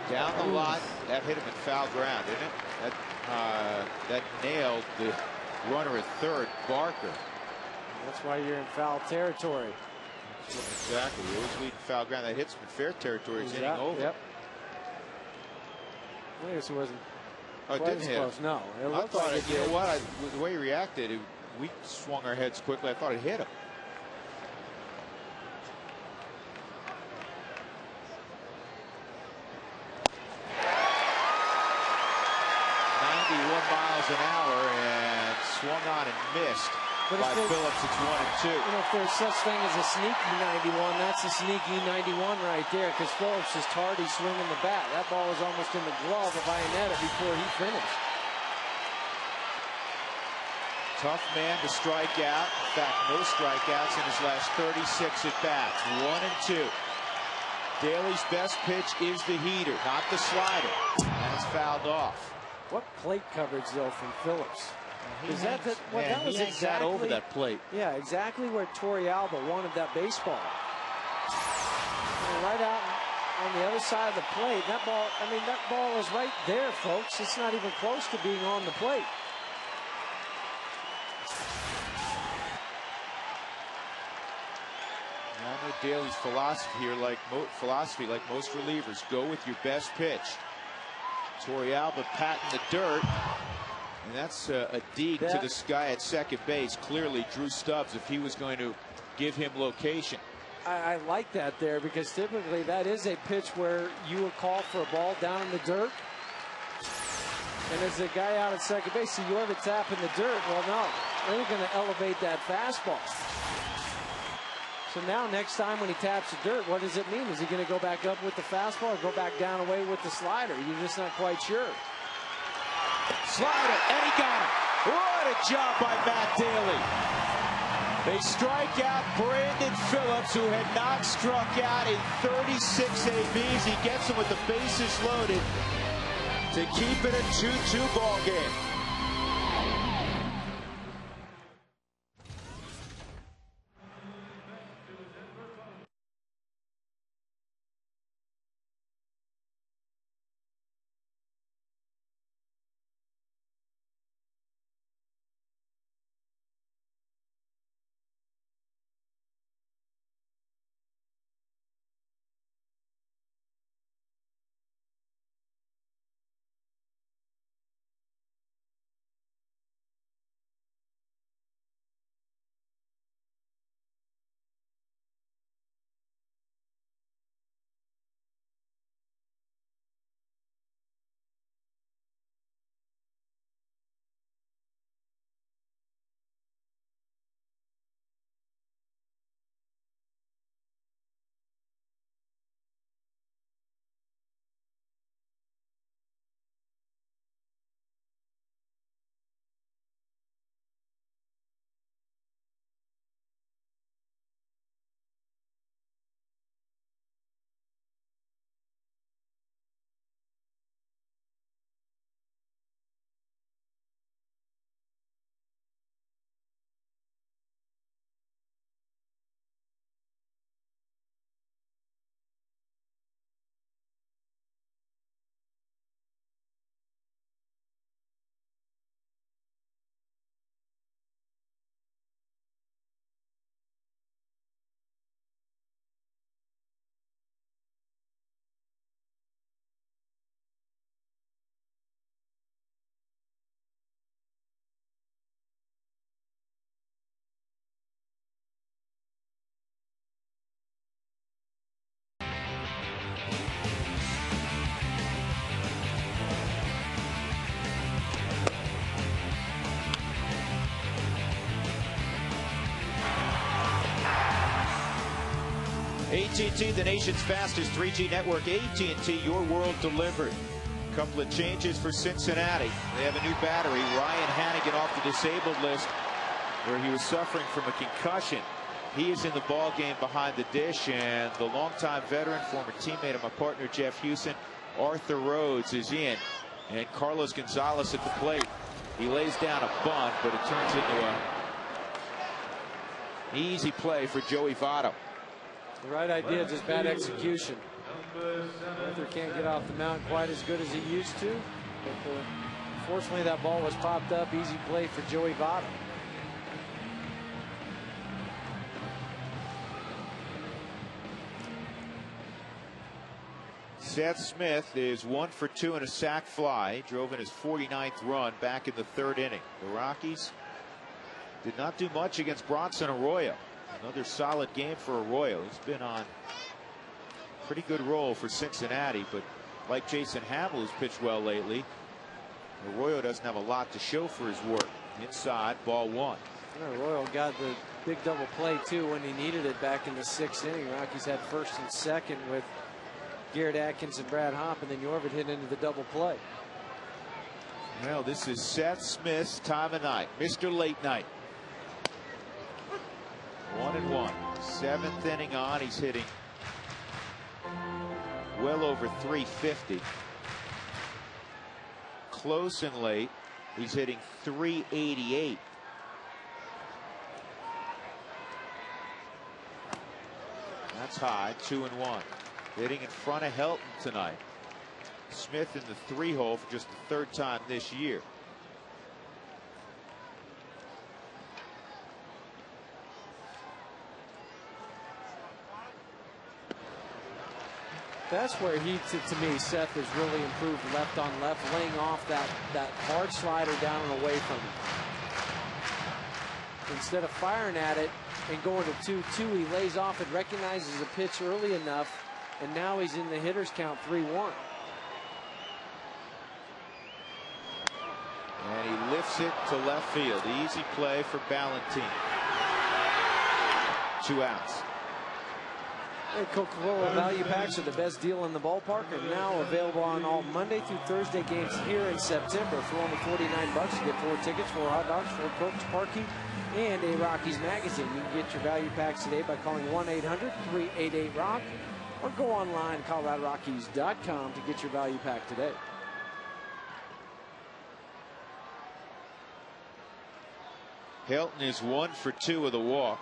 Down the line, that hit him in foul ground, didn't it? That nailed the runner at third, Barker. That's why you're in foul territory. Exactly. You always lead in foul ground. That hits him in fair territory. It's inning over. Yep. I guess it wasn't. Oh, it didn't hit. Close. No. It I looked thought like it. You know what? The way he reacted, we swung our heads quickly. I thought it hit him. Miles an hour and swung on and missed by Phillips. It's 1-2. You know, if there's such thing as a sneaky 91, that's a sneaky 91 right there, because Phillips is tardy swinging the bat. That ball was almost in the glove of Iannetta before he finished. Tough man to strike out. In fact, no strikeouts in his last 36 at bats. 1-2. Daly's best pitch is the heater, not the slider. And it's fouled off. What plate coverage, though, from Phillips? Is that was exactly over that plate? Yeah, exactly where Torrealba wanted that baseball. And right out on the other side of the plate. That ball, I mean, that ball is right there, folks. It's not even close to being on the plate. I know Daly's philosophy here, like most relievers, go with your best pitch. Torrealba patting the dirt, and that's a dig to this guy at second base. Clearly Drew Stubbs, if he was going to give him location. I like that there, because typically that is a pitch where you would call for a ball down in the dirt, and as a guy out at second base, see, you have a tap in the dirt. Well, no, they're going to elevate that fastball. So now next time when he taps the dirt, what does it mean? Is he going to go back up with the fastball or go back down away with the slider? You're just not quite sure. Slider, and he got him. What a job by Matt Daly. They strike out Brandon Phillips, who had not struck out in 36 ABs. He gets him with the bases loaded to keep it a 2-2 ball game. AT&T, the nation's fastest 3G network. AT&T, your world delivered. A couple of changes for Cincinnati. They have a new battery. Ryan Hannigan off the disabled list, where he was suffering from a concussion. He is in the ball game behind the dish, and the longtime veteran, former teammate of my partner Jeff Houston, Arthur Rhodes, is in, and Carlos Gonzalez at the plate. He lays down a bunt, but it turns into an easy play for Joey Votto. The right idea, just bad execution. Arthur can't get off the mound quite as good as he used to, but fortunately that ball was popped up. Easy play for Joey Votto. Seth Smith is 1 for 2 in a sac fly. Drove in his 49th run back in the 3rd inning. The Rockies did not do much against Bronson Arroyo. Another solid game for Arroyo. He's been on a pretty good roll for Cincinnati, but like Jason Hamill, who's pitched well lately, Arroyo doesn't have a lot to show for his work. Inside, ball 1. Arroyo got the big double play too when he needed it back in the 6th inning. Rockies had 1st and 2nd with Garrett Atkins and Brad Hopp, and then Yorvit hit into the double play. Well, this is Seth Smith's time of night. Mr. Late Night. 1-1. 7th inning on. He's hitting well over 350. Close and late, he's hitting 388. That's high. 2-1. Hitting in front of Helton tonight. Smith in the 3-hole for just the 3rd time this year. That's where he, to me, Seth has really improved left on left, laying off that hard slider down and away from him. Instead of firing at it and going to 2-2, he lays off it, recognizes the pitch early enough, and now he's in the hitter's count 3-1. And he lifts it to left field. The easy play for Ballantine. 2 outs. Hey, Coca-Cola value packs are the best deal in the ballpark, and now available on all Monday through Thursday games here in September. For only $49, you get 4 tickets, 4 hot dogs, 4 Cokes, parking, and a Rockies magazine. You can get your value packs today by calling 1-800-388-ROCK or go online ColoradoRockies.com to get your value pack today. Helton is 1 for 2 with a walk.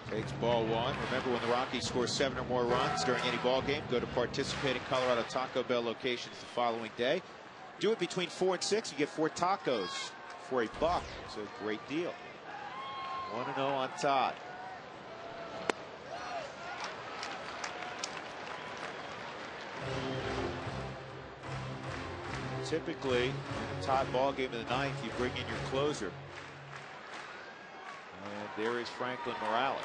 Takes ball 1. Remember, when the Rockies score 7 or more runs during any ball game, go to participating Colorado Taco Bell locations the following day. Do it between 4 and 6. You get 4 tacos for $1. It's a great deal. 1-0 on Todd. Typically, in a tied ball game in the 9th, you bring in your closer. And there is Franklin Morales.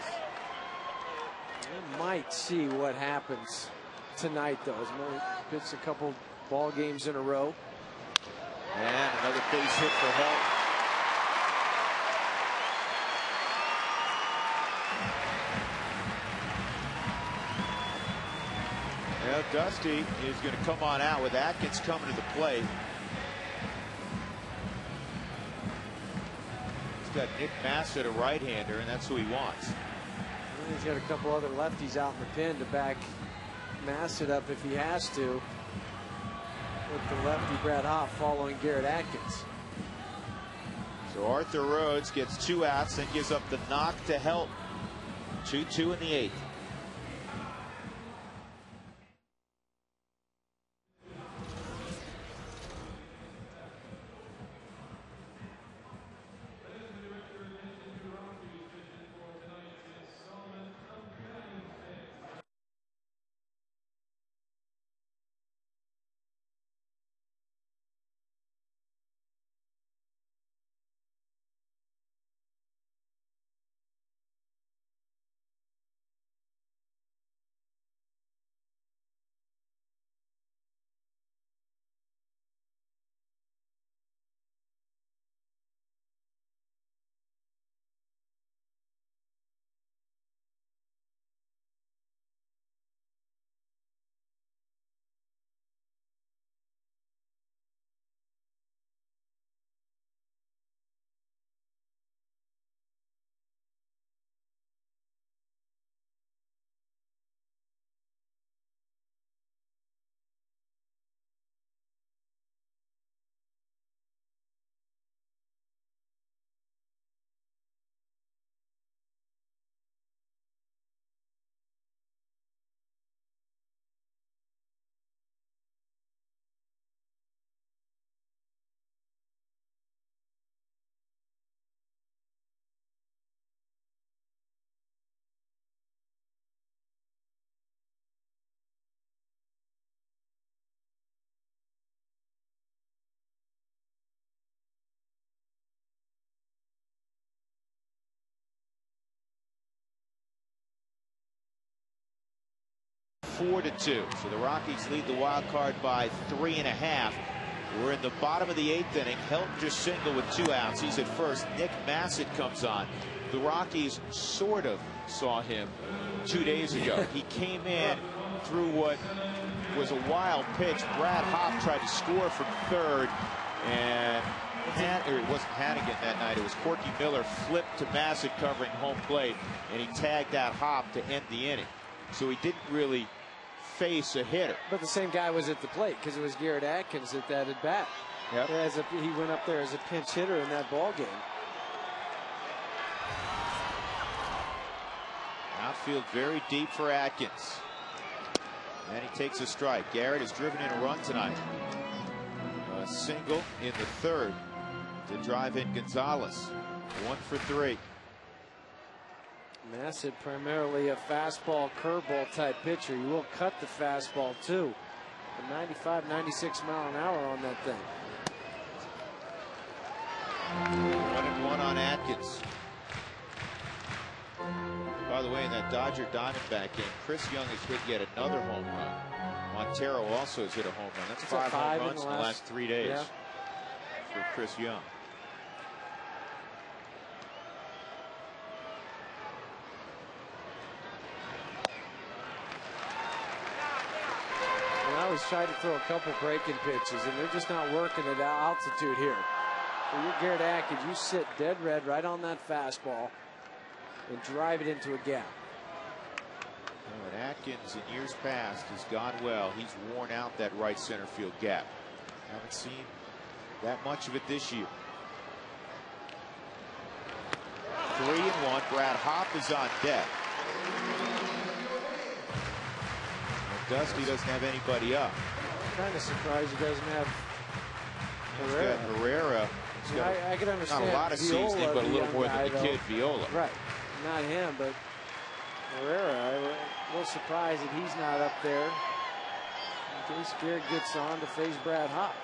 We might see what happens tonight, though. As Murray pitched a couple ball games in a row. And another base hit for Helton. Well, Dusty is going to come on out with Atkins coming to the plate. He's got Nick Massett, a right-hander, and that's who he wants. And he's got a couple other lefties out in the pen to back Massett up if he has to, with the lefty Brad Hopp following Garrett Atkins. So Arthur Rhodes gets 2 outs and gives up the knock to Helton. 2-2 in the 8th. 4-2. So the Rockies lead the wild card by 3.5. We're in the bottom of the 8th inning. Helton just single with 2 outs. He's at first. Nick Massett comes on. The Rockies sort of saw him 2 days ago. He came in through what was a wild pitch. Brad Hopp tried to score from third, and it wasn't Hannigan that night. It was Corky Miller flipped to Massett covering home plate, and he tagged out Hopp to end the inning. So he didn't really face a hitter. But the same guy was at the plate because it was Garrett Atkins at that at bat. Yep. He went up there as a pinch hitter in that ball game. Outfield very deep for Atkins. And he takes a strike. Garrett has driven in a run tonight. A single in the 3rd to drive in Gonzalez. 1 for 3. Massett primarily a fastball, curveball type pitcher. You will cut the fastball too. A 95, 96 mile an hour on that thing. 1-1 on Atkins. By the way, in that Dodger Diamondback game, Chris Young has hit yet another home run. Montero also has hit a home run. That's 5 home runs in the last 3 days for Chris Young. I always try to throw a couple breaking pitches, and they're just not working at altitude here. So you're Garrett Atkins. You sit dead red right on that fastball and drive it into a gap. And Atkins in years past has gone well. He's worn out that right center field gap. Haven't seen that much of it this year. 3-1. Brad Hopp is on deck. And Dusty doesn't have anybody up. I'm kind of surprised he doesn't have Herrera. He's got Herrera. I can understand. Not a lot of seasoning, but a little more than the kid Viola. Right. Not him, but Herrera. I'm a little surprised that he's not up there in case Garrett gets on to face Brad Hopp.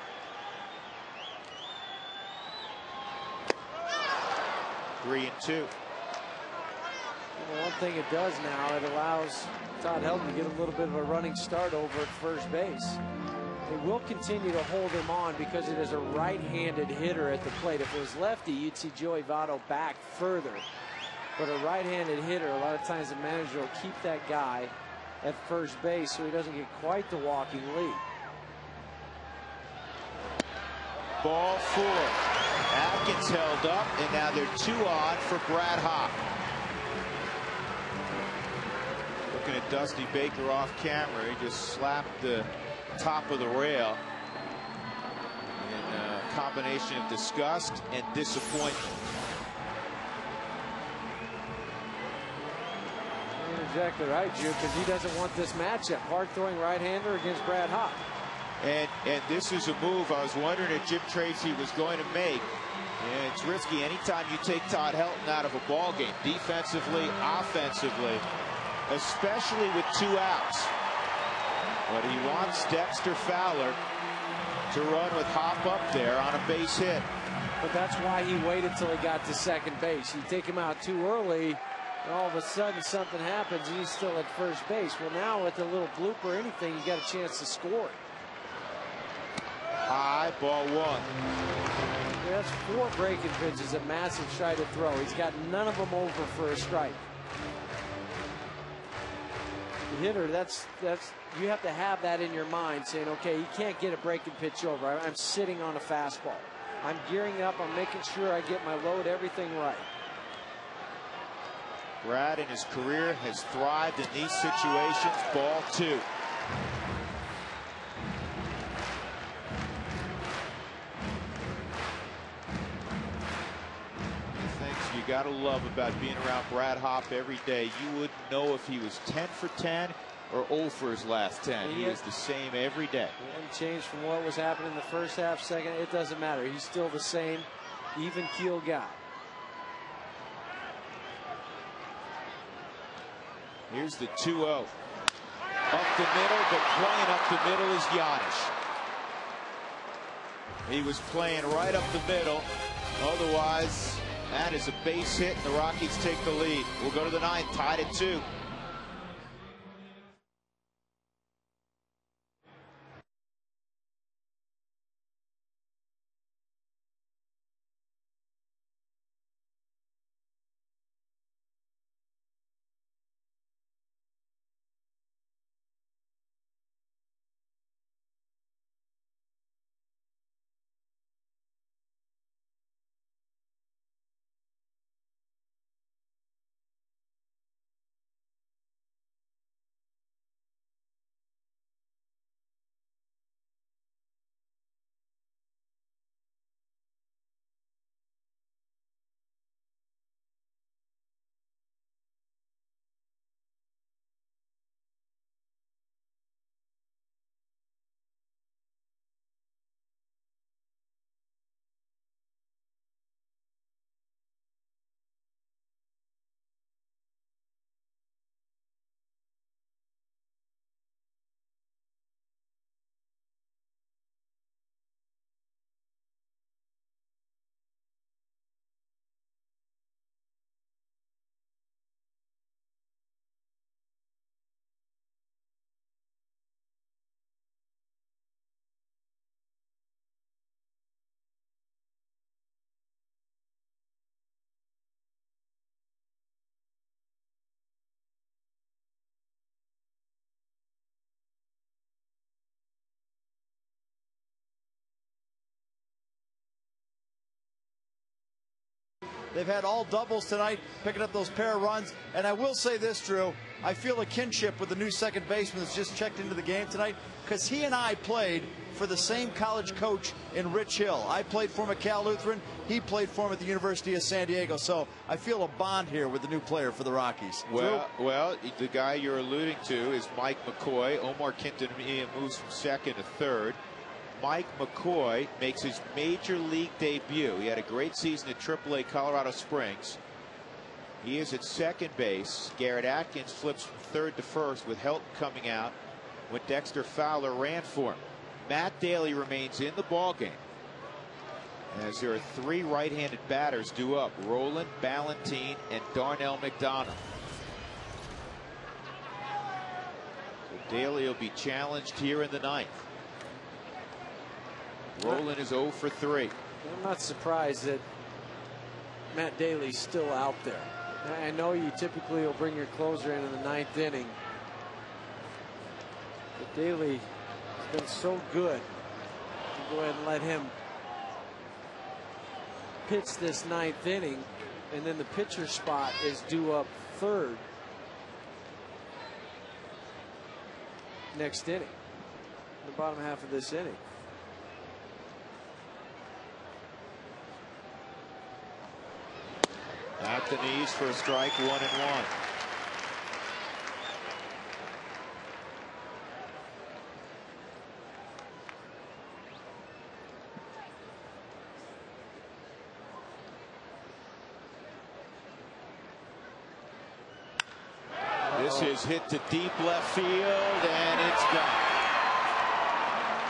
Three and two. Well, one thing it does now, it allows Todd Helton to get a little bit of a running start over at first base. They will continue to hold him on because it is a right-handed hitter at the plate. If it was lefty, you'd see Joey Votto back further. But a right-handed hitter, a lot of times the manager will keep that guy at first base so he doesn't get quite the walking lead. Ball 4. Atkins held up, and now they're 2 on for Brad Hopp. Looking at Dusty Baker off camera, he just slapped the top of the rail in a combination of disgust and disappointment. You're exactly right, Jude, because he doesn't want this matchup. Hard-throwing right-hander against Brad Hopp. And this is a move I was wondering if Jim Tracy was going to make. And it's risky anytime you take Todd Helton out of a ball game, defensively, offensively, especially with 2 outs. But he wants Dexter Fowler to run with Hopp up there on a base hit. But that's why he waited till he got to second base. You take him out too early, and all of a sudden something happens, and he's still at first base. Well, now with a little bloop or anything, you got a chance to score. High, ball 1. That's 4 breaking pitches that Massett tried to throw. He's got none of them over for a strike. The hitter, that's you have to have that in your mind, saying, okay, you can't get a breaking pitch over. I'm sitting on a fastball. I'm gearing up. I'm making sure I get my load, everything right. Brad in his career has thrived in these situations. Ball 2. You got to love about being around Brad Hopp every day. You wouldn't know if he was 10 for 10 or 0 for his last 10. He is the same every day. He hasn't changed from what was happening in the first half, second. It doesn't matter. He's still the same even keel guy. Here's the 2-0. Up the middle, but playing up the middle is Giannis. He was playing right up the middle. Otherwise, that is a base hit, and the Rockies take the lead. We'll go to the 9th, tied at 2. They've had all doubles tonight, picking up those pair of runs. And I will say this, Drew, I feel a kinship with the new second baseman that's just checked into the game tonight, because he and I played for the same college coach in Rich Hill. I played for him at Cal Lutheran. He played for him at the University of San Diego. So I feel a bond here with the new player for the Rockies. Well, the guy you're alluding to is Mike McCoy. Omar Quintanilla moves from second to third. Mike McCoy makes his major league debut. He had a great season at AAA Colorado Springs. He is at second base. Garrett Atkins flips from third to first with Helton coming out when Dexter Fowler ran for him. Matt Daly remains in the ballgame as there are three right-handed batters due up: Roland, Ballantine, and Darnell McDonald. So Daly will be challenged here in the ninth. Roland is 0 for 3. I'm not surprised that Matt Daly's still out there. I know you typically will bring your closer in the ninth inning, but Daly has been so good. Go ahead and let him pitch this ninth inning, and then the pitcher spot is due up third next inning, the bottom half of this inning. At the knees for a strike, 1-1. This is hit to deep left field, and it's gone.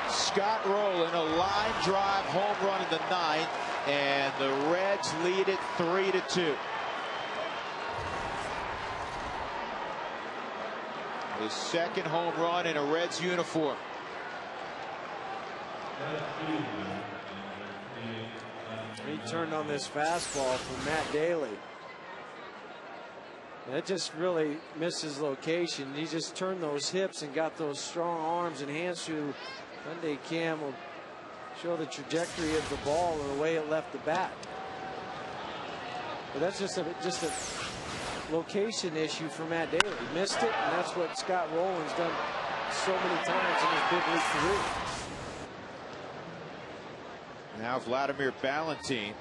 Scott Rowland, a line drive home run in the ninth, and the Reds lead it 3-2. His second home run in a Reds uniform. He turned on this fastball from Matt Daly. That just really missed his location. He just turned those hips and got those strong arms and hands through. Hyundai Cam will show the trajectory of the ball and the way it left the bat. But that's just a location issue for Matt Daly. He missed it, and that's what Scott Rowland's done so many times in his big league career. Now Vladimir Ballantine,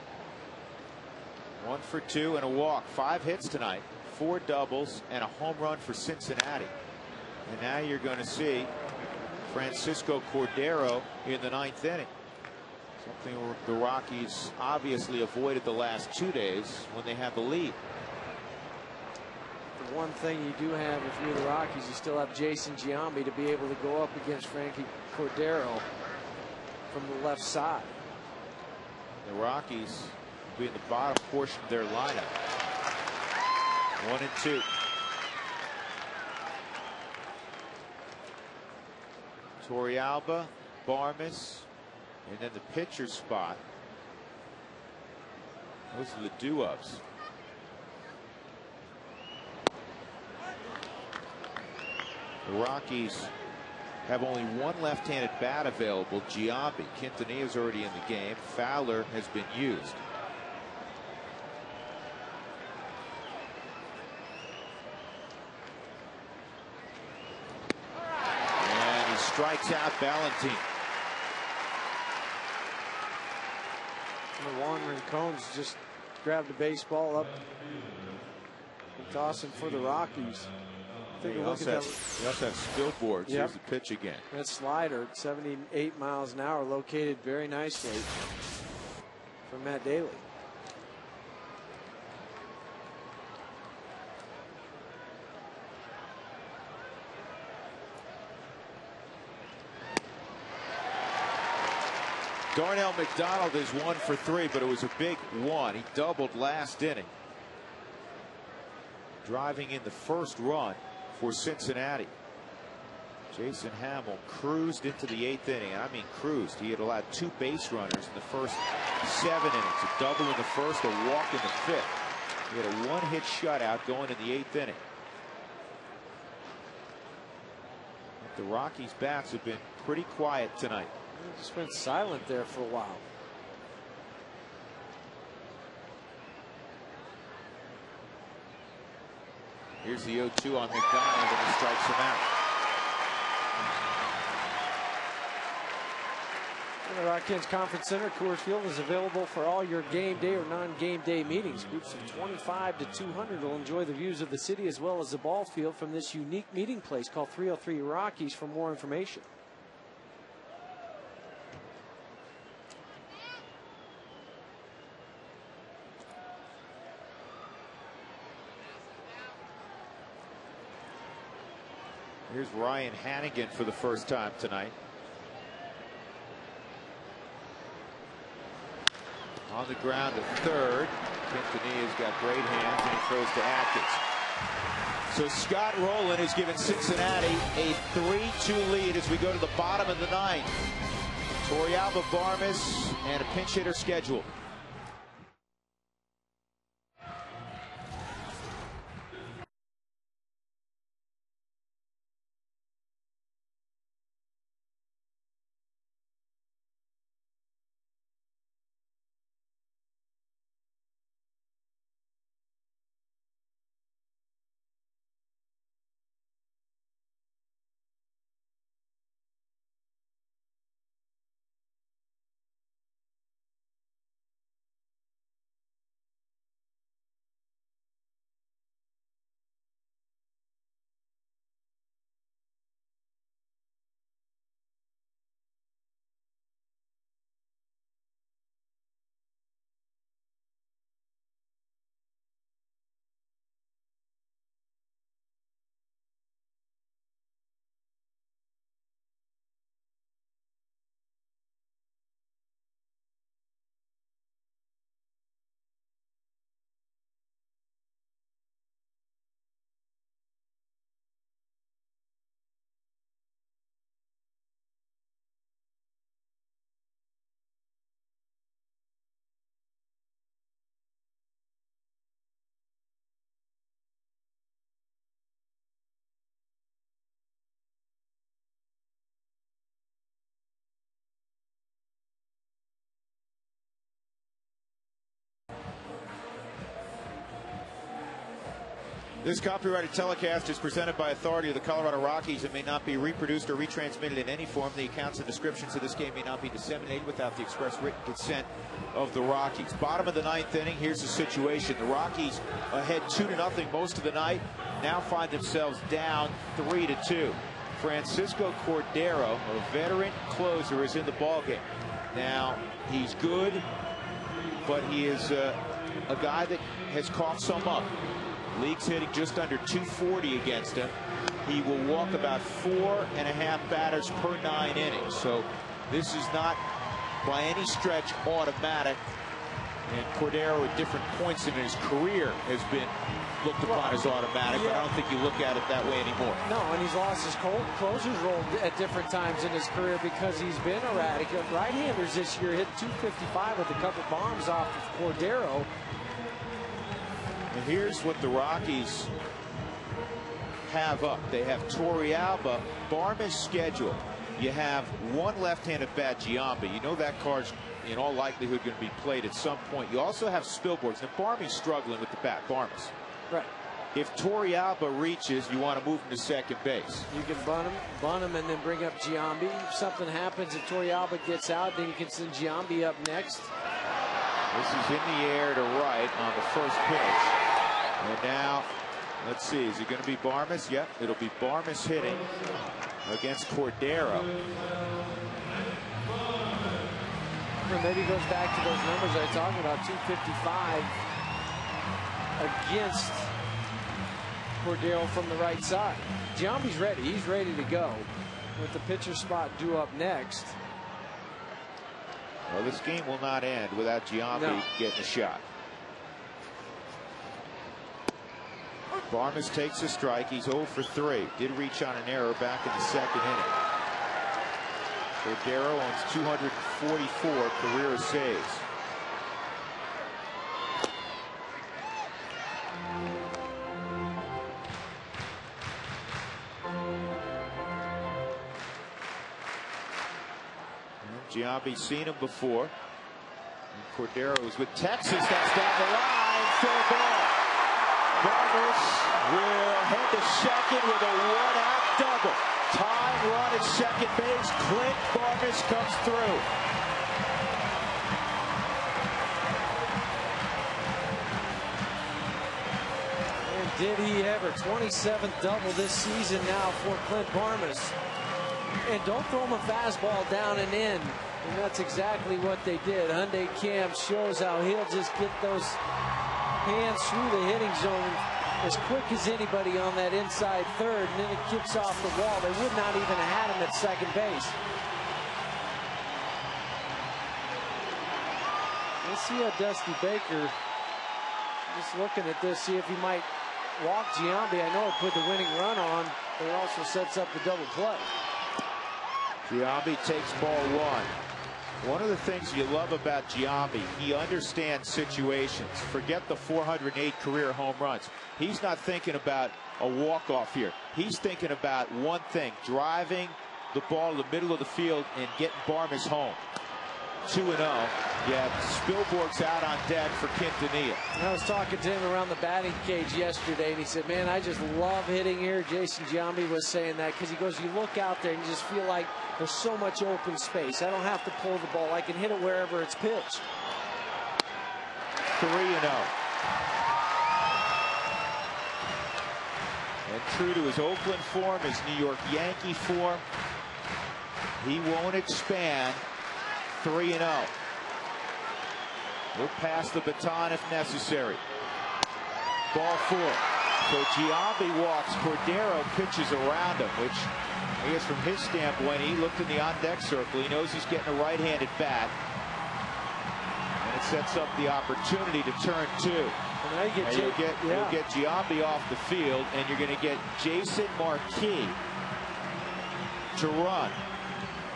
1 for 2 and a walk. 5 hits tonight, 4 doubles, and a home run for Cincinnati. And now you're going to see Francisco Cordero in the ninth inning. Something the Rockies obviously avoided the last 2 days when they had the lead. The one thing you do have if you're the Rockies, you still have Jason Giambi to be able to go up against Frankie Cordero from the left side. The Rockies will be in the bottom portion of their lineup. 1 and 2. Torrealba, Barmes, and then the pitcher spot. Those are the do-ups. The Rockies have only one left-handed bat available, Giambi. Quintanilla is already in the game. Fowler has been used. And he strikes out Ballantine. Juan Rincon's just grabbed the baseball up and tossed him for the Rockies. Take a look at that. He also has Spilborgs. Yep. Here's the pitch again. That slider at 78 miles an hour, located very nicely for Matt Daly. Darnell McDonald is 1 for 3, but it was a big one. He doubled last inning, driving in the first run for Cincinnati. Jason Hamill cruised into the 8th inning, and I mean cruised. He had allowed 2 base runners in the first 7 innings, a double in the first, a walk in the 5th. He had a 1-hit shutout going in the 8th inning. But the Rockies' bats have been pretty quiet tonight. Just went silent there for a while. Here's the 0-2 on McDonald, and he strikes him out. The Rock-Ken's Conference Center, Coors Field, is available for all your game day or non-game day meetings. Groups of 25 to 200 will enjoy the views of the city as well as the ball field from this unique meeting place. Call 303 Rockies for more information. Here's Ryan Hannigan for the first time tonight. On the ground at third. Quintanilla's got great hands, and he throws to Atkins. So Scott Rowland has given Cincinnati a 3-2 lead as we go to the bottom of the ninth. Torrealba, Barmes, and a pinch hitter scheduled. This copyrighted telecast is presented by authority of the Colorado Rockies and may not be reproduced or retransmitted in any form. The accounts and descriptions of this game may not be disseminated without the express written consent of the Rockies. Bottom of the ninth inning, here's the situation. The Rockies ahead 2-0 most of the night, now find themselves down 3-2. Francisco Cordero, a veteran closer, is in the ballgame. Now, he's good, but he is a guy that has caught some up. League's hitting just under 240 against him. He will walk about 4.5 batters per 9 innings. So this is not by any stretch automatic. And Cordero at different points in his career has been looked upon as automatic, but I don't think you look at it that way anymore. No, and he's lost his closer's role at different times in his career because he's been erratic. Right-handers this year hit 255 with a couple bombs off of Cordero. And here's what the Rockies have up. They have Torrealba, Barmes schedule. You have one left-handed bat, Giambi. You know that card's in all likelihood going to be played at some point. You also have Spilborghs. Now, Barmes struggling with the bat. Barmes. Right. If Torrealba reaches, you want to move him to second base. You can bunt him and then bring up Giambi. If something happens, if Torrealba gets out, then you can send Giambi up next. This is in the air to right on the first pitch. And now, let's see, is it going to be Barmes? Yep, it'll be Barmes hitting against Cordero. Maybe goes back to those numbers I talked about, 255 against Cordero from the right side. Giambi's ready. He's ready to go with the pitcher spot due up next. Well, this game will not end without Giambi getting a shot. Barmes takes a strike. He's 0 for 3. Did reach on an error back in the second inning. Cordero owns 244 career saves. Giambi's seen him before. And Cordero is with Texas. That's down the line. Fair ball. Vargas will head to second with a one-out double. Tying run at second base. Clint Vargas comes through. And did he ever? 27th double this season now for Clint Vargas. And don't throw him a fastball down and in. And that's exactly what they did. Hyundai Cam shows how he'll just get those hands through the hitting zone as quick as anybody on that inside third, and then it kicks off the wall. They would not even have had him at second base. Let's see how Dusty Baker, just looking at this, see if he might walk Giambi. I know it put the winning run on, but it also sets up the double play. Giambi takes ball one. One of the things you love about Giambi, he understands situations. Forget the 408 career home runs. He's not thinking about a walk-off here. He's thinking about one thing, driving the ball to the middle of the field and getting Vargas home. 2-0. Yeah, Spielborg's out on deck for Quintanilla. I was talking to him around the batting cage yesterday, and he said, man, I just love hitting here. Jason Giambi was saying that because he goes, you look out there and you just feel like there's so much open space. I don't have to pull the ball. I can hit it wherever it's pitched. 3-0. And true to his Oakland form, his New York Yankee form, he won't expand. 3-0. He'll pass the baton if necessary. Ball four. So Giambi walks. Cordero pitches around him, which I guess from his standpoint, he looked in the on-deck circle. He knows he's getting a right-handed bat. And it sets up the opportunity to turn two. And you'll get Giambi off the field, and you're going to get Jason Marquis to run.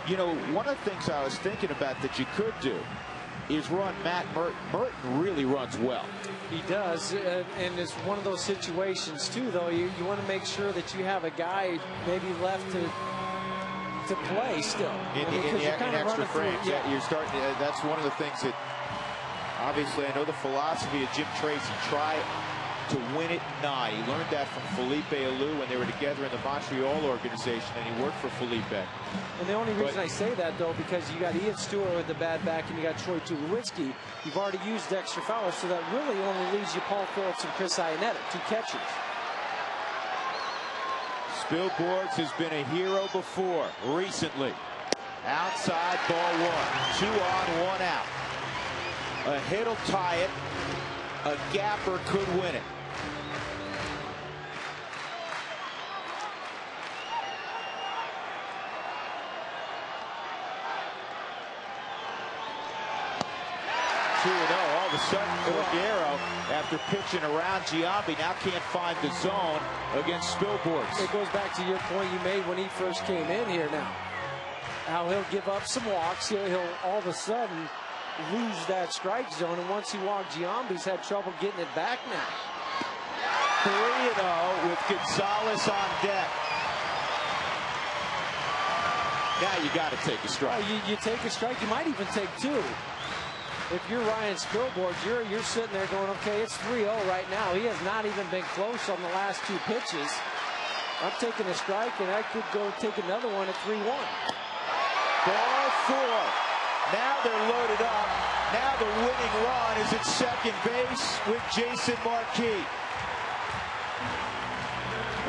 You know, one of the things I was thinking about that you could do is run Matt Merton. Merton really runs well. He does, and it's one of those situations, too, though. You want to make sure that you have a guy maybe left to play still. In extra frames. Yeah, you're starting. That's one of the things that, obviously, I know the philosophy of Jim Tracy. Try to win it nigh. He learned that from Felipe Alou when they were together in the Montreal organization, and he worked for Felipe. And the only reason I say that, though, because you got Ian Stewart with the bad back and you got Troy Tulowitzki. You've already used Dexter Fowler, so that really only leaves you Paul Phillips and Chris Iannetta, two catchers. Spielborgs has been a hero before, recently. Outside, ball one. 2 on, 1 out. A hit'll tie it. A gapper could win it. All of a sudden, Cordero, after pitching around Giambi, now can't find the zone against Spielborgs. It goes back to your point you made when he first came in here now. How he'll give up some walks. He'll all of a sudden lose that strike zone, and once he walked Giambi's had trouble getting it back now. 3-0 with Gonzalez on deck. Now you got to take a strike. You take a strike. You might even take two. If you're Ryan Spielborgs, you're sitting there going, okay, it's 3-0 right now. He has not even been close on the last two pitches. I'm taking a strike, and I could go take another one at 3-1. Ball four. Now they're loaded up. Now the winning run is at second base with Jason Marquis.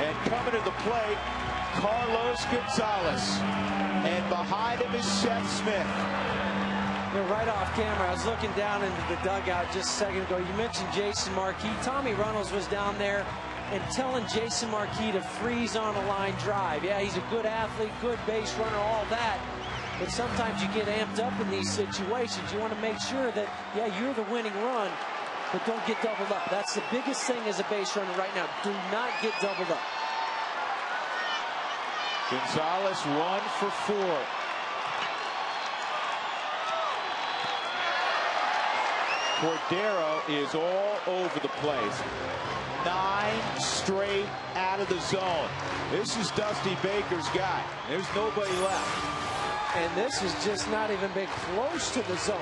And coming to the plate, Carlos Gonzalez. And behind him is Seth Smith. Right off camera, I was looking down into the dugout just a second ago. You mentioned Jason Marquis. Tommy Runnels was down there and telling Jason Marquis to freeze on a line drive. Yeah, he's a good athlete, good base runner, all that. But sometimes you get amped up in these situations. You want to make sure that, yeah, you're the winning run, but don't get doubled up. That's the biggest thing as a base runner right now. Do not get doubled up. Gonzalez 1 for 4. Cordero is all over the place. 9 straight out of the zone. This is Dusty Baker's guy. There's nobody left. And this has just not even been close to the zone.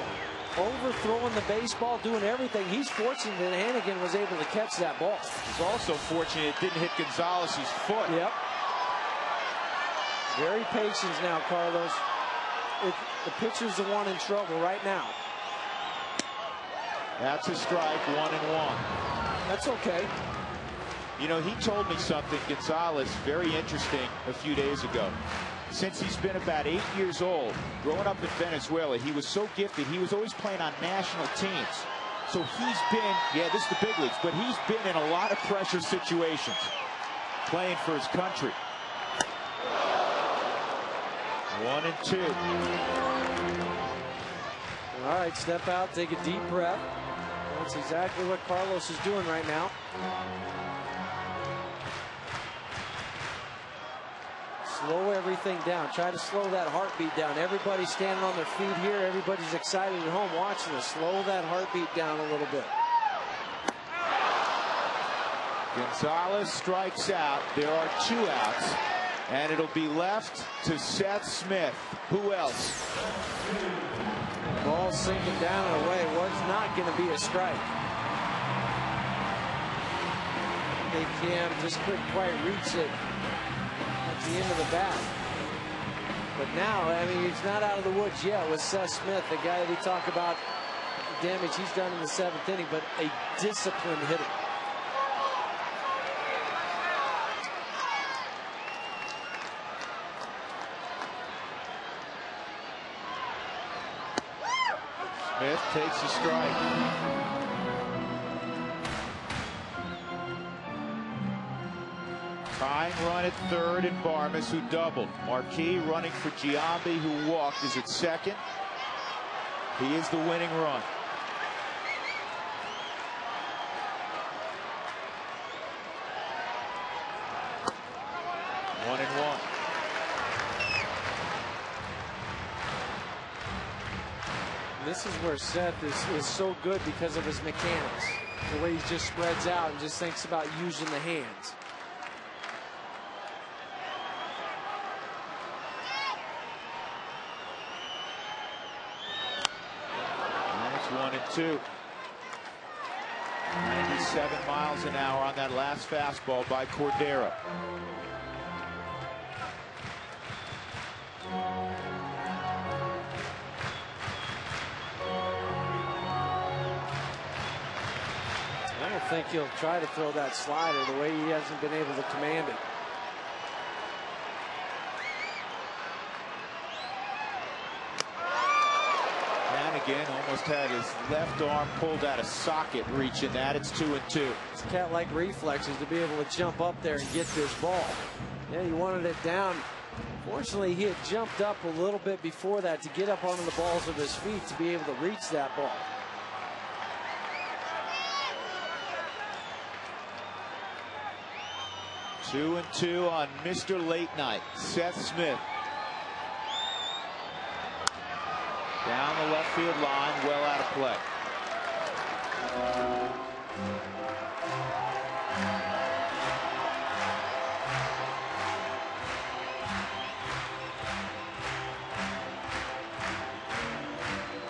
overthrowing the baseball, doing everything. He's fortunate that Hannigan was able to catch that ball. He's also fortunate it didn't hit Gonzalez's foot. Yep. Very patient now, Carlos. The pitcher's the one in trouble right now. That's a strike, 1-1. That's okay. You know, he told me something, Gonzalez, very interesting a few days ago. Since he's been about 8 years old, growing up in Venezuela, he was so gifted. He was always playing on national teams. So he's been, yeah, this is the big leagues, but he's been in a lot of pressure situations playing for his country. 1-2. All right, step out, take a deep breath. That's exactly what Carlos is doing right now. Slow everything down. Try to slow that heartbeat down. Everybody's standing on their feet here. Everybody's excited at home watching this. Slow that heartbeat down a little bit. Gonzalez strikes out. There are 2 outs. And it'll be left to Seth Smith. Who else? Ball sinking down and away. Was not going to be a strike. They just couldn't quite reach it at the end of the bat. But now, I mean, he's not out of the woods yet with Seth Smith, the guy that we talk about the damage he's done in the 7th inning, but a disciplined hitter. Smith takes a strike. Tying run at third and Barmes, who doubled. Marquis running for Giambi, who walked, is at second. He is the winning run. One and one. This is where Seth is so good because of his mechanics. The way he just spreads out and just thinks about using the hands. That's 1-2. 97 miles an hour on that last fastball by Cordero. I don't think he'll try to throw that slider the way he hasn't been able to command it. Again, almost had his left arm pulled out of socket reaching that. It's 2-2. It's cat-like reflexes to be able to jump up there and get this ball. Yeah, he wanted it down. Fortunately, he had jumped up a little bit before that to get up onto the balls of his feet to be able to reach that ball. Two and two on Mr. Late Night, Seth Smith. Down the left field line, well out of play.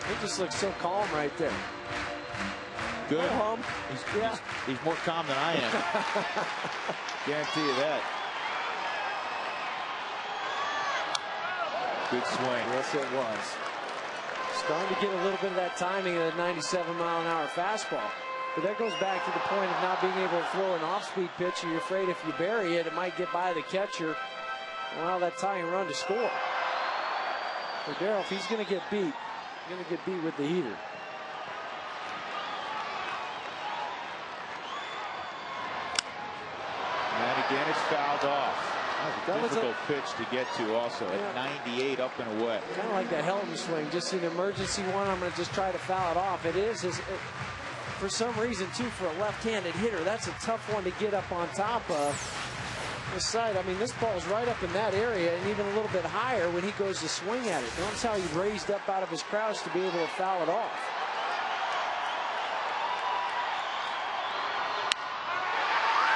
He just looks so calm right there. Good. Home. He's more calm than I am. Guarantee you that. Good swing. Yes, it was. Starting to get a little bit of that timing of the 97-mile-an-hour fastball. But that goes back to the point of not being able to throw an off-speed pitch. You're afraid if you bury it, it might get by the catcher and allow that tying run to score. But Darryl, if he's going to get beat, he's going to get beat with the heater. And again, it's fouled off. That was a difficult pitch to get to also at 98 up and away. Kind of like the Helton swing, just an emergency one. I'm going to just try to foul it off. It is, for some reason, too, for a left-handed hitter, that's a tough one to get up on top of. This side, I mean, this ball's right up in that area and even a little bit higher when he goes to swing at it. Notice how he raised up out of his crouch to be able to foul it off.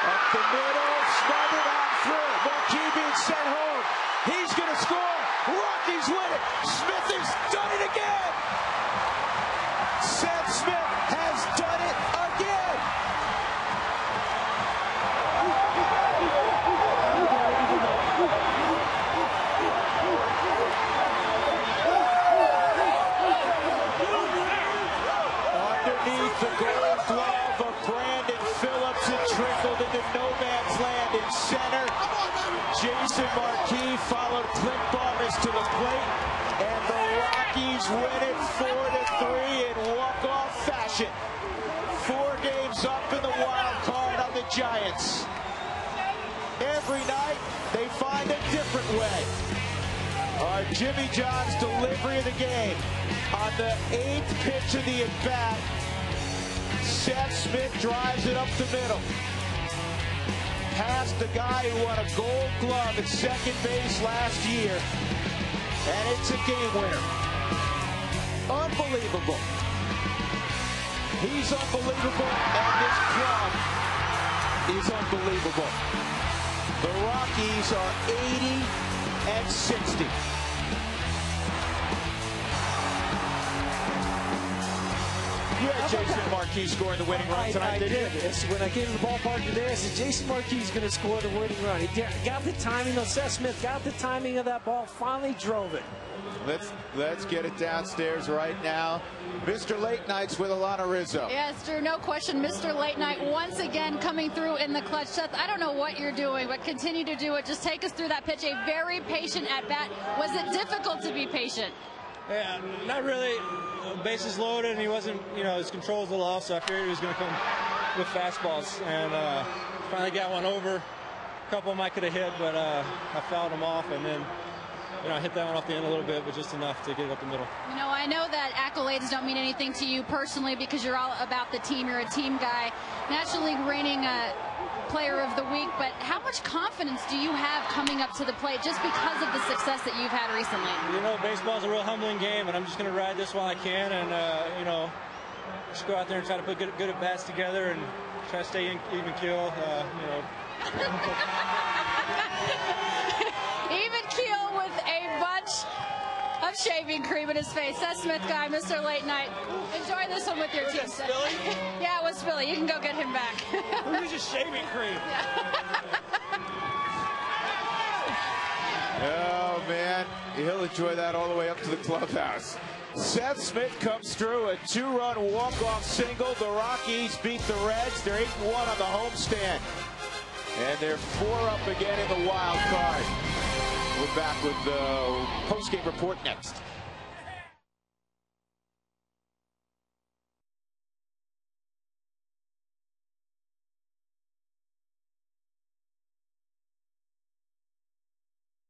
Up the middle, smothered on through. Marquis being sent home. He's going to score. Rockies win it. Smith has done it again. with the gold glove of Brandon Phillips. It trickled into no man's land in center. Jason Marquis followed Clint Barnes to the plate, and the Rockies win it 4-3 in walk-off fashion. 4 games up in the wild card on the Giants. Every night, they find a different way. Our Jimmy John's delivery of the game on the 8th pitch of the at-bat. Seth Smith drives it up the middle. Past the guy who won a gold glove at second base last year. And it's a game winner. Unbelievable. He's unbelievable, and this club is unbelievable. The Rockies are 80-60. You had Jason Marquis scoring the winning run tonight, didn't you? When I came to the ballpark today, I said, Jason Marquis is going to score the winning run. He got the timing. Seth Smith got the timing of that ball, finally drove it. Let's get it downstairs right now. Mr. Late Nights with Alana Rizzo. Yes, Drew, no question. Mr. Late Night once again coming through in the clutch. Seth, I don't know what you're doing, but continue to do it. Just take us through that pitch. A very patient at bat. Was it difficult to be patient? Yeah, not really. Bases loaded, and he wasn't, his control was a little off, so I figured he was going to come with fastballs. And finally got one over. A couple of them I could have hit, but I fouled them off, and then I hit that one off the end a little bit, but just enough to get it up the middle. I know that accolades don't mean anything to you personally because you're all about the team. You're a team guy. National League reigning player of the week, but how much confidence do you have coming up to the plate just because of the success that you've had recently? Baseball's a real humbling game, and I'm just going to ride this while I can, and just go out there and try to put good at bats together and try to stay even keel. Even keel with a bunch of shaving cream in his face. Seth Smith guy, Mr. Late Night. Enjoy this one with your team. Spilly? Yeah, it was Spilly. You can go get him back. Who's just shaving cream? Oh, man. He'll enjoy that all the way up to the clubhouse. Seth Smith comes through a 2-run walk-off single. The Rockies beat the Reds. They're 8-1 on the homestand. And they're 4 up again in the wild card. We're back with the post-game report next.